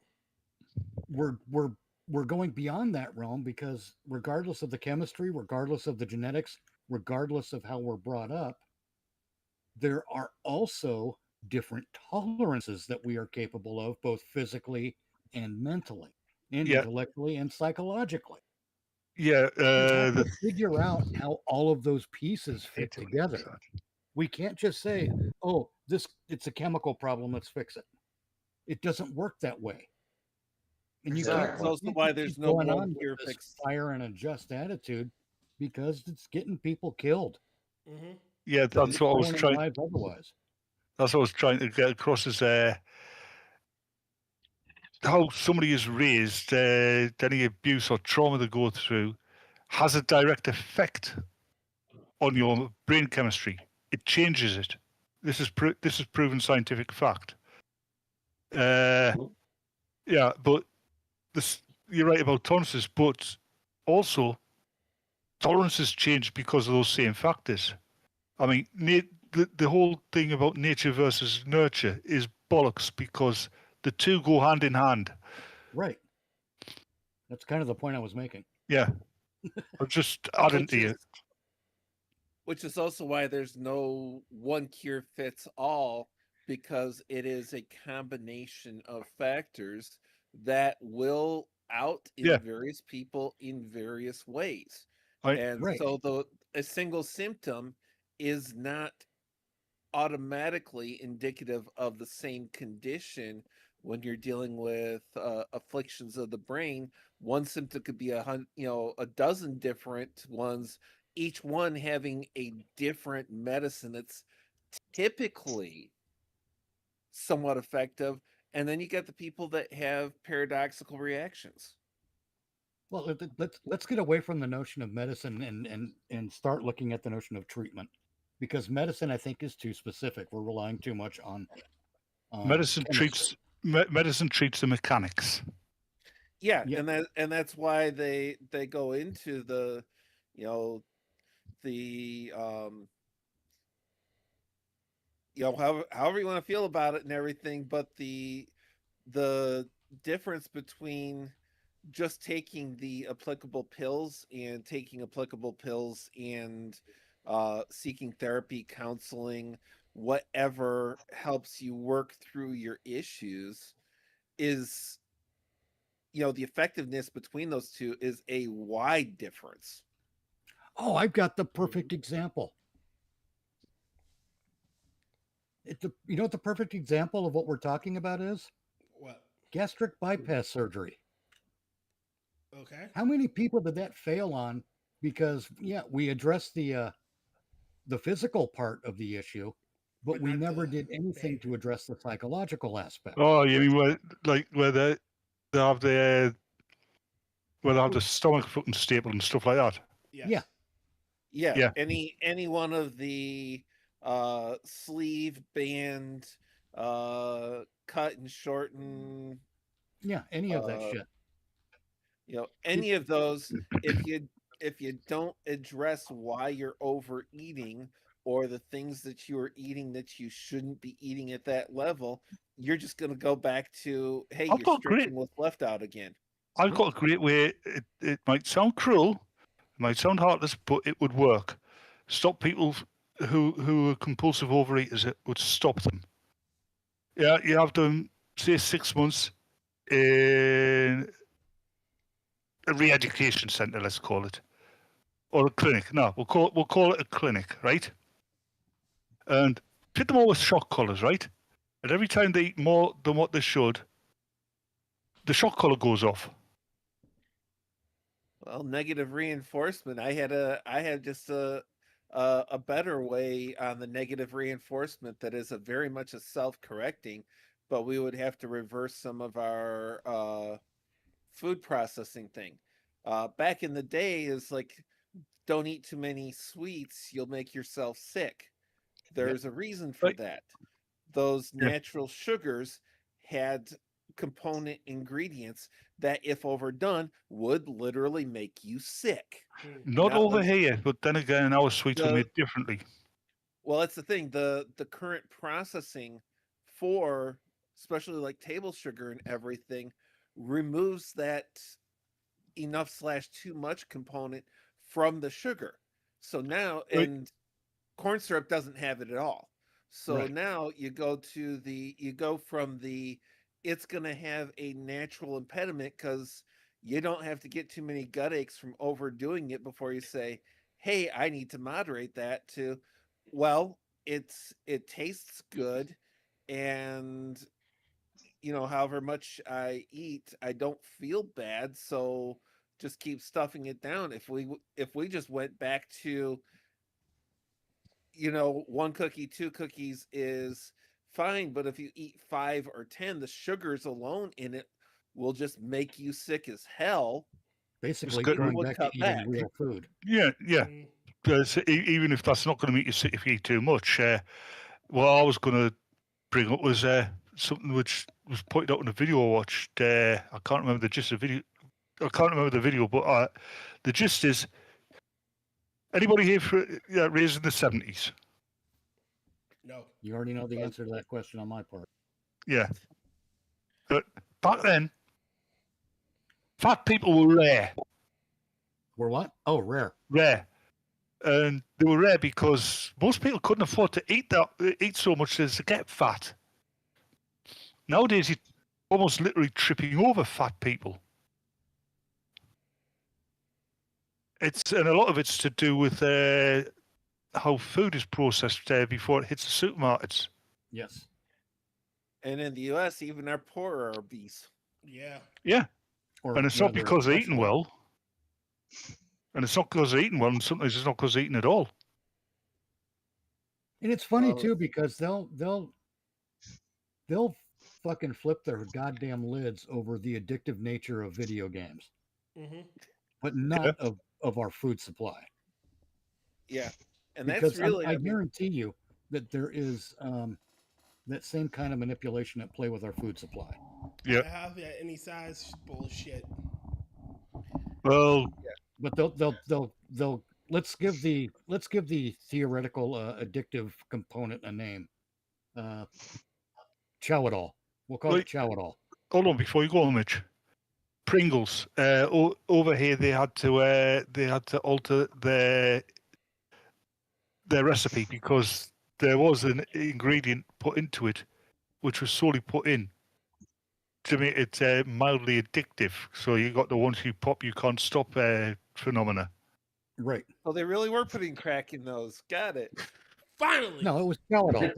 we're going beyond that realm because regardless of the chemistry, regardless of the genetics, regardless of how we're brought up, there are also different tolerances that we are capable of, both physically and mentally, and intellectually and psychologically. Yeah, we have to figure out how all of those pieces fit together. We can't just say, "Oh, it's a chemical problem. Let's fix it." It doesn't work that way. And you can't. That's also why there's no one cure fix. Fire and a just attitude, because it's getting people killed. Mm-hmm. Yeah, that's what I was trying. Otherwise, that's what I was trying to get across is how somebody is raised, any abuse or trauma they go through, has a direct effect on your brain chemistry. It changes it. This is proven scientific fact. Yeah, but you're right about tolerances, but also tolerances change because of those same factors. I mean, the whole thing about nature versus nurture is bollocks because the two go hand in hand. Right. That's kind of the point I was making. Yeah. I'm just adding to it. Which is also why there's no one cure fits all, because it is a combination of factors that will out in various people in various ways. So a single symptom is not automatically indicative of the same condition. When you're dealing with afflictions of the brain, one symptom could be a dozen different ones, each one having a different medicine that's typically somewhat effective. And then you get the people that have paradoxical reactions. Well, let's get away from the notion of medicine and start looking at the notion of treatment, because medicine, I think, is too specific. We're relying too much on medicine treats the mechanics. Yeah, and that's why they go into the however you want to feel about it and everything, but the difference between just taking the applicable pills and seeking therapy, counseling, whatever helps you work through your issues is, the effectiveness between those two is a wide difference. Oh, I've got the perfect example. You know what the perfect example of what we're talking about is? What? Gastric bypass surgery. Okay. How many people did that fail on? Because we addressed the physical part of the issue, but we never did anything to address the psychological aspect. Oh, you mean where they have the stomach fucking stapled and stuff like that? Yes. Yeah. Any one of the sleeve, band, cut and shorten, Yeah, any of that shit. You know, any of those, if you don't address why you're overeating or the things that you are eating that you shouldn't be eating at that level, you're just going to go back to, hey, I've you're got stretching what's left out again. I've got a great way. It might sound cruel, it might sound heartless, but it would work. Stop people who are compulsive overeaters. It would stop them. Yeah, you have them say 6 months in a re-education centre, let's call it, or a clinic. No, we'll call it a clinic, right? And fit them all with shock collars, right? And every time they eat more than what they should, the shock collar goes off. Well, negative reinforcement. I had just a better way on the negative reinforcement that is a very much a self-correcting, but we would have to reverse some of our food processing thing. Back in the day is like, don't eat too many sweets, you'll make yourself sick. There's a reason for that. Those natural sugars had component ingredients that, if overdone, would literally make you sick. Not over here, but then again, our sweets are made differently. Well, that's the thing. The current processing for, especially like table sugar and everything, removes that enough/too much component from the sugar. So now, and corn syrup doesn't have it at all. So now you go from the, it's going to have a natural impediment because you don't have to get too many gut aches from overdoing it before you say, hey, I need to moderate that, to, well, it tastes good, and you know, however much I eat, I don't feel bad, so just keep stuffing it down. If we just went back to, you know, 1 cookie, 2 cookies is fine, but if you eat 5 or 10, the sugars alone in it will just make you sick as hell. Basically, going back to eating real food. Yeah. Even if that's not going to make you sick if you eat too much. What I was going to bring up was something which was pointed out in a video I watched. I can't remember the gist of the video. I can't remember the video, but the gist is, anybody here raised in the 70s? No. You already know the answer to that question on my part. Yeah. But back then, fat people were rare. Were what? Oh, rare. Rare. And they were rare because most people couldn't afford to eat so much as to get fat. Nowadays, you're almost literally tripping over fat people. And a lot of it's to do with how food is processed before it hits the supermarkets. Yes. And in the US, even our poor are obese. Yeah. Yeah. And it's not because they're eating well. And it's not because they're eating well, and sometimes it's not because they're eating at all. And it's funny too, because they'll fucking flip their goddamn lids over the addictive nature of video games, but not of our food supply. Yeah, and because that's really, I guarantee you that there is that same kind of manipulation at play with our food supply. Yeah. I have that any size bullshit. Well, but they'll let's give the theoretical addictive component a name. Chow-it-all. We'll call it chow-it-all. Hold on, before you go on, Mitch. Pringles. Over here, they had to alter their recipe because there was an ingredient put into it, which was solely put in to make it mildly addictive. So you got the once you pop, you can't stop phenomena. Right. Oh, they really were putting crack in those. Got it. Finally. No, it was chow-it-all.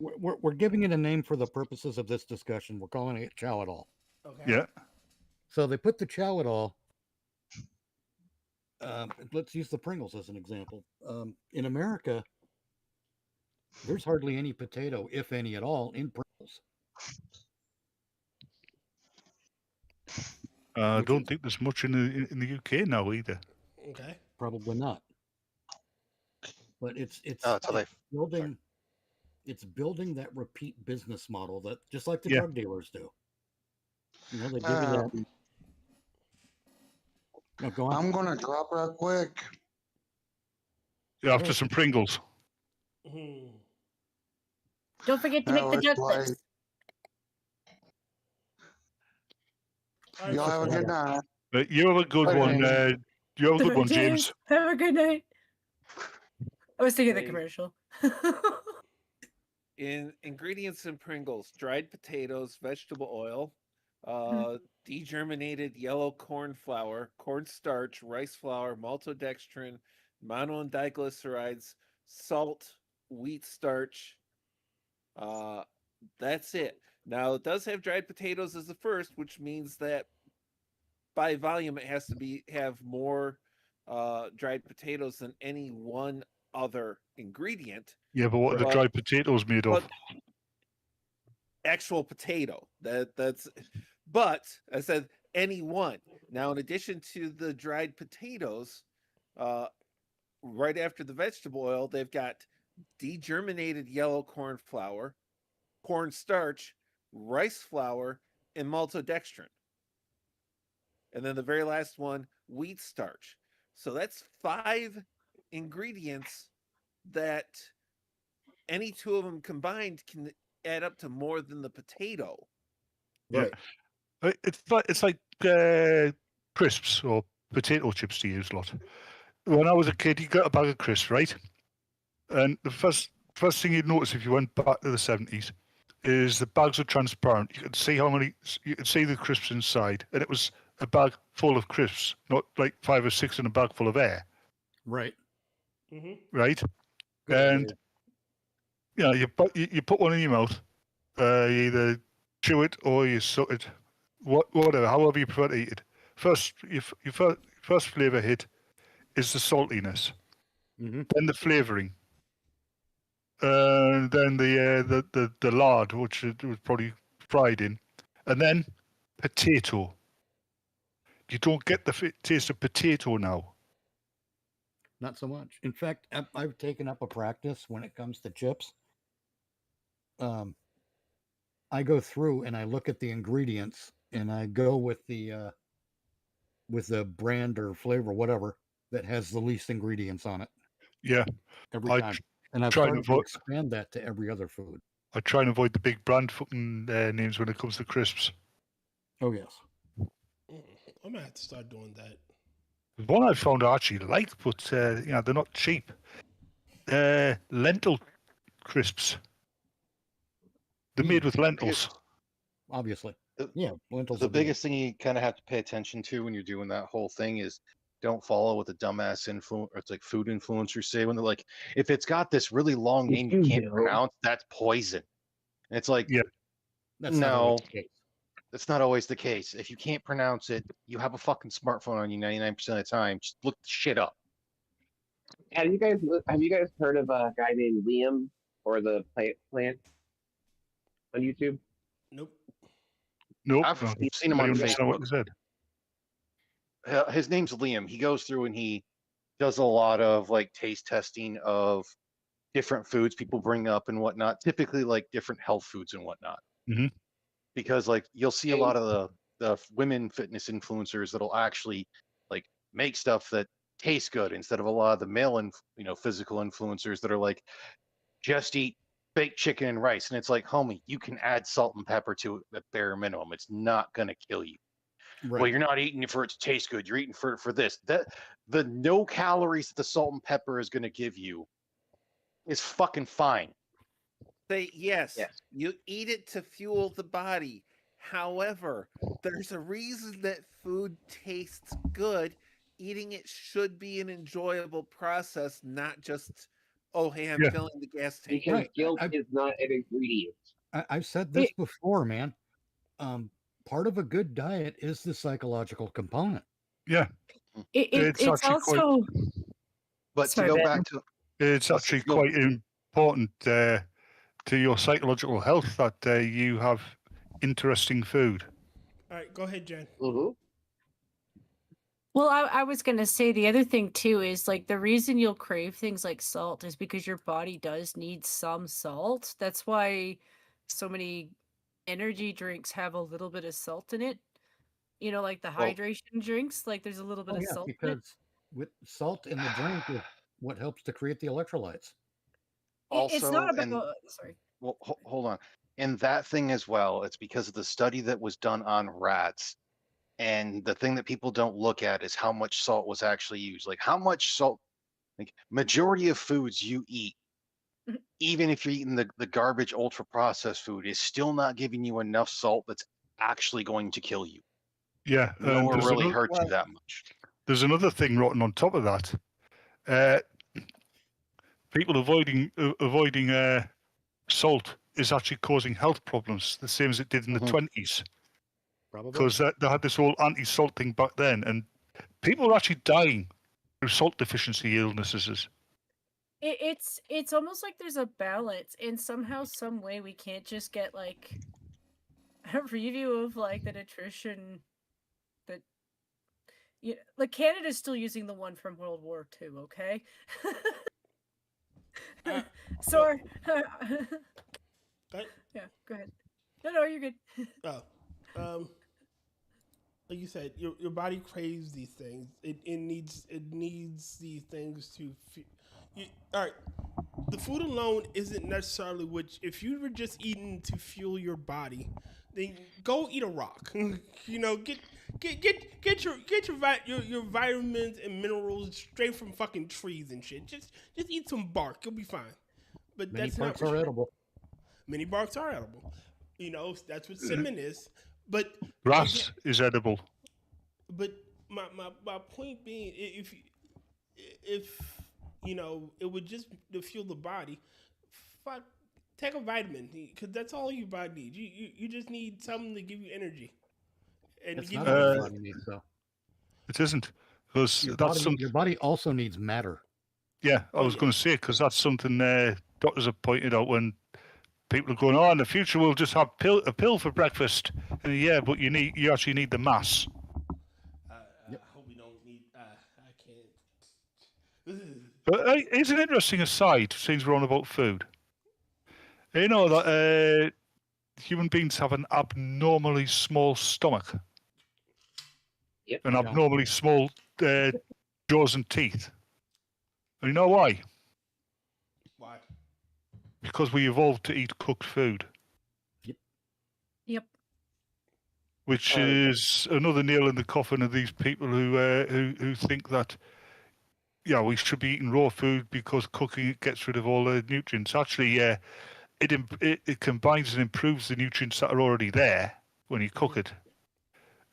We're giving it a name for the purposes of this discussion. We're calling it chow-it-all. Okay. Yeah. So they put the chow-it-all. Let's use the Pringles as an example. In America, there's hardly any potato, if any at all, in Pringles. I don't think there's much in the UK now either. Okay. Probably not. But it's building. It's building that repeat business model that just like the drug dealers do. Well, they give you that. No, go on. I'm gonna drop real quick. Yeah, after some Pringles. Don't forget to make the duck lips. Y'all have a good night. You have a good one. You have a good one, James. Have a good night. I was thinking of the commercial. In ingredients in Pringles: dried potatoes, vegetable oil, degerminated yellow corn flour, cornstarch, rice flour, maltodextrin, mono and diglycerides, salt, wheat starch. That's it. Now it does have dried potatoes as the first, which means that by volume it has to have more dried potatoes than any one other ingredient. Yeah, but what are the dried potatoes made of? Actual potato. That's. But I said any one. Now, in addition to the dried potatoes, right after the vegetable oil, they've got degerminated yellow corn flour, cornstarch, rice flour, and maltodextrin. And then the very last one, wheat starch. So that's 5 ingredients that any two of them combined can add up to more than the potato. Yeah. It's like crisps or potato chips to use a lot. When I was a kid, you got a bag of crisps, right? And the first thing you'd notice if you went back to the 70s is the bags are transparent. You could see you could see the crisps inside, and it was a bag full of crisps, not like 5 or 6 in a bag full of air. Right. Right? And you put one in your mouth, you either chew it or you suck it, whatever, however you prefer to eat it. Your first flavor hit is the saltiness, then the flavoring, then the lard, which it was probably fried in, and then potato. You don't get the taste of potato now. Not so much. In fact, I've taken up a practice when it comes to chips. I go through and I look at the ingredients and I go with the brand or flavor, whatever, that has the least ingredients on it. Yeah. Every time. And I've started to expand that to every other food. I try and avoid the big brand fucking names when it comes to crisps. Oh, yes. I'm going to have to start doing that. The one I found I actually like, but they're not cheap. Lentil crisps. They're made with lentils. Obviously. Lentils. The biggest thing you kind of have to pay attention to when you're doing that whole thing is don't follow what the dumbass it's like food influencers say when they're like, if it's got this really long name you can't pronounce, that's poison. And it's like, that's not always the case. If you can't pronounce it, you have a fucking smartphone on you 99% of the time. Just look the shit up. Have you guys heard of a guy named Liam or the plant on YouTube? Nope. I've seen him on Facebook. His name's Liam. He goes through and he does a lot of like taste testing of different foods people bring up and whatnot. Typically like different health foods and whatnot. Mm-hmm. Because like you'll see a lot of the women fitness influencers that'll actually like make stuff that tastes good instead of a lot of the male physical influencers that are like just eat baked chicken and rice. And it's like, homie, you can add salt and pepper to it at bare minimum. It's not gonna kill you. Right. Well, you're not eating it for it to taste good. You're eating for this. The no calories that the salt and pepper is gonna give you is fucking fine. Say yes. You eat it to fuel the body. However, there's a reason that food tastes good. Eating it should be an enjoyable process, not just, oh, hey, I'm filling the gas tank. Because guilt is not an ingredient. I've said this before, man. Part of a good diet is the psychological component. Yeah. It's also... But to go back to... It's actually quite important to your psychological health that you have interesting food. All right, go ahead, Jen. Well, I was going to say the other thing, too, is like the reason you'll crave things like salt is because your body does need some salt. That's why so many energy drinks have a little bit of salt in it. You know, like the Well- hydration drinks, like there's a little bit Oh, of yeah, salt in it. because with salt in the drink is what helps to create the electrolytes. It's not Also, about. and Sorry. well, hold on. And that thing as well, it's because of the study that was done on rats. And the thing that people don't look at is how much salt was actually used. Like how much salt, like majority of foods you eat, even if you're eating the garbage ultra processed food, is still not giving you enough salt that's actually going to kill you. Yeah, Nor there's really another- hurt you that much. There's another thing rotten on top of that. People avoiding salt is actually causing health problems, the same as it did in the 20s. Probably. Because they had this whole anti-salt thing back then, and people were actually dying through salt deficiency illnesses. It's almost like there's a balance, and somehow, some way, we can't just get like a review of like the nutrition that like Canada's still using the one from World War II, okay? Sorry. Yeah, go ahead. No, you're good. Like you said, your body craves these things. It needs these things to. All right, the food alone isn't necessarily which. If you were just eating to fuel your body, then go eat a rock. You know, get your vitamins and minerals straight from fucking trees and shit. Just eat some bark. You'll be fine. But Many that's parts not are edible. Many barks are edible. You know, that's what cinnamon is. But Grass is edible. But my point being, if you know, it would just to fuel the body. Fuck, take a vitamin because that's all your body needs. You just need something to give you energy. And It's to give not you all your body needs, though. It isn't, because Your body also needs matter. Yeah, I was going to say, because that's something doctors have pointed out when people are going, in the future we'll just have a pill for breakfast. And yeah, but you actually need the mass. I hope we don't need. I can't. But it's an interesting aside, since we're on about food. You know that human beings have an abnormally small stomach. Yep. And abnormally small jaws and teeth. And you know why? Why? Because we evolved to eat cooked food. Yep. Which is another nail in the coffin of these people who think that we should be eating raw food because cooking it gets rid of all the nutrients. Actually, it combines and improves the nutrients that are already there when you cook it.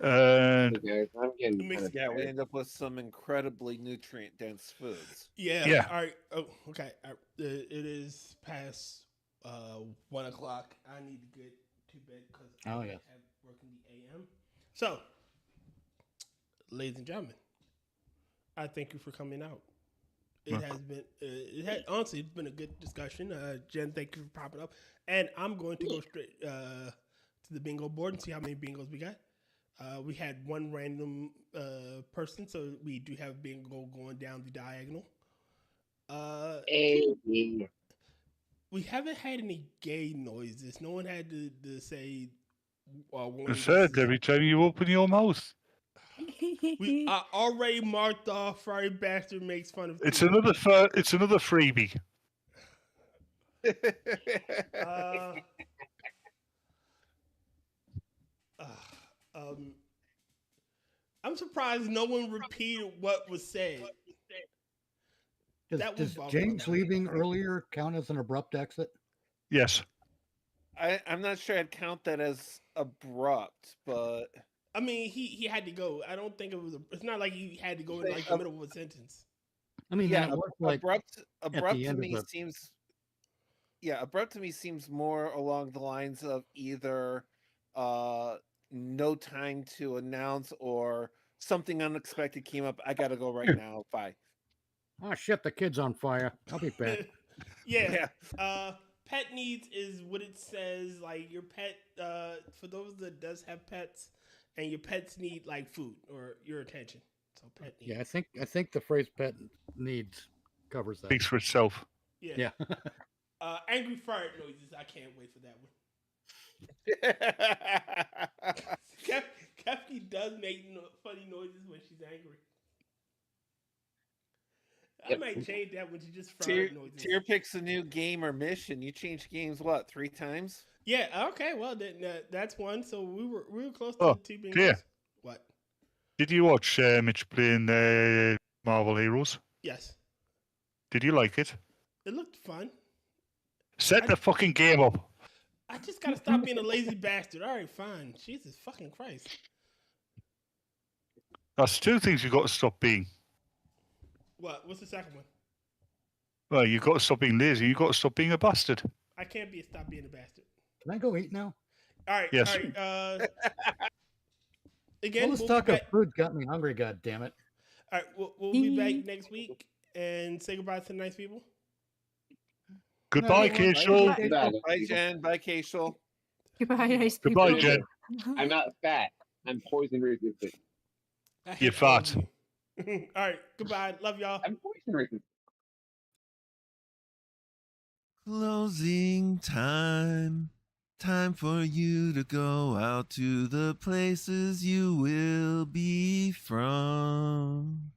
And I'm getting we end up with some incredibly nutrient-dense foods. Yeah. All right. Oh, okay. It is past 1 o'clock. I need to get to bed because I have work in the AM. So, ladies and gentlemen, I thank you for coming out. It has been, honestly, it's been a good discussion. Jen, thank you for popping up. And I'm going to go straight to the bingo board and see how many bingos we got. We had one random person, so we do have bingo going down the diagonal. We haven't had any gay noises. No one had to say. I said every time you open your mouth. I already marked off. Furry bastard makes fun of. It's another freebie. I'm surprised no one repeated what was said. Does James leaving earlier count as an abrupt exit? Yes. I'm not sure I'd count that as abrupt, but I mean, he had to go. I don't think it was. It's not like he had to go in like the middle of a sentence. I mean, yeah, like abrupt at the to end me of the- seems. Yeah, abrupt to me seems more along the lines of either no time to announce or something unexpected came up. I gotta go right now. Bye. Oh shit, the kid's on fire. I'll be back. Yeah. Pet needs is what it says. Like your pet, for those that does have pets, and your pets need like food or your attention. So pet needs. Yeah, I think the phrase "pet needs" covers that. Speaks for itself. Yeah. Angry fart noises. I can't wait for that one. Kefki does make funny noises when she's angry. I might change that when she just fart noises. Tyr picks a new game or mission. You change games what 3 times? Yeah. Okay. Well, that's one. So we were close Oh, to 2 being yeah. close. What? Did you watch Mitch playing Marvel Heroes? Yes. Did you like it? It looked fun. Set the fucking game up. I just gotta stop being a lazy bastard. All right, fine. Jesus fucking Christ. That's 2 things you've got to stop being. What? What's the second one? Well, you've got to stop being lazy. You've got to stop being a bastard. I can't stop being a bastard. Can I go eat now? All right. Yes. All right. Again, All this talk of food got me hungry. God damn it! All right, we'll be back next week and say goodbye to the nice people. Goodbye, Keishal. Bye, Jen. Bye, Keishal. Goodbye, nice people. Goodbye, Jen. I'm not fat. I'm poison resistant. You're fat. All right. Goodbye. Love y'all. I'm poison resistant. Closing time. Time for you to go out to the places you will be from.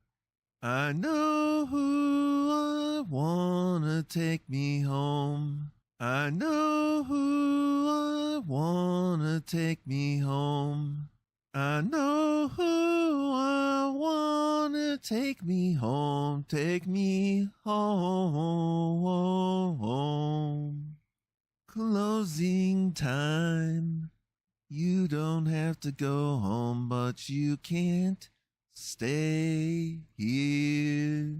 I know who I wanna take me home. I know who I wanna take me home. I know who I wanna take me home. Take me home. Closing time. You don't have to go home, but you can't stay here.